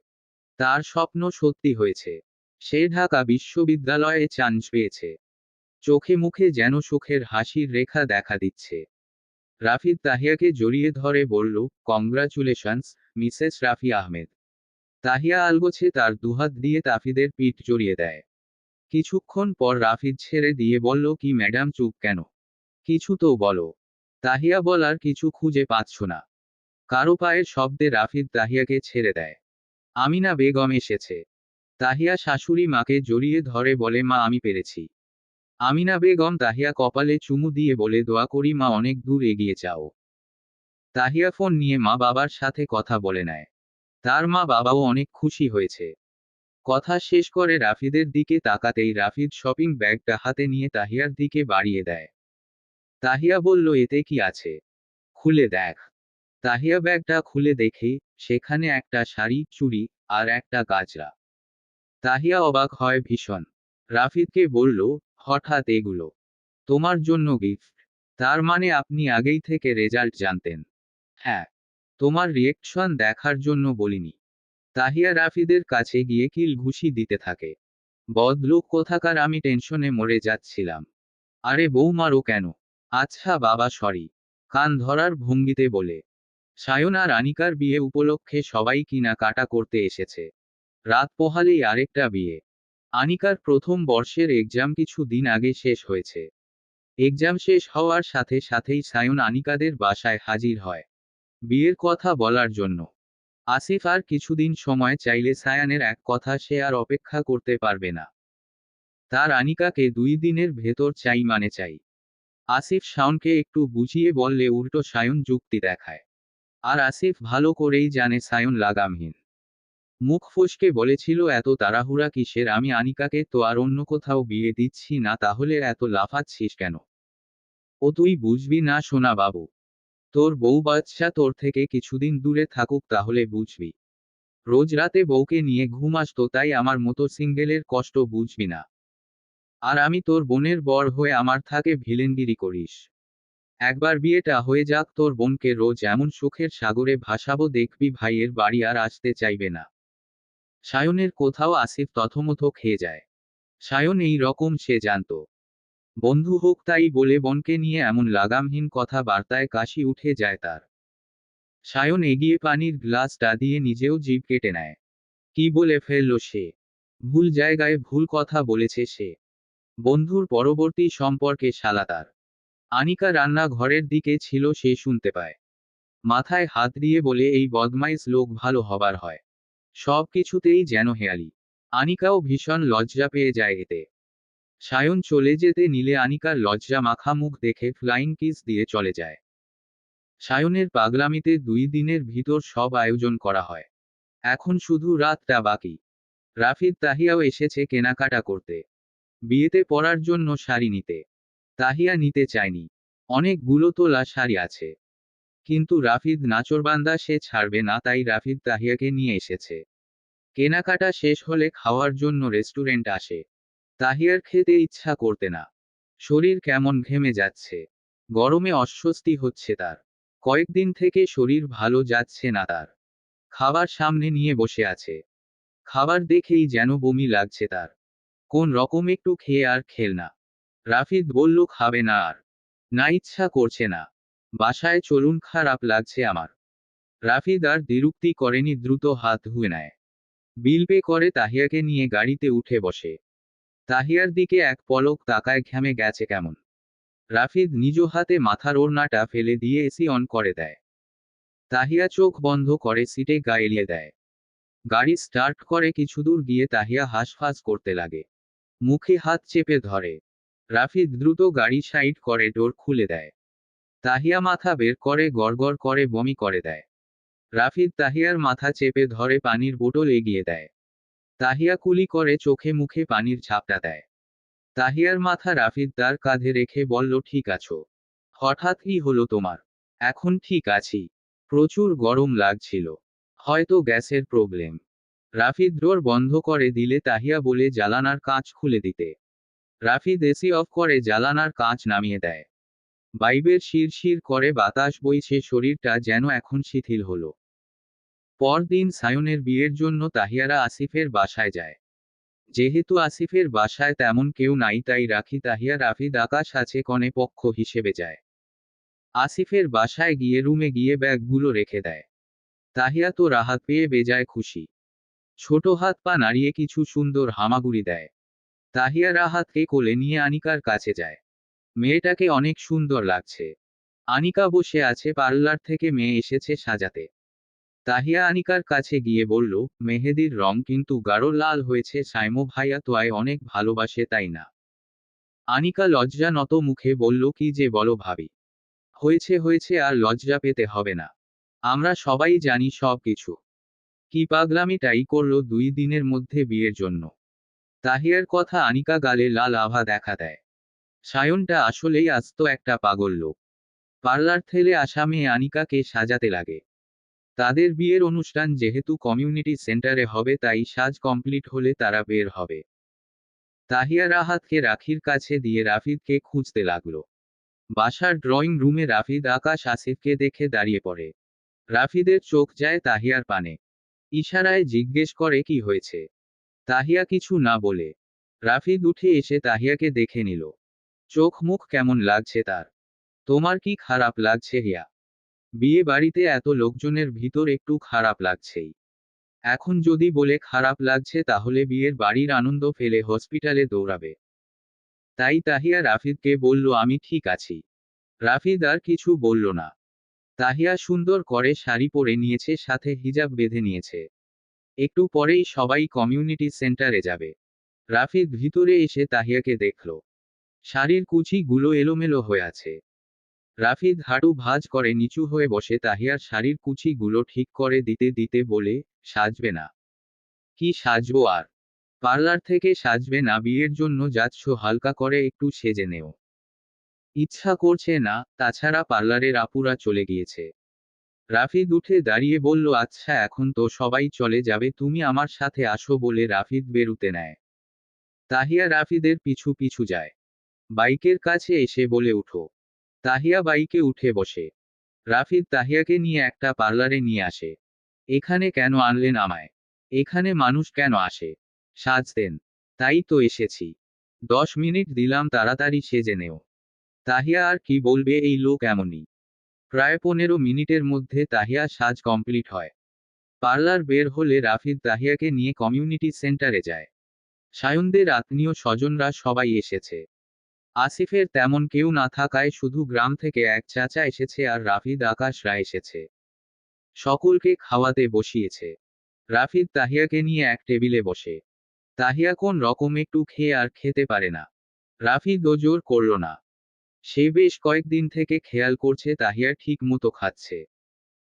তার স্বপ্ন সত্যি হয়েছে। সে ঢাকা বিশ্ববিদ্যালয়ে চান্স পেয়েছে। চোখে মুখে যেন সুখের হাসির রেখা দেখা দিচ্ছে। রাফিদ তাহিয়াকে জড়িয়ে ধরে বলল, কংগ্রাচুলেশনস, মিসেস রাফি আহমেদ। তাহিয়া আলগোছে তার দুহাত দিয়ে তাফিদের পিঠ জড়িয়ে দেয়। কিছুক্ষণ পর রাফিদ ছেড়ে দিয়ে বলল, কি ম্যাডাম চুপ কেন? কিছু তো বলো। তাহিয়া বলার কিছু খুঁজে পাচ্ছ না। কারো পায়ের শব্দে রাফিদ তাহিয়াকে ছেড়ে দেয়। আমিনা বেগম এসেছে। তাহিয়া শাশুড়ি মাকে জড়িয়ে ধরে বলে, মা আমি পেরেছি। আমিনা বেগম তাহিয়া কপালে চুমু দিয়ে বলে, দোয়া করি মা অনেক দূর এগিয়ে যাও। তাহিয়া ফোন নিয়ে মা বাবার সাথে কথা বলে নেয়। তার মা বাবাও অনেক খুশি হয়েছে। কথা শেষ করে রাফিদের দিকে তাকাতেই রাফিদ শপিং ব্যাগটা হাতে নিয়ে তাহিয়ার দিকে বাড়িয়ে দেয়। তাহিয়া বলল, এতে কি আছে? খুলে দেখ। তাহিয়া ব্যাগটা খুলে দেখে সেখানে একটা শাড়ি, চুড়ি আর একটা গাজরা। তাহিয়া অবাক হয় ভীষণ। রাফিদকে বলল, হঠাৎ এগুলো? তোমার জন্য গিফট। তার মানে আপনি আগেই থেকে রেজাল্ট জানতেন? হ্যাঁ। তোমার রিয়েকশন দেখার জন্য বলিনি। তাহিয়া রাফিদের কাছে গিয়ে কিল ঘুষি দিতে থাকে। বদলোক কোথাকার, আমি টেনশনে মরে যাচ্ছিলাম। আরে বৌমারও কেন? আচ্ছা বাবা সরি। কান ধরার ভঙ্গিতে বলে। সায়ন আর আনিকার বিয়ে উপলক্ষে সবাই কিনা কাটা করতে এসেছে। রাত পোহালেই আরেকটা বিয়ে। আনিকার প্রথম বর্ষের এক্সাম কিছু দিন আগে শেষ হয়েছে। এক্সাম শেষ হওয়ার সাথে সাথেই সায়ন আনিকাদের বাসায় হাজির হয় বিয়ের কথা বলার জন্য। আসিফ আর কিছুদিন সময় চাইলে সায়ানের এক কথা সে আর অপেক্ষা করতে পারবে না। তার আনিকাকে 2 দিনের ভেতর চাই মানে চাই। আসিফ শাওনকে একটু বুঝিয়ে বললে উল্টো সায়ন যুক্তি দেখায়। আর আসিফ ভালো করেই জানে সায়ন লাগামহীন। মুখ ফসকে বলেছিল এত তাড়াহুড়া কিসের, আমি আনিকাকে তো আর অন্য কোথাও বিয়ে দিচ্ছি না, তাহলে এত লাফাচ্ছিস কেন? ও তুই বুঝবি না সোনা বাবু। তোর বউ বাচ্চা তোর থেকে কিছুদিন দূরে থাকুক তাহলে বুঝবি। রোজ রাতে বউকে নিয়ে ঘুম আসতো, তাই আমার মতো সিঙ্গেলের কষ্ট বুঝবি না। আর আমি তোর বোনের বর হয়ে আমার থাকে ভিলেনগিরি করিস। একবার বিয়েটা হয়ে যাক, তোর বোনকে রোজ এমন সুখের সাগরে ভাসাবো দেখবি ভাইয়ের বাড়ি আর আসতে চাইবে না। সায়নের কোথাও আসিফ তথমথ খেয়ে যায়। সায়ন এই রকম সে জানত। বন্ধু হোক তাই বলে বোনকে নিয়ে এমন লাগামহীন কথা বার্তায় কাশি উঠে যায় তার। সায়ন এগিয়ে পানির গ্লাসটা দিয়ে নিজেও জিভ কেটে নেয়। কি বলে ফেলল সে? ভুল জায়গায় ভুল কথা বলেছে সে। বন্ধুর পরবর্তী সম্পর্কে শালা তার। আনিকা রান্না ঘরের দিকে ছিল, সে শুনতে পায়। মাথায় হাত দিয়ে বলে এই বদমাইশ লোক ভালো হবার হয়। সব কিছুতেই যেন হেয়ালি। আনিকাও ভীষণ লজ্জা পেয়ে যায় এতে। সায়ন চলে যেতে নিলে আনিকার লজ্জা মাখা মুখ দেখে ফ্লাইং কিস দিয়ে চলে যায়। সায়নের পাগলামিতে 2 দিনের ভিতর সব আয়োজন করা হয়। এখন শুধু রাতটা বাকি। রাফিদ তাহিয়াও এসেছে কেনাকাটা করতে। বিয়েতে পরার জন্য শাড়ি নিতে। তাহিয়া নিতে চায়নি। অনেকগুলো তোলা শাড়ি আছে। কিন্তু রাফিদ নাচরবান্দা, সে ছাড়বে না, তাই রাফিদ তাহিয়াকে নিয়ে এসেছে। কেনাকাটা শেষ হলে খাওয়ার জন্য রেস্টুরেন্ট আসে। তাহিয়ার খেতে ইচ্ছা করতে না। শরীর কেমন ঘেমে যাচ্ছে। গরমে অস্বস্তি হচ্ছে তার। কয়েকদিন থেকে শরীর ভালো যাচ্ছে না তার। খাবার সামনে নিয়ে বসে আছে। খাবার দেখেই যেন বমি লাগছে তার। কোন রকম একটু খেয়ে আর খেল না। রাফিদ বলল খাবে না আর। না, ইচ্ছা করছে না। বাসায় চলুন, খারাপ লাগছে আমার। রাফিদ আর দ্বিরুক্তি করেনি, দ্রুত হাত ধুয়ে নেয়। বিল পে করে তাহিয়াকে নিয়ে গাড়িতে উঠে বসে। তাহিয়ার দিকে এক পলক তাকায়, ঘেমে গেছে কেমন। রাফিদ নিজ হাতে মাথার ওড়নাটা ফেলে দিয়ে এসি অন করে দেয়। তাহিয়া চোখ বন্ধ করে সিটে গা এলিয়ে দেয়। গাড়ি স্টার্ট করে কিছুদূর গিয়ে তাহিয়া হাঁসফাঁস করতে লাগে। মুখে হাত চেপে ধরে। রাফিদ দ্রুত গাড়ি সাইড করে ডোর খুলে দেয়। তাহিয়া মাথা বের করে গড়গড় করে বমি করে দেয়। রাফিদ তাহিয়ার মাথা চেপে ধরে পানির বোতল এগিয়ে দেয়। তাহিয়া কুলি করে চোখে মুখে পানির ঝাপটা দেয়। তাহিয়ার মাথা রাফিদ তার কাঁধে রেখে বলল ঠিক আছো? হঠাৎ কি হলো তোমার? এখন ঠিক আছি। প্রচুর গরম লাগছিল। হয়তো গ্যাসের প্রবলেম। রাফিদ ডোর বন্ধ করে দিলে তাহিয়া বলে জালানার কাঁচ খুলে দিতে। রাফিদ এসি অফ করে জালানার কাঁচ নামিয়ে দেয়। বাইবের শিরশির করে বাতাস বইছে, শরীরটা যেন এখন শিথিল হলো। পরদিন সায়নের বিয়ের জন্য তাহিয়ারা আসিফের বাসায় যায়। যেহেতু আসিফের বাসায় তেমন কেউ নাই, তাই রাখি তাহিয়া রাফিদ আকাশ আছে কনে পক্ষ হিসেবে যায়। আসিফের বাসায় গিয়ে রুমে গিয়ে ব্যাগগুলো রেখে দেয়। তাহিয়া তো রাহাত পেয়ে বেজায় খুশি। ছোট হাত পা নাড়িয়ে কিছু সুন্দর হামাগুড়ি দেয়। তাহিয়া রাহাতকে কোলে নিয়ে আনিকার কাছে যায়। মেয়েটাকে অনেক সুন্দর লাগছে। আনিকা বসে আছে, পার্লার থেকে মেয়ে এসেছে সাজাতে। তাহিয়া আনিকার কাছে গিয়ে বলল, মেহেদির রং কিন্তু গাঢ় লাল হয়েছে, সাইমো ভাইয়া তোয়ায় অনেক ভালোবাসে তাই না? আনিকা লজ্জা নত মুখে বলল, কি যে বলো ভাবি। হয়েছে হয়েছে, আর লজ্জা পেতে হবে না। আমরা সবাই জানি সব কিছু। কি পাগলামিটাই করলো 2 দিনের মধ্যে বিয়ের জন্য। তাহিয়ার কথা আনিকা গালে লাল আভা দেখা দেয়। সায়নটা আসলেই আস্ত একটা পাগল লোক। পার্লার থেকে আসা মেয়ে আনিকাকে সাজাতে লাগে। তাদের বিয়ের অনুষ্ঠান যেহেতু কমিউনিটি সেন্টারে হবে, তাই সাজ কমপ্লিট হলে তারা বের হবে। তাহিয়া রাহাতকে রাখির কাছে দিয়ে রাফিদকে খুঁজতে লাগলো। বাসার ড্রয়িং রুমে রাফিদ আকাশ আসিফকে দেখে দাঁড়িয়ে পড়ে। রাফিদের চোখ যায় তাহিয়ার পানে। ইশারায় জিজ্ঞেস করে কি হয়েছে। তাহিয়া কিছু না বলে। রাফিদ উঠে এসে তাহিয়াকে দেখে নিল। চোখ মুখ কেমন লাগছে তার? তোমার কি খারাপ লাগছে হিয়া? বিয়ে বাড়িতে এত লোকজনের ভিতর একটু খারাপ লাগছেই। এখন যদি বলে খারাপ লাগছে তাহলে বিয়ের বাড়ির আনন্দ ফেলে হসপিটালে দৌড়াবে। তাই তাহিয়া রাফিদকে বলল আমি ঠিক আছি। রাফিদ আর কিছু বলল না। তাহিয়া সুন্দর করে শাড়ি পরে নিয়েছে, সাথে হিজাব বেঁধে নিয়েছে। একটু পরেই সবাই কমিউনিটি সেন্টারে যাবে। রাফিদ ভিতরে এসে তাহিয়াকে দেখল। শাড়ির কুচিগুলো এলোমেলো হয়ে আছে। রাফিদ হাঁটু ভাঁজ করে নিচু হয়ে বসে তাহিয়ার শাড়ির কুচিগুলো ঠিক করে দিতে দিতে বলে, সাজবে না? কি সাজবো আর? পার্লার থেকে সাজবে না? বিয়ের জন্য যাচ্ছ, হালকা করে একটু সেজে নেও। ইচ্ছা করছে না, তাছাড়া পার্লারের আপুরা চলে গিয়েছে। রাফিদ উঠে দাঁড়িয়ে বলল, আচ্ছা এখন তো সবাই চলে যাবে, তুমি আমার সাথে আসো বলে রাফিদ বেরুতে নেয়। তাহিয়া রাফিদের পিছু পিছু যায়। বাইকের কাছে এসে বলে, উঠো। তাহিয়া বাইকে উঠে বসে। রাফিদ তাহিয়াকে নিয়ে একটা পার্লারে নিয়ে আসে। এখানে কেন আনলেন আমায়? এখানে মানুষ কেন আসে? সাজতেন। তাই তো এসেছি। 10 মিনিট দিলাম, তাড়াতাড়ি সেজে নেও। তাহিয়া আর কি বলবে, এই লোক এমনই। প্রায় 15 মিনিটের মধ্যে তাহিয়া সাজ কমপ্লিট হয়। পার্লার বের হলে রাফিদ তাহিয়াকে নিয়ে কমিউনিটি সেন্টারে যায়। সায়নদের আত্মীয় স্বজনরা সবাই এসেছে। আসিফের তেমন কেউ না থাকায় শুধু গ্রাম থেকে এক চাচা এসেছে আর রাফিদ আকাশরা এসেছে। সকলকে খাওয়াতে বসিয়েছে। রাফিদ তাহিয়াকে নিয়ে এক টেবিলে বসে। তাহিয়া কোন রকম একটু খেয়ে আর খেতে পারে না। রাফিদ ও জোর করল না। সে বেশ কয়েকদিন থেকে খেয়াল করছে তাহিয়া ঠিক মতো খাচ্ছে।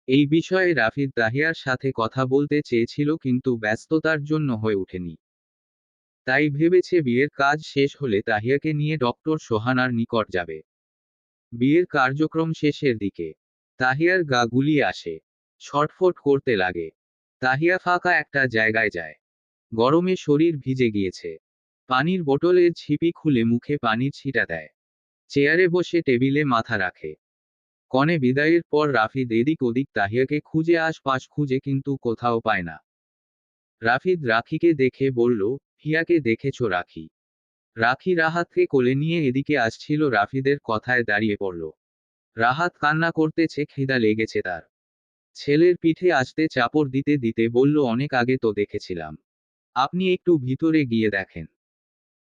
এই বিষয়ে রাফিদ তাহিয়ার সাথে কথা বলতে চেয়েছিল কিন্তু ব্যস্ততার জন্য হয়ে ওঠেনি। তাই ভেবেছে বিয়ের কাজ শেষ হলে তাহিয়াকে নিয়ে ডক্টর সোহানার নিকট যাবে। বিয়ের কার্যক্রম শেষের দিকে তাহিয়ার গা গুলিয়ে আসে। ছটফট করতে লাগে। তাহিয়া ফাঁকা একটা জায়গায় যায়। গরমে শরীর ভিজে গিয়েছে। পানির বোতলের ছিপি খুলে মুখে পানির ছিটা দেয়। চেয়ারে বসে টেবিলে মাথা রাখে। কনে বিদায়ের পর রাফিদ এদিক ওদিক তাহিয়াকে খুঁজে আশপাশ খুঁজে কিন্তু কোথাও পায় না। রাফিদ রাখিকে দেখে বলল, হিয়াকে দেখেছো? রাখি? রাখি রাহাতকে কোলে নিয়ে এদিকে আসছিল। রাফিদের কথায় দাঁড়িয়ে পড়ল। রাহাত কান্না করতেছে, খিদা লেগেছে তার। ছেলের পিঠে আসতে চাপড় দিতে দিতে বলল, অনেক আগে তো দেখেছিলাম। আপনি একটু ভিতরে গিয়ে দেখেন।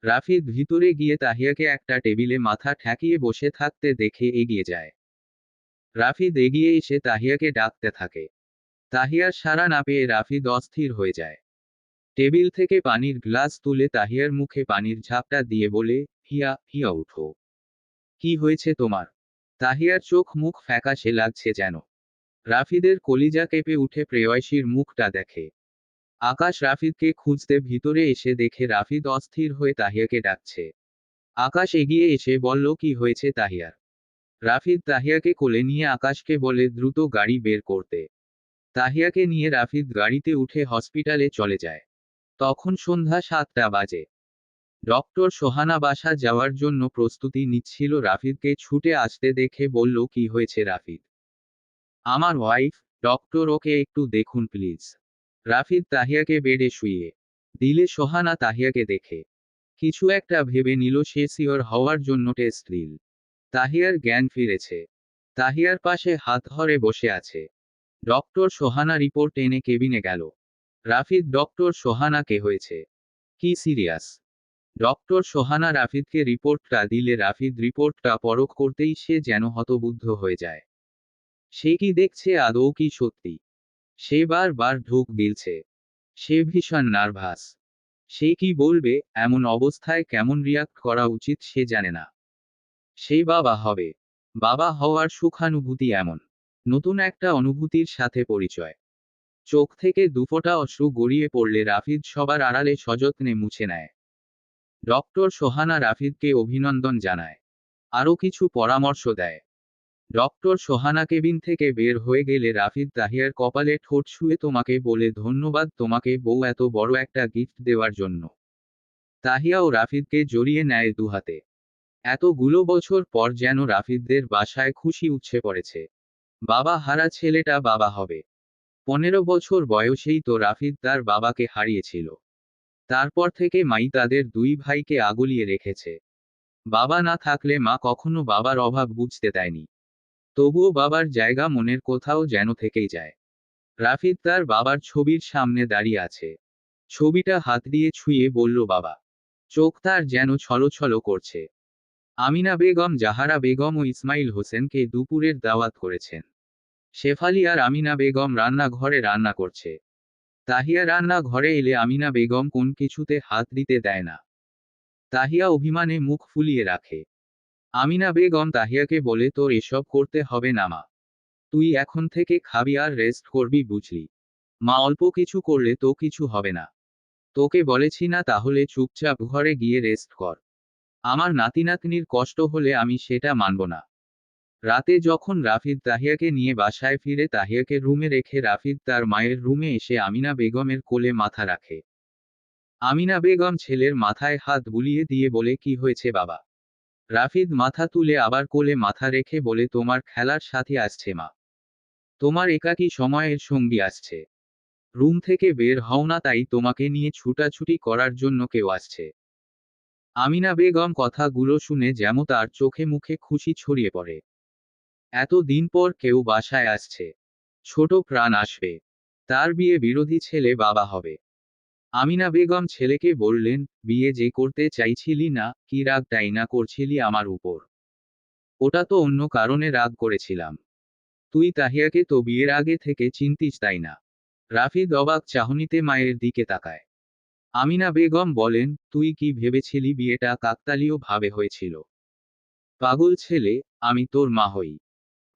রাফিদ ভিতরে গিয়ে তাহিয়াকে একটা টেবিলে মাথা ঠেকিয়ে বসে থাকতে দেখে এগিয়ে যায়। রাফিদ এগিয়ে এসে তাহিয়াকে ডাকতে থাকে। তাহিয়ার সাড়া না পেয়ে রাফিদ অস্থির হয়ে যায়। টেবিল থেকে পানির গ্লাস তুলে তাহিয়ার মুখে পানির ঝাপটা দিয়ে বলে, হিয়া, হিয়া উঠো। কি হয়েছে তোমার? তাহিয়ার চোখ মুখ ফ্যাকাশে লাগছে যেন। রাফিদের কলিজা কেঁপে উঠে প্রেয়সীর মুখটা দেখে। আকাশ রাফিদকে খুঁজতে ভিতরে এসে দেখে রাফিদ অস্থির হয়ে তাহিয়াকে ডাকছে। আকাশ এগিয়ে এসে বলল, কি হয়েছে তাহিয়ার? রাফিদ তাহিয়াকে কোলে নিয়ে আকাশকে বলে দ্রুত গাড়ি বের করতে। তাহিয়াকে নিয়ে রাফিদ গাড়িতে উঠে হসপিটালে চলে যায়। তখন সন্ধ্যা 7টা বাজে। ডক্টর সোহানা বাসা যাওয়ার জন্য প্রস্তুতি নিচ্ছিল। রাফিদকে ছুটে আসতে দেখে বলল, কি হয়েছে রাফিদ? আমার ওয়াইফ, ডক্টর, ওকে একটু দেখুন প্লিজ। রাফিদ তাহিয়াকে বেডে শুইয়ে দিলে সোহানা তাহিয়াকে দেখে কিছু একটা ভেবে নিল। সে সিওর হওয়ার জন্য টেস্ট দিল। তাহিয়ার জ্ঞান ফিরেছে। তাহিয়ার পাশে হাত ধরে বসে আছে। ডক্টর সোহানা রিপোর্ট এনে কেবিনে গেল। রাফিদ, ডক্টর সোহানাকে হয়েছে কি সিরিয়াস? ডক্টর সোহানা রাফিদকে রিপোর্টটা দিলে রাফিদ রিপোর্টটা পরখ করতেই সে যেন হতবুদ্ধ হয়ে যায়। সে কি দেখছে আদৌ কি সত্যি? সে বারবার ঢোক গিলছে। সে ভীষণ নার্ভাস। সে কি বলবে, এমন অবস্থায় কেমন রিয়াক্ট করা উচিত সে জানে না। সে বাবা হবে। বাবা হওয়ার সুখানুভূতি এমন নতুন একটা অনুভূতির সাথে পরিচয়। চোখ থেকে দুফোঁটা অশ্রু গড়িয়ে পড়লে রাফিদ সবার আড়ালে সযত্নে মুছে নেয়। ডক্টর সোহানা রাফিদকে অভিনন্দন জানায়। আরও কিছু পরামর্শ দেয়। ডক্টর সোহানা কেবিন থেকে বের হয়ে গেলে রাফিদ তাহিয়ার কপালে ঠোঁট ছুঁয়ে, তোমাকে বলে ধন্যবাদ তোমাকে বউ, এত বড় একটা গিফট দেওয়ার জন্য। তাহিয়াও রাফিদকে জড়িয়ে নেয় দুহাতে। এতগুলো বছর পর যেন রাফিদদের বাসায় খুশি উচ্ছে পড়েছে। বাবা হারা ছেলেটা বাবা হবে। 15 বছর বয়সেই তো রাফিদ তার বাবাকে হারিয়েছিল। তারপর থেকে মাই তাদের দুই ভাইকে আগলিয়ে রেখেছে। বাবা না থাকলে মা কখনো বাবার অভাব বুঝতে দেয়নি। তবুও বাবার জায়গা মনের কোথাও যেন থেকেই যায়। রাফিদ তার বাবার ছবির সামনে দাঁড়িয়ে আছে। ছবিটা হাত দিয়ে ছুঁয়ে বলল, বাবা। চোখ তার যেন ছলছল করছে। আমিনা বেগম, জাহারা বেগম ও ইসমাইল হোসেনকে দুপুরের দাওয়াত করেছেন। শেফালি আর আমিনা বেগম রান্নাঘরে রান্না করছে। তাহিয়া রান্না ঘরে এলে আমিনা বেগম কোন কিছুতে হাত দিতে দেয় না। তাহিয়া অভিমানে মুখ ফুলিয়ে রাখে। আমিনা বেগম তাহিয়াকে বলে, তোর এসব করতে হবে না মা। তুই এখন থেকে খাবি আর রেস্ট করবি, বুঝলি? মা অল্প কিছু করলে তো কিছু হবে না। তোকে বলেছি না, তাহলে চুপচাপ ঘরে গিয়ে রেস্ট কর। আমার নাতি নাতনির কষ্ট হলে আমি সেটা মানব না। রাতে যখন রাফিদ তাহিয়াকে নিয়ে বাসায় ফিরে, তাহিয়াকে রুমে রেখে রাফিদ তার মায়ের রুমে এসে আমিনা বেগমের কোলে মাথা রাখে। আমিনা বেগম ছেলের মাথায় হাত বুলিয়ে দিয়ে বলে, কি হয়েছে বাবা? রাফিদ মাথা তুলে আবার কোলে মাথা রেখে বলে, তোমার খেলার সাথী আসছে মা। তোমার একাকী সময়ের সঙ্গী আসছে। রুম থেকে বের হও না, তাই তোমাকে নিয়ে ছুটাছুটি করার জন্য কেউ আসছে। আমিনা বেগম কথাগুলো শুনে যেন তার চোখে মুখে খুশি ছড়িয়ে পড়ে। এত দিন পর কেউ বাসায় আসছে। ছোট প্রাণ আসবে। তার বিয়ে বিরোধী ছেলে বাবা হবে। আমিনা বেগম ছেলেকে বললেন, বিয়ে যে করতে চাইছিলি না, কি রাগটাই না করছিলি আমার উপর? ওটা তো অন্য কারণে রাগ করেছিলাম। তুই তাহিয়াকে তো বিয়ের আগে থেকে চিনতিস, তাই না? রাফিদ অবাক চাহনিতে মায়ের দিকে তাকায়। আমিনা বেগম বলেন, তুই কি ভেবেছিলি বিয়েটা কাকতালীয় ভাবে হয়েছিল? পাগল ছেলে, আমি তোর মা হই।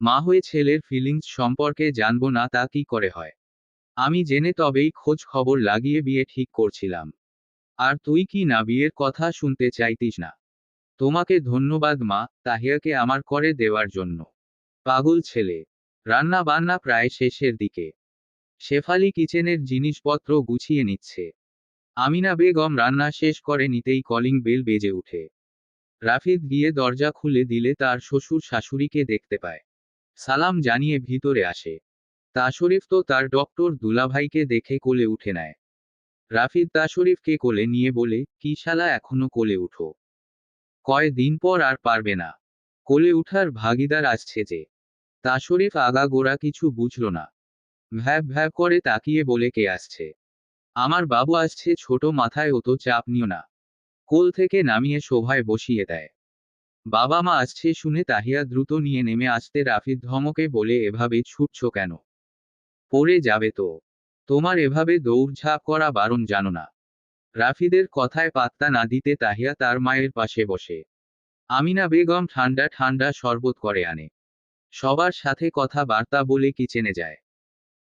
মা হয়ে ছেলের ফিলিংস সম্পর্কে জানবো না তা কি করে হয়? আমি জেনে তবেই খোঁজ খবর লাগিয়ে বিয়ে ঠিক করছিলাম। আর তুই কি না বিয়ের কথা শুনতে চাইতিস না? তোমাকে ধন্যবাদ মা, তাহিয়াকে আমার করে দেওয়ার জন্য। পাগল ছেলে। রান্না বান্না প্রায় শেষের দিকে। শেফালি কিচেনের জিনিসপত্র গুছিয়ে নিচ্ছে। আমিনা বেগম রান্না শেষ করে নিতেই কলিং বেল বেজে উঠে। রাফিদ গিয়ে দরজা খুলে দিলে তার শ্বশুর শাশুড়িকে দেখতে পায়। সালাম জানিয়ে ভিতরে আসে। তাশরিফ তো তার ডক্টর দুলাভাইকে দেখে কোলে উঠে নেয়। রাফিদ তাশরিফকে কোলে নিয়ে বলে, কি শালা এখনো কোলে উঠো? কয় দিন পর আর পারবে না? কোলে উঠার ভাগিদার আসছে যে। তাশরিফ আগাগোড়া কিছু বুঝল না। ভ্যাব ভ্যাব করে তাকিয়ে বলে, কে আসছে? আমার বাবু আসছে, ছোট মাথায় অত চাপ নিও না। কোল থেকে নামিয়ে শোভায় বসিয়ে দেয়। বাবা মা আসছে শুনে তাহিয়া দ্রুত নিয়ে নেমে আসতে রাফিদ ধমকে বলে, এভাবে ছুটছ কেন? পড়ে যাবে তো। তোমার এভাবে দৌড়ঝাঁপ করা বারণ, জানো না? রাফিদের কথায় পাত্তা না দিতে তাহিয়া তার মায়ের পাশে বসে। আমিনা বেগম ঠান্ডা ঠান্ডা শরবত করে আনে। সবার সাথে কথা বার্তা বলে কিচেনে যায়।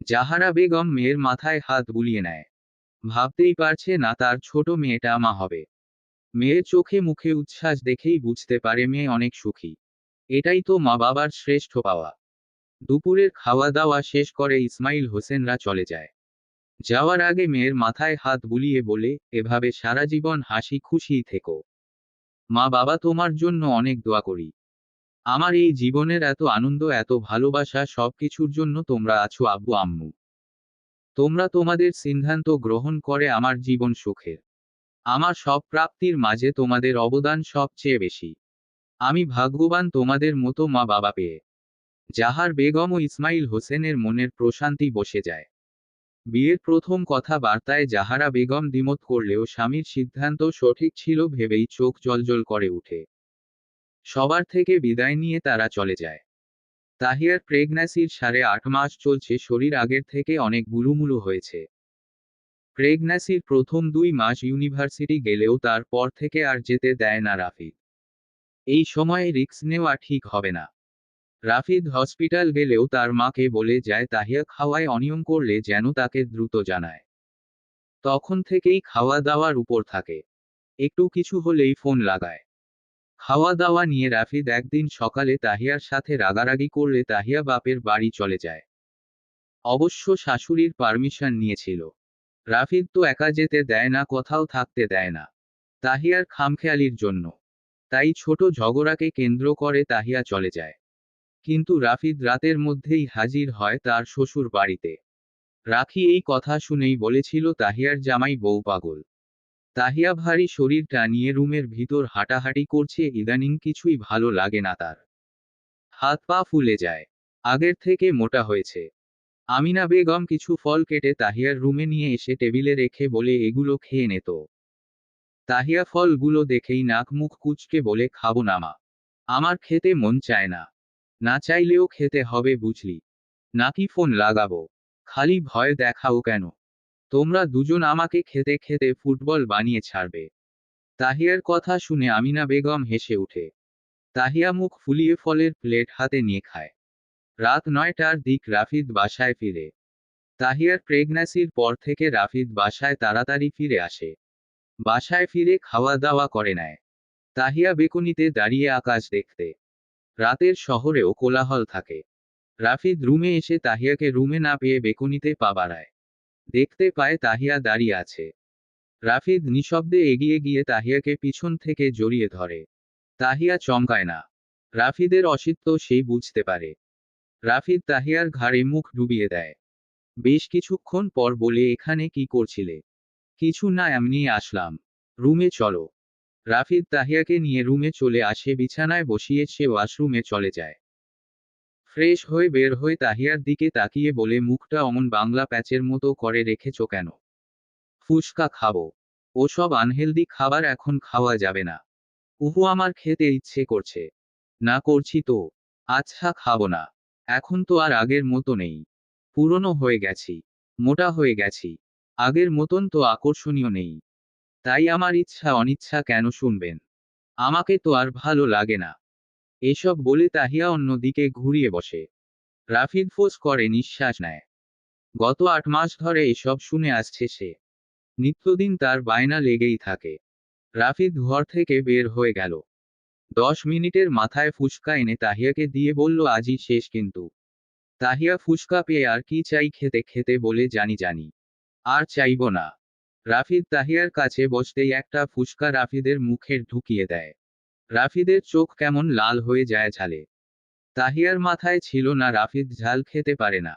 জাহারা বেগম মেয়ের মাথায় হাত বুলিয়ে নেয়। ভাবতেই পারছে না তার ছোট মেয়েটা মা হবে। মেয়ের চোখে মুখে উচ্ছ্বাস দেখেই বুঝতে পারে মেয়ে অনেক সুখী। এটাই তো মা বাবার শ্রেষ্ঠ পাওয়া। দুপুরের খাওয়া দাওয়া শেষ করে ইসমাইল হোসেনরা চলে যায়। যাওয়ার আগে মেয়ের মাথায় হাত বুলিয়ে বলে, এভাবে সারা জীবন হাসি খুশি থেকো। মা বাবা তোমার জন্য অনেক দোয়া করি। আমার এই জীবনের এত আনন্দ, এত ভালোবাসা, সবকিছুর জন্য তোমরা আছো আব্বু আম্মু। তোমরা তোমাদের সিদ্ধান্ত গ্রহণ করে আমার জীবন সুখের। আমার সব প্রাপ্তির মাঝে তোমাদের অবদান সবচেয়ে বেশি। আমি ভাগ্যবান তোমাদের মতো মা বাবা পেয়ে। জাহার বেগম ও ইসমাইল হোসেনের মনের প্রশান্তি বসে যায়। বিয়ের প্রথম কথাবার্তায় জাহারা বেগম দ্বিমত করলেও স্বামীর সিদ্ধান্ত সঠিক ছিল ভেবেই চোখ জ্বলজ্বল করে উঠে। সবার থেকে বিদায় নিয়ে তারা চলে যায়। তাহিয়ার প্রেগন্যান্সির 8.5 মাস চলছে, শরীর আগের থেকে অনেক গুলুমুলু হয়েছে। প্রেগন্যান্সির প্রথম 2 মাস ইউনিভার্সিটি গেলেও তার পর থেকে আর যেতে দেয় না রাফিদ। এই সময়ে রিস্ক নেওয়া ঠিক হবে না। রাফিদ হসপিটাল গেলেও তার মাকে বলে যায় তাহিয়া খাওয়ায় অনিয়ম করলে যেন তাকে দ্রুত জানায়। তখন থেকেই খাওয়া দাওয়ার উপর থাকে। একটু কিছু হলেই ফোন লাগায়। খাওয়া দাওয়া নিয়ে রাফিদ একদিন সকালে তাহিয়ার সাথে রাগারাগি করলে তাহিয়া বাপের বাড়ি চলে যায়। অবশ্য শাশুড়ির পারমিশন নিয়েছিল। রাফিদ তো একা যেতে দেয় না, কোথাও থাকতে দেয় না। তাহিয়ার খামখেয়ালির জন্য। তাই ছোট ঝগড়াকে কেন্দ্র করে তাহিয়া চলে যায়। কিন্তু রাফিদ রাতের মধ্যেই হাজির হয় তার শ্বশুর বাড়িতে। রাখি এই কথা শুনেই বলেছিল তাহিয়ার জামাই বউ পাগল। তাহিয়া ভারী শরীরটা নিয়ে রুমের ভিতর হাঁটাহাঁটি করছে, ইদানিং কিছুই ভালো লাগে না তার। হাত পা ফুলে যায়। আগের থেকে মোটা হয়েছে। আমিনা বেগম কিছু ফল কেটে তাহিয়ার রুমে নিয়ে এসে টেবিলে রেখে বলে, এগুলো খেয়ে নে তো। তাহিয়া ফলগুলো দেখেই নাক মুখ কুঁচকে বলে, খাবো না মা। আমার খেতে মন চায় না। না চাইলেও খেতে হবে বুঝলি। নাকি ফোন লাগাবো? খালি ভয় দেখাও কেন? তোমরা দুজন আমাকে খেতে খেতে ফুটবল বানিয়ে ছাড়বে। তাহিয়ার কথা শুনে আমিনা বেগম হেসে উঠে। তাহিয়া মুখ ফুলিয়ে ফলের প্লেট হাতে নিয়ে খায়। রাত 9টার দিক রাফিদ বাসায় ফিরে। তাহিয়ার প্রেগন্যান্সির পর থেকে রাফিদ বাসায় তাড়াতাড়ি ফিরে আসে। বাসায় ফিরে খাওয়া দাওয়া করে নেয়। তাহিয়া বেকুনিতে দাঁড়িয়ে আকাশ দেখতে। রাতের শহরেও কোলাহল থাকে। রাফিদ রুমে এসে তাহিয়াকে রুমে না পেয়ে বেকুনিতে পা বাড়ায়। দেখতে পায় তাহিয়া দাঁড়িয়ে আছে। রাফিদ নিঃশব্দে এগিয়ে গিয়ে তাহিয়াকে পিছন থেকে জড়িয়ে ধরে। তাহিয়া চমকায় না। রাফিদের অস্তিত্ব সেই বুঝতে পারে। রাফিদ তাহিয়ার ঘাড়ে মুখ ডুবিয়ে দেয়। বেশ কিছুক্ষণ পর বলে, এখানে কি করছিলে? কিছু না, এমনি আসলাম। রুমে চলো। রাফিদ তাহিয়াকে নিয়ে রুমে চলে আসে, বিছানায় বসিয়ে সে ওয়াশরুমে চলে যায়। ফ্রেশ হয়ে বের হয়ে তাহিয়ার দিকে তাকিয়ে বলে, মুখটা অমন বাংলা প্যাচের মতো করে রেখেছ কেন? ফুসকা খাবো। ওসব আনহেলদি খাবার এখন খাওয়া যাবে না। উহু, আমার খেতে ইচ্ছে করছে। না করছি তো। আচ্ছা, খাবো না। এখন তো আর আগের মতো নেই। পুরনো হয়ে গেছি। মোটা হয়ে গেছি। আগের মতন তো আকর্ষণীয় নেই। তাই আমার ইচ্ছা অনিচ্ছা কেন শুনবেন? আমাকে তো আর ভালো লাগে না। এসব বলে তাহিয়া অন্যদিকে ঘুরিয়ে বসে। রাফিদ ফোঁস করে নিঃশ্বাস নেয়। গত 8 মাস ধরে এসব শুনে আসছে সে। নিত্যদিন তার বায়না লেগেই থাকে। রাফিদ ঘর থেকে বের হয়ে গেল। 10 মিনিটের মাথায় ফুসকা এনে তাহিয়াকে দিয়ে বলল, আজই শেষ কিন্তু। তাহিয়া ফুসকা পেয়ে আর কি চাই খেতে খেতে বলে, জানি জানি। আর চাইব না। রাফিদ তাহিয়ার কাছে বসতেই একটা ফুসকা রাফিদের মুখে ঢুকিয়ে দেয়। রাফিদের চোখ কেমন লাল হয়ে যায় ঝালে। তাহিয়ার মাথায় ছিল না রাফিদ ঝাল খেতে পারে না।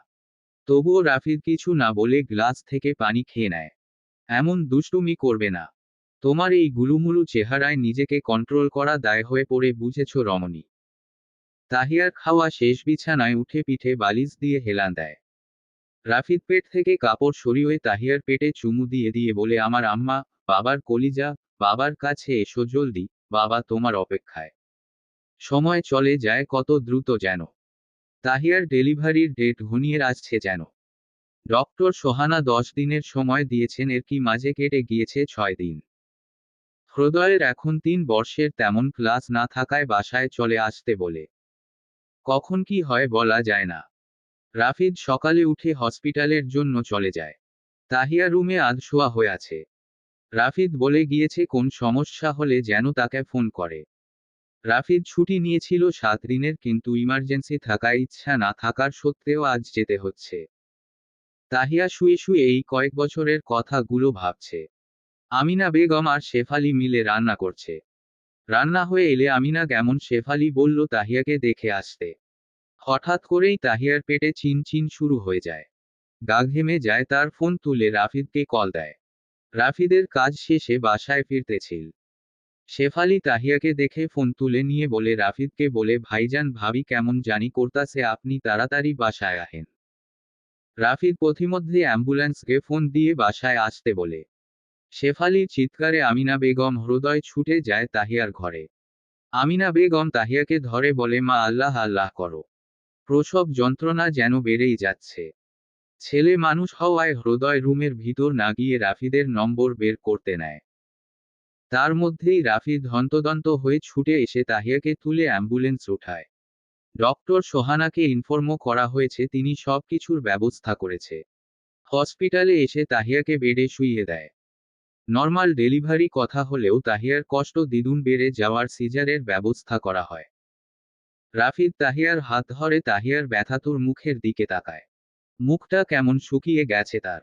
তবুও রাফিদ কিছু না বলে গ্লাস থেকে পানি খেয়ে নেয়। এমন দুষ্টুমি করবে না। তোমার এই গুলুমুলু চেহারায় নিজেকে কন্ট্রোল করা দায় হয়ে পড়ে, বুঝেছ রমণী? তাহিয়ার খাওয়া শেষ, বিছানায় উঠে পিঠে বালিশ দিয়ে হেলান দেয়। রাফিদ পেট থেকে কাপড় সরিয়ে তাহিয়ার পেটে চুমু দিয়ে দিয়ে বলে, আমার আম্মা, বাবার কলিজা, বাবার কাছে এসো জলদি, বাবা তোমার অপেক্ষায়। সময় চলে যায় কত দ্রুত যেন। তাহিয়ার ডেলিভারির ডেট ঘনিয়ে আসছে যেন। ডক্টর সোহানা 10 দিনের সময় দিয়েছেন, এর কি মাঝে কেটে গিয়েছে 6 দিন। হৃদয়ের এখন 3 বর্ষের, তেমন ক্লাস না থাকায় বাসায় চলে আসতে বলে। কখন কি হয় বলা যায় না। রাফিদ সকালে উঠে হসপিটালের জন্য চলে যায়। তাহিয়া রুমে আধশোয়া হয়ে আছে। রাফিদ বলে গিয়েছে কোন সমস্যা হলে যেন তাকে ফোন করে। রাফিদ ছুটি নিয়েছিল 7 দিনের, কিন্তু ইমার্জেন্সি থাকায় ইচ্ছা না থাকার সত্ত্বেও আজ যেতে হচ্ছে। তাহিয়া শুয়ে শুয়ে এই কয়েক বছরের কথাগুলো ভাবছে। আমিনা বেগম আর শেফালি মিলে রান্না করছে। রান্না হয়ে এলে আমিনা কেমন শেফালি বলল তাহিয়াকে দেখে আসতে। হঠাৎ করেই তাহিয়ার পেটে চিনচিন শুরু হয়ে যায়। গা ঘেমে যায়, তার ফোন তুলে রাফিদকে কল দেয়। রাফিদের কাজ শেষে বাসায় ফিরতেছিল। শেফালি তাহিয়াকে দেখে ফোন তুলে নিয়ে বলে রাফিদকে বলে, ভাইজান ভাবি কেমন জানি করতাছে, আপনি তাড়াতাড়ি বাসায় আহেন। রাফিদ পথিমধ্যে অ্যাম্বুলেন্সকে ফোন দিয়ে বাসায় আসতে বলে। শেফালির চিৎকারে আমিনা বেগম হৃদয় ছুটে যায় তাহিয়ার ঘরে। আমিনা বেগম তাহিয়াকে ধরে বলে, মা, আল্লাহ আল্লাহ করো। প্রসব যন্ত্রণা যেন বেড়েই যাচ্ছে। ছেলে মানুষ হওয়ায় হৃদয় রুমের ভিতর না গিয়ে রাফিদের নম্বর বের করতে নেয়। তার মধ্যেই রাফিদ হন্তদন্ত হয়ে ছুটে এসে তাহিয়াকে তুলে অ্যাম্বুলেন্স ওঠায়। ডক্টর সোহানাকে ইনফর্মও করা হয়েছে, তিনি সব কিছুর ব্যবস্থা করেছে। হসপিটালে এসে তাহিয়াকে বেডে শুইয়ে দেয়। নর্মাল ডেলিভারি কথা হলেও তাহিয়ার কষ্ট দ্বিগুণ বেড়ে যাওয়ার সিজারের ব্যবস্থা করা হয়। রাফিদ তাহিয়ার হাত ধরে তাহিয়ার ব্যথাতুর মুখের দিকে তাকায়। মুখটা কেমন শুকিয়ে গেছে তার।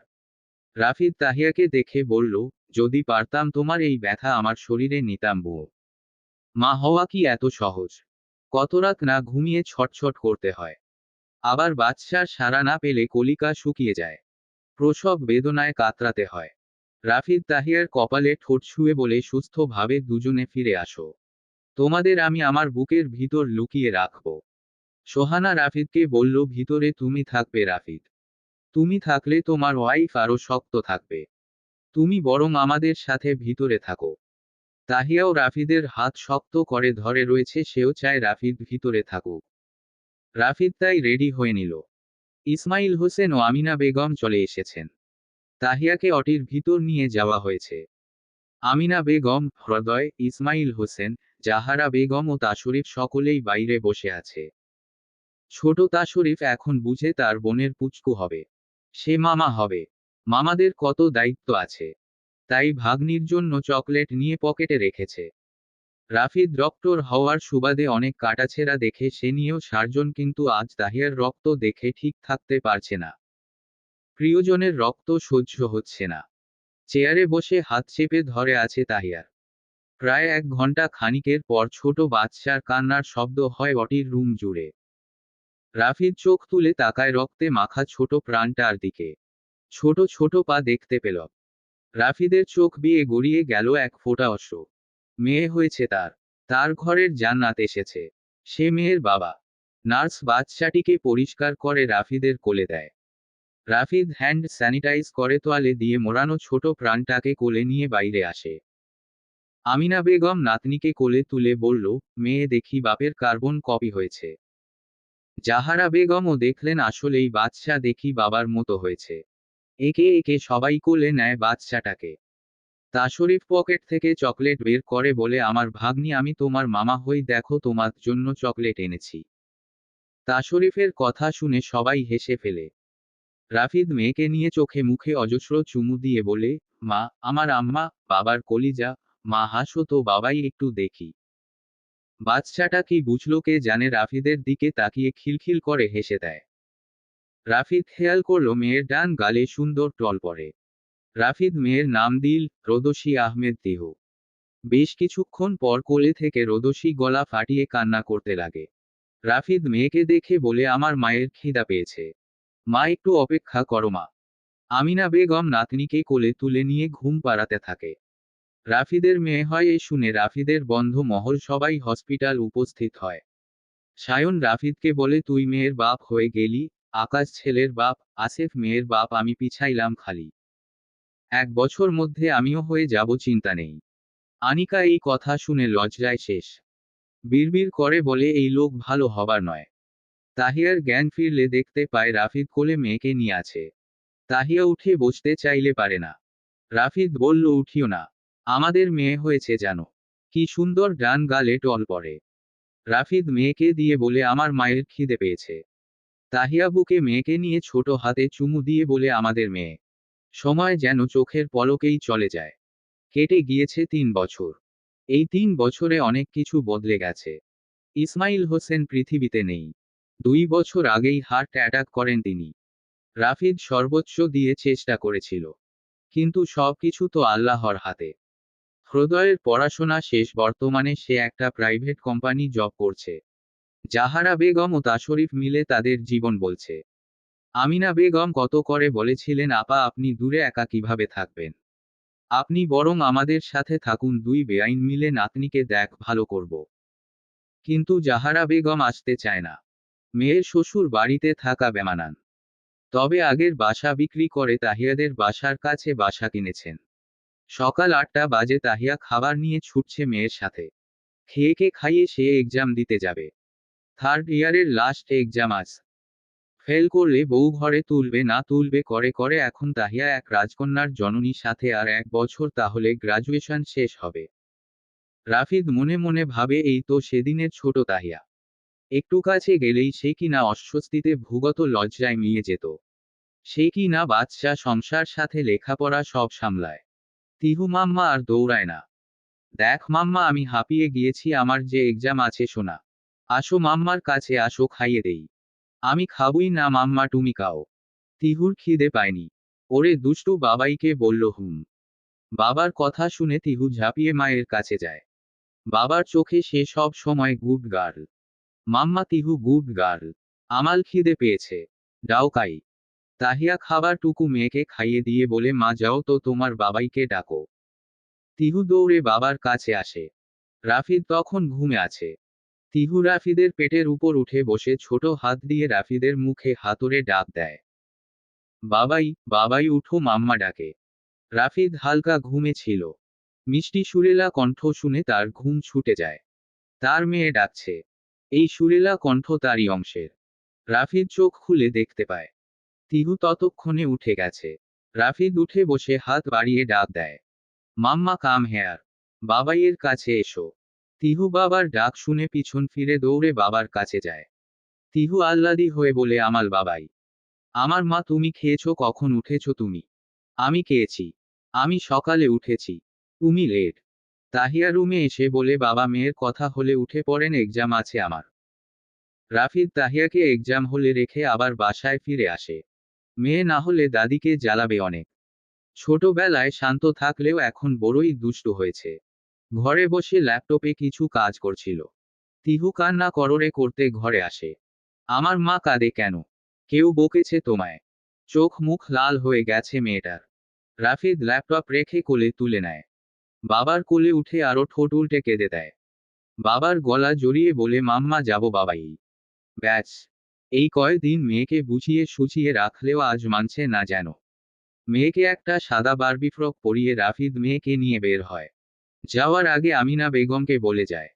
রাফিদ তাহিয়াকে দেখে বলল, যদি পারতাম তোমার এই ব্যথা আমার শরীরে নিতাম বুয়ো। মা হওয়া কি এত সহজ? কত রাত না ঘুমিয়ে ছটছট করতে হয়। আবার বাচ্চার সাড়া না পেলে কলিকা শুকিয়ে যায়। প্রসব বেদনায় কাতরাতে হয়। রাফিদ তাহিয়ার কপালে ঠোঁট ছুঁয়ে বলে, সুস্থভাবে দুজনে ফিরে আসো। তোমাদের আমি আমার বুকের ভিতর লুকিয়ে রাখব। সোহানা রাফিদকে বলল, ভিতরে তুমি থাকবে রাফিদ। তুমি থাকলে তোমার ওয়াইফ আরো শক্ত থাকবে। তুমি বরং আমাদের সাথে ভিতরে থাকো। তাহিয়াও রাফিদের হাত শক্ত করে ধরে রয়েছে, সেও চায় রাফিদ ভিতরে থাকুক। রাফিদ তাই রেডি হয়ে নিল। ইসমাইল হোসেন ও আমিনা বেগম চলে এসেছেন। তাহিয়াকে অটির ভিতর নিয়ে যাওয়া হয়েছে। আমিনা বেগম, হৃদয়, ইসমাইল হোসেন, জাহারা বেগম ও তাশরিফ সকলেই বাইরে বসে আছে। ছোট তাশরিফ এখন বুঝে তার বোনের পুচকু হবে। সে মামা হবে। মামাদের কত দায়িত্ব আছে। তাই ভাগ্নির জন্য চকলেট নিয়ে পকেটে রেখেছে। রাফিদ ডক্টর হওয়ার সুবাদে অনেক কাটাছেঁড়া দেখে সে নিয়েও সার্জন, কিন্তু আজ তাহিয়ার রক্ত দেখে ঠিক থাকতে পারছে না। প্রিয়জনের রক্ত সহ্য হচ্ছে না। চেয়ারে বসে হাত চেপে ধরে আছে তাহিয়ার। প্রায় 1 ঘন্টা খানিকের পর ছোট বাচ্চার কান্নার শব্দ হয় অটির রুম জুড়ে। রাফিদ চোখ তুলে তাকায় রক্তে মাখা ছোট প্রাণটার দিকে। ছোট ছোট পা দেখতে পেল। রাফিদের চোখ বিয়ে গড়িয়ে গেল এক ফোঁটা অশ্রু। মেয়ে হয়েছে তার। তার ঘরের জান্নাত এসেছে। সে মেয়ের বাবা। নার্স বাচ্চাটিকে পরিষ্কার করে রাফিদের কোলে দেয়। রাফিদ হ্যান্ড স্যানিটাইজ করে তোয়ালে দিয়ে মোড়ানো ছোট প্রাণটাকে কোলে নিয়ে বাইরে আসে। আমিনা বেগম নাতনিকে কোলে তুলে বলল, মেয়ে দেখি বাপের কার্বন কপি হয়েছে। জাহারা বেগমও দেখলেন আসলেই বাচ্চা দেখি বাবার মতো হয়েছে। একে একে সবাই কোলে নেয় বাচ্চাটাকে। তাশরিফ পকেট থেকে চকলেট বের করে বলে, আমার ভাগ্নি, আমি তোমার মামা হই, দেখো তোমার জন্য চকলেট এনেছি। তাশরিফের কথা শুনে সবাই হেসে ফেলে। রাফিদ মেয়েকে নিয়ে চোখে মুখে অজস্র চুমু দিয়ে বলে, মা, আমার আম্মা, বাবার কলিজা, মা হাসো তো বাবাই একটু দেখি। বাচ্চাটা কি বুঝলো কে জানে, রাফিদের দিকে তাকিয়ে খিলখিল করে হেসে দেয়। রাফিদ খেয়াল করল মেয়ের ডান গালে সুন্দর টল পড়ে। রাফিদ মেয়ের নাম দিল রোদসী আহমেদ তিহু। বেশ কিছুক্ষণ পর কোলে থেকে রোদসী গলা ফাটিয়ে কান্না করতে লাগে। রাফিদ মেয়েকে দেখে বলে, আমার মায়ের খিদা পেয়েছে। মা, একটু অপেক্ষা করো মা। আমিনা বেগম নাতনিকে কোলে তুলে নিয়ে ঘুম পাড়াতে থাকে। রাফিদের মেয়ে হয় এ শুনে রাফিদের বন্ধু মহল সবাই হসপিটাল উপস্থিত হয়। সায়ন রাফিদকে বলে, তুই মেয়ের বাপ হয়ে গেলি। আকাশ ছেলের বাপ, আসিফ মেয়ের বাপ, আমি পিছাইলাম খালি। 1 বছর মধ্যে আমিও হয়ে যাব, চিন্তা নেই। আনিকা এই কথা শুনে লজ্জায় শেষ। বিড়বিড় করে বলে, এই লোক ভালো হবার নয়। তাহিয়ার জ্ঞান ফিরলে দেখতে পায় রাফিদ কোলে মেয়েকে নিয়ে আছে। তাহিয়া উঠে বসতে চাইলে পারে না। রাফিদ বলল, উঠিও না। আমাদের মেয়ে হয়েছে জানো। কি সুন্দর ডান গালে টল পড়ে। রাফিদ মেয়েকে দিয়ে বলে, আমার মায়ের খিদে পেয়েছে। তাহিয়া বুকে মেয়েকে নিয়ে ছোট হাতে চুমু দিয়ে বলে, আমাদের মেয়ে। সময় যেন চোখের পলকেই চলে যায়। কেটে গিয়েছে 3 বছর। এই 3 বছরে অনেক কিছু বদলে গেছে। ইসমাইল হোসেন পৃথিবীতে নেই। 2 বছর আগেই হার্ট অ্যাটাক করেন তিনি। রাফিদ সর্বোচ্চ দিয়ে চেষ্টা করেছিল। কিন্তু সবকিছু তো আল্লাহর হাতে। হৃদয়ের পড়াশোনা শেষ, বর্তমানে সে একটা প্রাইভেট কোম্পানি জব করছে। জাহারা বেগম ও তাশরিফ মিলে তাদের জীবন বলছে। আমিনা বেগম কত করে বলেছিলেন, আপা আপনি দূরে একা কিভাবে থাকবেন। আপনি বরং আমাদের সাথে থাকুন, 2 বেআইন মিলে নাতনিকে দেখ ভালো করব। কিন্তু জাহারা বেগম আসতে চায় না। মেয়ের শ্বশুর বাড়িতে থাকা বেমানান। তবে আগের বাসা বিক্রি করে তাহিয়াদের বাসার কাছে বাসা কিনেছেন। সকাল 8টা বাজে তাহিয়া খাবার নিয়ে ছুটছে মেয়ের সাথে। খেয়েকে খাইয়ে সে এক্সাম দিতে যাবে। 3rd ইয়ারের লাস্ট এক্সাম আজ। ফেল করলে বউ ঘরে তুলবে না তুলবে করে করে এখন তাহিয়া এক রাজকন্যার জননী, সাথে আর 1 বছর তাহলে গ্রাজুয়েশন শেষ হবে। রাফিদ মনে মনে ভাবে, এই তো সেদিনের ছোট তাহিয়া। একটু কাছে গেলেই সে কিনা অস্বস্তিতে ভূগত লজ্জায় মিয়ে যেত। সে কিনা বাচ্চা, সংসার, সাথে লেখাপড়া সব সামলায়। তিহু মাম্মা আর দৌড়ায় না। দেখ মাম্মা, আমি হাঁপিয়ে গিয়েছি, আমার যে এক্সাম আছে শোনা। আসো মাম্মার কাছে আসো, খাইয়ে দেই। আমি খাবই না মাম্মা, তুমি খাও। তিহুর খিদে পায়নি। ওরে দুষ্টু, বাবাইকে বলল হুম। বাবার কথা শুনে তিহু ঝাঁপিয়ে মায়ের কাছে যায়। বাবার চোখে সে সব সময় গুড গার্ল। মাম্মা, তিহু গুড গার্ল। আমাল খিদে পেয়েছে। ডাউকাই। তাহিয়া খাবারটুকু মেয়েকে খাইয়ে দিয়ে বলে, মা যাও তো তোমার বাবাইকে ডাকো। তিহু দৌড়ে বাবার কাছে আসে। রাফিদ তখন ঘুমে আছে। তিহু রাফিদের পেটের উপর উঠে বসে ছোট হাত দিয়ে রাফিদের মুখে হাতুড়ে ডাক দেয়। বাবাই, বাবাই উঠো, মাম্মা ডাকে। রাফিদ হালকা ঘুমে ছিল। মিষ্টি সুরেলা কণ্ঠ শুনে তার ঘুম ছুটে যায়। তার মেয়ে ডাকছে। এই সুরেলা কণ্ঠ তারই অংশের। রাফিদ চোখ খুলে দেখতে পায় তিহু ততক্ষণে উঠে গেছে। রাফিদ উঠে বসে হাত বাড়িয়ে ডাক দেয়, মাম্মা কাম হেয়ার, বাবাইয়ের কাছে এসো। তিহু বাবার ডাক শুনে পিছন ফিরে দৌড়ে বাবার কাছে যায়। তিহু আহ্লাদি হয়ে বলে, আমার বাবাই, আমার মা, তুমি খেয়েছো? কখন উঠেছো তুমি? আমি খেয়েছি, আমি সকালে উঠেছি। তুমি লেট। তাহিয়া রুমে এসে বলে, বাবা মেয়ের কথা হলে উঠে পড়েন, এক্সাম আছে আমার। রাফিদ তাহিয়াকে এক্সাম হলে রেখে আবার বাসায় ফিরে আসে। মেয়ে না হলে দাদিকে জ্বালাবে অনেক। ছোটবেলায় শান্ত থাকলেও এখন বড়ই দুষ্টু হয়েছে। ঘরে বসে ল্যাপটপে কিছু কাজ করছিল। তিহু কান্না কররে করতে ঘরে আসে। আমার মা কাঁদে কেন? কেউ বকেছে তোমায়? চোখ মুখ লাল হয়ে গেছে মেয়েটার। রাফিদ ল্যাপটপ রেখে কোলে তুলে নেয়। বাবার কোলে উঠে আরো ঠোঁট উল্টে কেঁদে দেয়। বাবার গলা জড়িয়ে বলে, মাম্মা যাব বাবাই। ব্যাস, এই কয়দিন মেয়েকে বুঝিয়ে সুঝিয়ে রাখলেও আজ মানছে না যেন। মেয়েকে একটা সাদা বারবি ফ্রক পরিয়ে রাফিদ মেয়েকে নিয়ে বের হয়। যাওয়ার আগে আমিনা বেগমকে বলে যায়।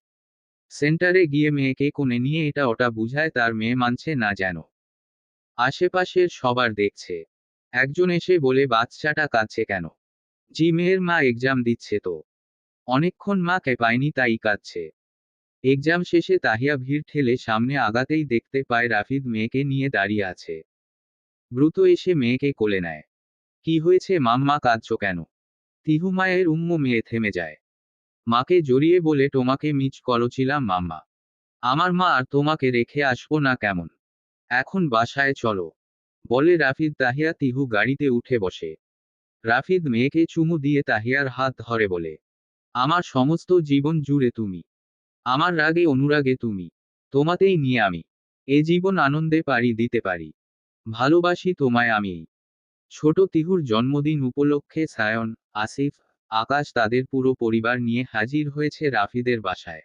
সেন্টারে গিয়ে মেয়েকে কোণে নিয়ে এটা ওটা বুঝায়, তার মেয়ে মানছে না যেন। আশেপাশের সবার দেখছে। একজন এসে বলে, বাচ্চাটা কাঁদছে কেন? জি, মেয়ের মা এক্সাম দিচ্ছে তো, অনেকক্ষণ মাকে পায়নি তাই কাঁদছে। এক্সাম শেষে তাহিয়া ভিড় ঠেলে সামনে আগাতেই দেখতে পায় রাফিদ মেয়েকে নিয়ে দাঁড়িয়ে আছে। দ্রুত এসে মেয়েকে কোলে নেয়। কি হয়েছে মাম্মা, কাঁদছো কেন? তিহু মায়ের উম্মু, মেয়ে থেমে যায়। মাকে জড়িয়ে বলে, তোমাকে মিস করছিলাম মাম্মা। আমার মা আর তোমাকে রেখে আসবো না কেমন? এখন বাসায় চলো, বলে রাফিদ। তাহিয়া তিহু গাড়িতে উঠে বসে। রাফিদ মেয়েকে চুমু দিয়ে তাহিয়ার হাত ধরে বলে, আমার সমস্ত জীবন জুড়ে তুমি, আমার রাগে অনুরাগে তুমি, তোমাতেই নিয়ে আমি এ জীবন আনন্দে পাড়ি দিতে পারি। ভালোবাসি তোমায় আমি। ছোট তিহুর জন্মদিন উপলক্ষে সায়ন, আসিফ, আকাশ তাদের পুরো পরিবার নিয়ে হাজির হয়েছে রাফিদের বাসায়।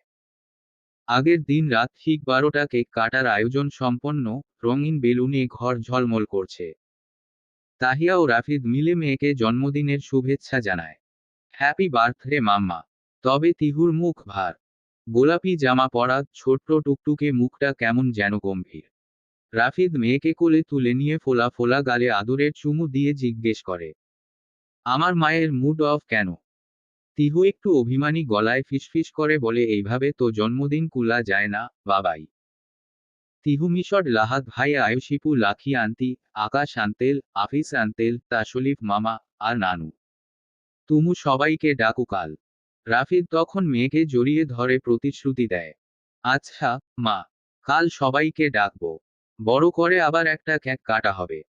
আগের দিন রাত ঠিক 12টা কেক কাটার আয়োজন সম্পন্ন। রঙিন বেলুনে ঘর ঝলমল করছে। তাহিয়া ও রাফিদ মিলে মেয়েকে জন্মদিনের শুভেচ্ছা জানায়। Happy birthday mamma. তবে তিহুর মুখ ভার। গোলাপি জামা পরা, ছোট্ট টুকটুকে মুখটা কেমন যেন গম্ভীর। রাফিদ মেয়েকে কোলে তুলে নিয়ে ফোলা ফোলা গালে আদরের চুমু দিয়ে জিজ্ঞেস করে, আমার মায়ের মুড অফ কেন? তিহু একটু অভিমানী গলায় ফিসফিস করে বলে, এইভাবে তো জন্মদিন কুলা যায় না বাবাই। তিহু মিশর লাহাত ভাই, আয়ুষিপু, লাখি আন্টি, আকাশ আন্তেল, আফিস আন্তেল, তাসলিফ মামা, আর নানু, তুমু সবাইকে ডাকু কাল। রাফিদ তখন মেয়েকে জড়িয়ে ধরে প্রতিশ্রুতি দেয়, আচ্ছা মা, কাল সবাইকে ডাকবো। বড় করে আবার একটা কেক কাটা হবে।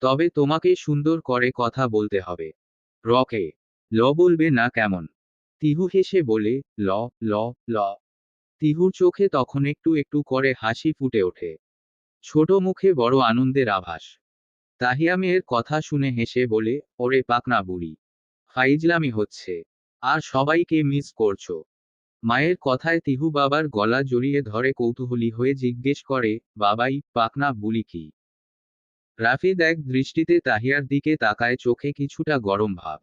তবে তোমাকে সুন্দর করে কথা বলতে হবে। রকে ল বলবে না কেমন? তিহু হেসে বলে, ল, ল, ল। তিহুর চোখে তখন একটু একটু করে হাসি ফুটে ওঠে। ছোট মুখে বড় আনন্দের আভাস। তাহিয়া মেয়ের কথা শুনে হেসে বলে, ওরে পাকনা বুড়ি, ফাইজলামি হচ্ছে। আর সবাইকে মিস করছো? মায়ের কথায় তিহু বাবার গলা জড়িয়ে ধরে কৌতূহলী হয়ে জিজ্ঞেস করে, বাবাই, পাকনা বুড়ি কি? রাফিদ এক দৃষ্টিতে তাহিয়ার দিকে তাকায়, চোখে কিছুটা গরম ভাব।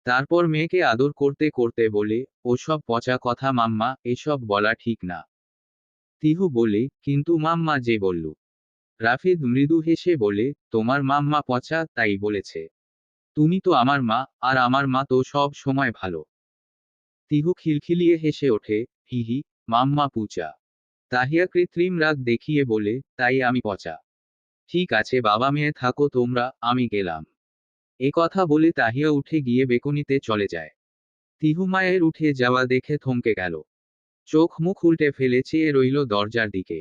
তারপর মেয়েকে আদর করতে করতে বলে, ওসব পচা কথা মাম্মা, এসব বলা ঠিক না। তিহু বলে, কিন্তু মাম্মা যে বলল। রাফিদ মৃদু হেসে বলে, তোমার মাম্মা পচা তাই বলেছে? তুমি তো আমার মা, আর আমার মা তো সব সময় ভালো। তিহু খিলখিলিয়ে হেসে ওঠে, হিহি, মাম্মা পুচা। তাহিয়া কৃত্রিম রাগ দেখিয়ে বলে, তাই আমি পচা? ঠিক আছে বাবা মেয়ে থাকো তোমরা, আমি গেলাম। এ কথা বলে তাহিয়া উঠে গিয়ে বেকনিতে চলে যায়। তিহু মায়ের উঠে যাওয়া দেখে থমকে গেল। চোখ মুখ উল্টে ফেলে চেয়ে রইল দরজার দিকে।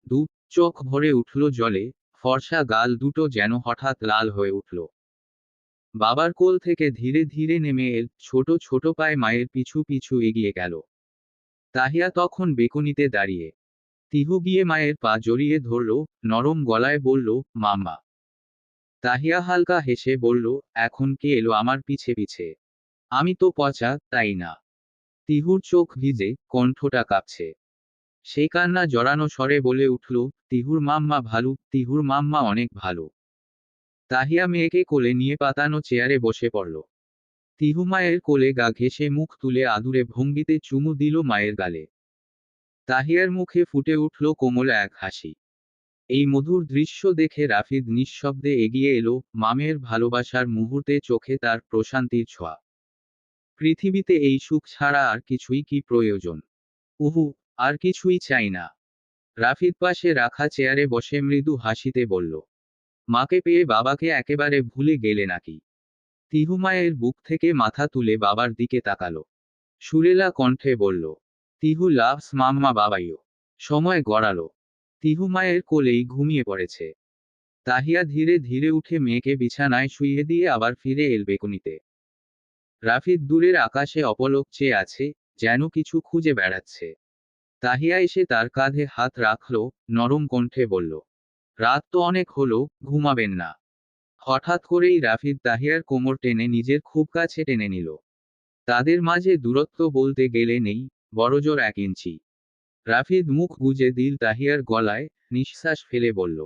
দু চোখ ভরে উঠল জলে। ফর্সা গাল দুটো যেন হঠাৎ লাল হয়ে উঠল। বাবার কোল থেকে ধীরে ধীরে নেমে এল, ছোট ছোট পায়ে মায়ের পিছু পিছু এগিয়ে গেল। তাহিয়া তখন বেকনিতে দাঁড়িয়ে। তিহু গিয়ে মায়ের পা জড়িয়ে ধরল, নরম গলায় বলল, মাম্মা। তাহিয়া হালকা হেসে বলল, এখন কে এলো আমার পিছে পিছে? আমি তো পচা, তাই না? তিহুর চোখ ভিজে, কণ্ঠটা কাঁপছে। সে কান্না জড়ানো স্বরে বলে উঠল, তিহুর মাম্মা ভালু, তিহুর মাম্মা অনেক ভালো। তাহিয়া মেয়েকে কোলে নিয়ে পাতানো চেয়ারে বসে পড়ল। তিহু মায়ের কোলে গা ঘেঁষে মুখ তুলে আদুরে ভঙ্গিতে চুমু দিল মায়ের গালে। তাহিয়ার মুখে ফুটে উঠল কোমল এক হাসি। এই মধুর দৃশ্য দেখে রাফিদ নিঃশব্দে এগিয়ে এলো, মামের ভালোবাসার মুহূর্তে চোখে তার প্রশান্তির ছোঁয়া। পৃথিবীতে এই সুখ ছাড়া আর কিছুই কি প্রয়োজন? উহু, আর কিছুই চাই না। রাফিদ পাশে রাখা চেয়ারে বসে মৃদু হাসিতে বলল, মাকে পেয়ে বাবাকে একেবারে ভুলে গেলে নাকি? তিহু মায়ের বুক থেকে মাথা তুলে বাবার দিকে তাকালো। সুরেলা কণ্ঠে বলল, তিহু লাভস মাম্মা বাবাইও। সময় গড়ালো। তিহু মায়ের কোলেই ঘুমিয়ে পড়েছে। তাহিয়া ধীরে ধীরে উঠে মেয়েকে বিছানায় শুইয়ে দিয়ে আবার ফিরে এল বেকুনিতে। রাফিদ দূরের আকাশে অপলক চেয়ে আছে, যেন কিছু খুঁজে বেড়াচ্ছে। তাহিয়া এসে তার কাঁধে হাত রাখল, নরম কণ্ঠে বলল, রাত তো অনেক হলো, ঘুমাবেন না? হঠাৎ করেই রাফিদ তাহিয়ার কোমর টেনে নিজের খুব কাছে টেনে নিল। তাদের মাঝে দূরত্ব বলতে গেলে নেই, বড়জোর 1 ইঞ্চি। রাফিদ মুখ গুজে দিল তাহিয়ার গলায়, নিঃশ্বাস ফেলে বলল,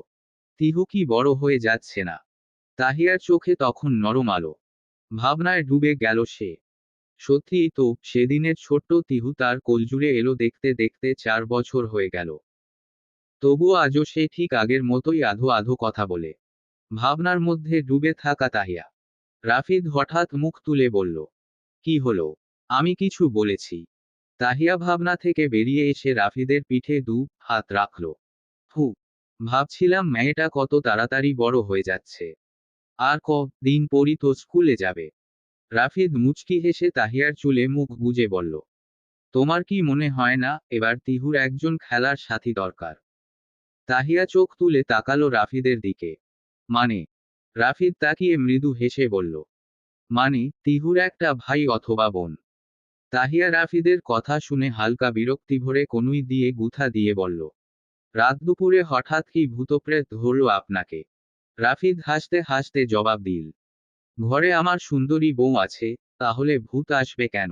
তিহু কি বড় হয়ে যাচ্ছে না? তাহিয়ার চোখে তখন নরম আলো। ভাবনায় ডুবে গেল সে। সত্যিই তো, সেদিনের ছোট্ট তিহু তার কোলজুড়ে এলো দেখতে দেখতে 4 বছর হয়ে গেল। তবুও আজও সে ঠিক আগের মতোই আধো আধো কথা বলে। ভাবনার মধ্যে ডুবে থাকা তাহিয়া। রাফিদ হঠাৎ মুখ তুলে বলল, কি হলো? আমি কিছু বলেছি? তাহিয়া ভাবনা থেকে বেরিয়ে এসে রাফিদের পিঠে হাত রাখল। হু, ভাবছিলাম মেয়েটা কত তাড়াতাড়ি বড় হয়ে যাচ্ছে। আর দিন পরই তো স্কুলে যাবে। রাফিদ মুচকি হেসে তাহিয়ার চুলে মুখ গুজে বলল, তোমার কি মনে হয় না এবার তিহুর একজন খেলার সাথী দরকার? তাহিয়া চোখ তুলে তাকালো রাফিদের দিকে। মানে? রাফিদ তাকিয়ে মৃদু হেসে বলল, মানে তিহুর একটা ভাই অথবা বোন। তাহিয়া রাফিদের কথা শুনে হালকা বিরক্তি ভরে কনুই দিয়ে গুথা দিয়ে বলল, রাত দুপুরে হঠাৎ কি ভূতপ্রেত ধরল আপনাকে? রাফিদ হাসতে হাসতে জবাব দিল, ঘরে আমার সুন্দরী বউ আছে, তাহলে ভূত আসবে কেন?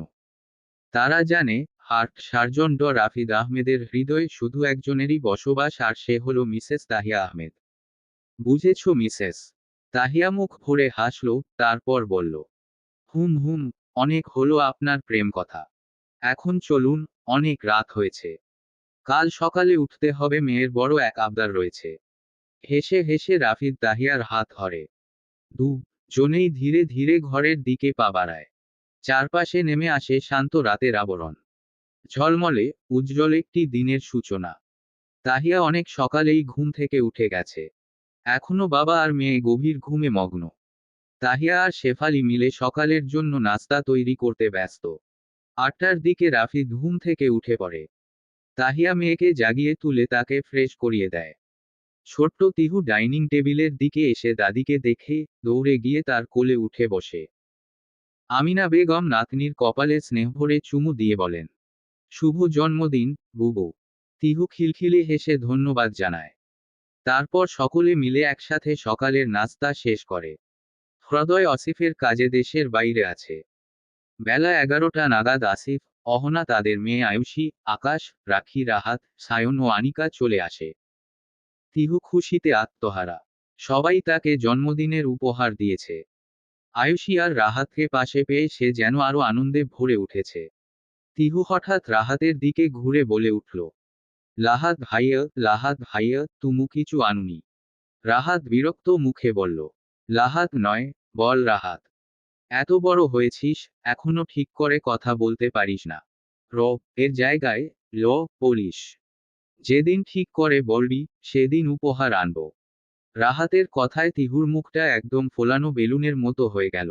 তারা জানে, হার্ট সার্জন রাফিদ আহমেদের হৃদয়ে শুধু একজনেরই বসবাস, আর সে হলো মিসেস তাহিয়া আহমেদ। বুঝেছ মিসেস? তাহিয়া মুখ ভরে হাসল, তারপর বলল, হুম হুম, অনেক হলো আপনার প্রেম কথা। এখন চলুন, অনেক রাত হয়েছে। কাল সকালে উঠতে হবে, মেয়ের বড় এক আবদার রয়েছে। হেসে হেসে রাফিদ তাহিয়ার হাত ধরে। জনেই ধীরে ধীরে ঘরের দিকে পা বাড়ায়। চারপাশে নেমে আসে শান্ত রাতের আবরণ। ঝলমলে, উজ্জ্বল একটি দিনের সূচনা। তাহিয়া অনেক সকালেই ঘুম থেকে উঠে গেছে। এখনো বাবা আর মেয়ে গভীর ঘুমে মগ্ন। তাহিয়া আর শেফালি মিলে সকালের জন্য নাস্তা তৈরি করতে ব্যস্ত। 8টার দিকে রাফিদ ঘুম থেকে উঠে পড়ে। তাহিয়া মেয়েকে জাগিয়ে তুলে তাকে ফ্রেশ করিয়ে দেয়। ছোট্ট তিহু ডাইনিং টেবিলের দিকে এসে দাদিকে দেখে দৌড়ে গিয়ে তার কোলে উঠে বসে। আমিনা বেগম নাতনির কপালে স্নেহভরে চুমু দিয়ে বলেন, শুভ জন্মদিন, বুবু। তিহু খিলখিলে হেসে ধন্যবাদ জানায়। তারপর সকলে মিলে একসাথে সকালের নাস্তা শেষ করে। হৃদয় আসিফের কাজে দেশের বাইরে আছে। বেলা 11টা নাগাদ আসিফ, অহনা, তাদের মেয়ে আয়ুষী, আকাশ, রাখি, রাহাত, সায়ন ও আনিকা চলে আসে। তিহু খুশিতে আত্মহারা। সবাই তাকে জন্মদিনের উপহার দিয়েছে। আয়ুষী আর রাহাতকে পাশে পেয়ে সে যেন আরো আনন্দে ভরে উঠেছে। তিহু হঠাৎ রাহাতের দিকে ঘুরে বলে উঠল, লাহাত ভাইয়া, তুমু কিছু আনুনি? রাহাত বিরক্ত মুখে বলল, লাহাত নয়, বল রাহাত। এত বড় হয়েছিস, এখনো ঠিক করে কথা বলতে পারিস না? র এর জায়গায় ল বলিস। যেদিন ঠিক করে বলবি, সেদিন উপহার আনব। রাহাতের কথায় তিহুর মুখটা একদম ফোলানো বেলুনের মতো হয়ে গেল।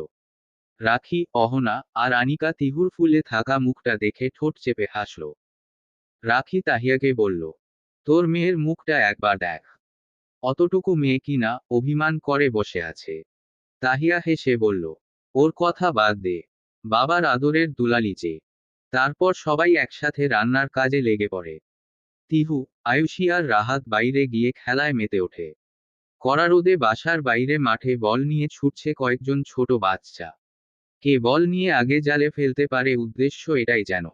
রাখি, অহনা আর আনিকা তিহুর ফুলে থাকা মুখটা দেখে ঠোঁট চেপে হাসল। রাখি তাহিয়াকে বলল, তোর মেয়ের মুখটা একবার দেখ। অতটুকু মেয়ে কিনা অভিমান করে বসে আছে। তাহিয়া হেসে বলল, ওর কথা বাদ দে। বাবার আদরের দুলালি যে। তারপর সবাই একসাথে রান্নার কাজে লেগে পড়ে। তিহু, আয়ুষী আর রাহাত বাইরে গিয়ে খেলায় মেতে ওঠে। কড়া রোদে বাসার বাইরে মাঠে বল নিয়ে ছুটছে কয়েকজন ছোট বাচ্চা। কে বল নিয়ে আগে জালে ফেলতে পারে, উদ্দেশ্য এটাই যেন।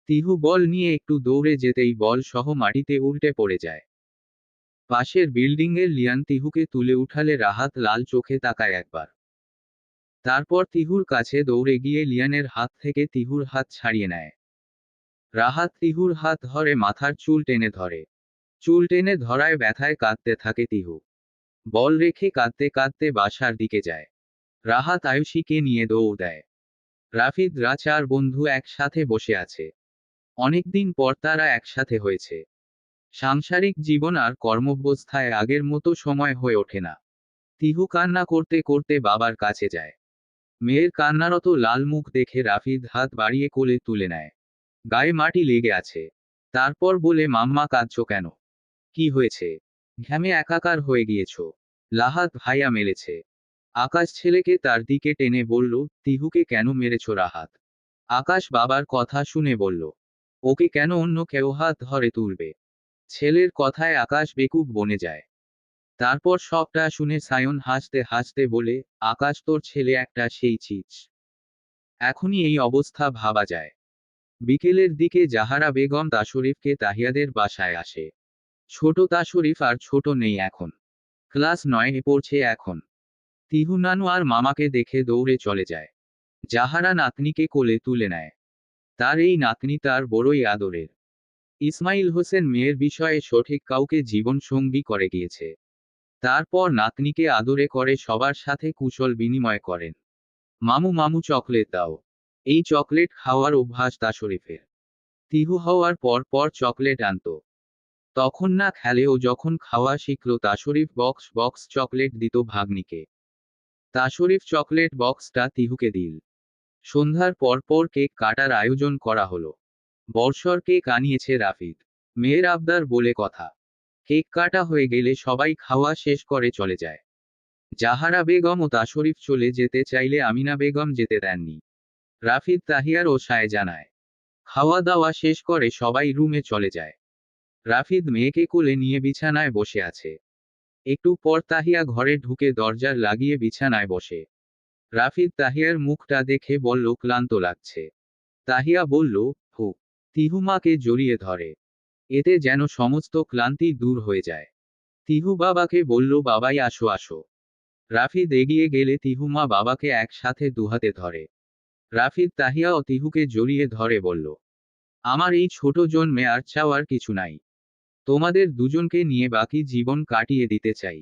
তিহু বল নিয়ে একটু দৌড়ে যেতেই বল সহ মাটিতে উল্টে পড়ে যায়। পাশের বিল্ডিংয়ের লিয়ান তিহুকে তুলে উঠালে রাহাত লাল চোখে তাকায় একবার। তারপর তিহুর কাছে দৌড়ে গিয়ে লিয়ানের হাত থেকে তিহুর হাত ছাড়িয়ে নেয়। রাহাত তিহুর হাত ধরে মাথার চুল টেনে ধরে। চুল টেনে ধরায় ব্যথায় কাঁদতে থাকে তিহু। বল রেখে কাঁদতে কাঁদতে বাসার দিকে যায়। রাহাত আয়ুষীকে নিয়ে দৌড় দেয়। রাফিদরা 4 বন্ধু একসাথে বসে আছে। অনেকদিন পর তারা একসাথে হয়েছে। সাংসারিক জীবন আর কর্মব্যবস্থায় আগের মতো সময় হয়ে ওঠে না। তিহু কান্না করতে করতে বাবার কাছে যায়। মেয়ের কান্নারত লাল মুখ দেখে রাফিদ হাত বাড়িয়ে কোলে তুলে নেয়। গায়ে মাটি লেগে আছে। তারপর বলে, মাম্মা কাঁদছো কেন? কি হয়েছে? ঘামে একাকার হয়ে গিয়েছো। লাহাত ভাইয়া মেরেছে। আকাশ ছেলেকে তার দিকে টেনে বলল, তিহুকে কেন মেরেছ রাহাত? আকাশ বাবার কথা শুনে বলল, ওকে কেন অন্য কেউ হাত ধরে তুলবে? ছেলের কথায় আকাশ বেকুব বনে যায়। তারপর সবটা শুনে সায়ন হাসতে হাসতে বলে, আকাশ তোর ছেলে একটা সেই চিজ। এখনই এই অবস্থা ভাবা যায়। বিকেলের দিকে জাহারা বেগম তাশরিফকে তাহিয়াদের বাসায় আসে। ছোট তাশরিফ আর ছোট নেই এখন। ক্লাস 9 এ পড়ছে এখন। তিহু নানু আর মামাকে দেখে দৌড়ে চলে যায়। জাহারা নাতনিকে কোলে তুলে নেয়। তার এই নাতনি তার বড়ই আদরের। ইসমাইল হোসেন মেয়ের বিষয়ে সঠিক কাউকে জীবন সঙ্গী করে গিয়েছে। তারপর নাতনিকে আদরে করে সবার সাথে কুশল বিনিময় করেন। মামু মামু চকলেট দাও। এই চকলেট খাওয়ার অভ্যাস তাশরিফের। তিহু হওয়ার পর পর চকলেট আনত। তখন না খেলেও যখন খাওয়া শিখল তাশরিফ বক্স বক্স চকলেট দিত ভাগ্নিকে। তাশরিফ চকলেট বক্সটা তিহুকে দিল। সন্ধ্যার পর পর কেক কাটার আয়োজন করা হলো। বর্ষর কেক আনিয়েছে রাফিদ। মেয়ের আবদার বলে কথা। কেক কাটা হয়ে গেলে সবাই খাওয়া শেষ করে চলে যায়। জাহারা বেগম ও তাশরিফ চলে যেতে চাইলে আমিনা বেগম যেতে দেননি। রাফিদ তাহিয়ার ও সায় জানায়। খাওয়া দাওয়া শেষ করে সবাই রুমে চলে যায়। রাফিদ মেয়েকে কোলে নিয়ে বিছানায় বসে আছে। একটু পর তাহিয়া ঘরে ঢুকে দরজা লাগিয়ে বিছানায় বসে। রাফিদ তাহিয়ার মুখটা দেখে বলল, ক্লান্ত লাগছে। তাহিয়া বলল, হু। তিহু মাকে জড়িয়ে ধরে। এতে যেন সমস্ত ক্লান্তি দূর হয়ে যায়। তিহু বাবাকে বলল, বাবাই আসো আসো। রাফিদ এগিয়ে গেলে তিহু মা বাবাকে একসাথে দুহাতে ধরে। রাফিদ তাহিয়া ও তিহুকে জড়িয়ে ধরে বলল, আমার এই ছোট জন্মে আর চাওয়ার কিছু নাই। তোমাদের দুজনকে নিয়ে বাকি জীবন কাটিয়ে দিতে চাই।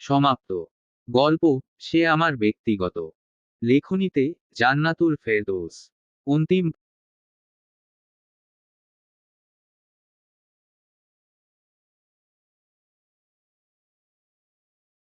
সমাপ্ত। গল্প, সে আমার ব্যক্তিগত। লেখনীতে জান্নাতুল ফেরদৌস। অন্তিম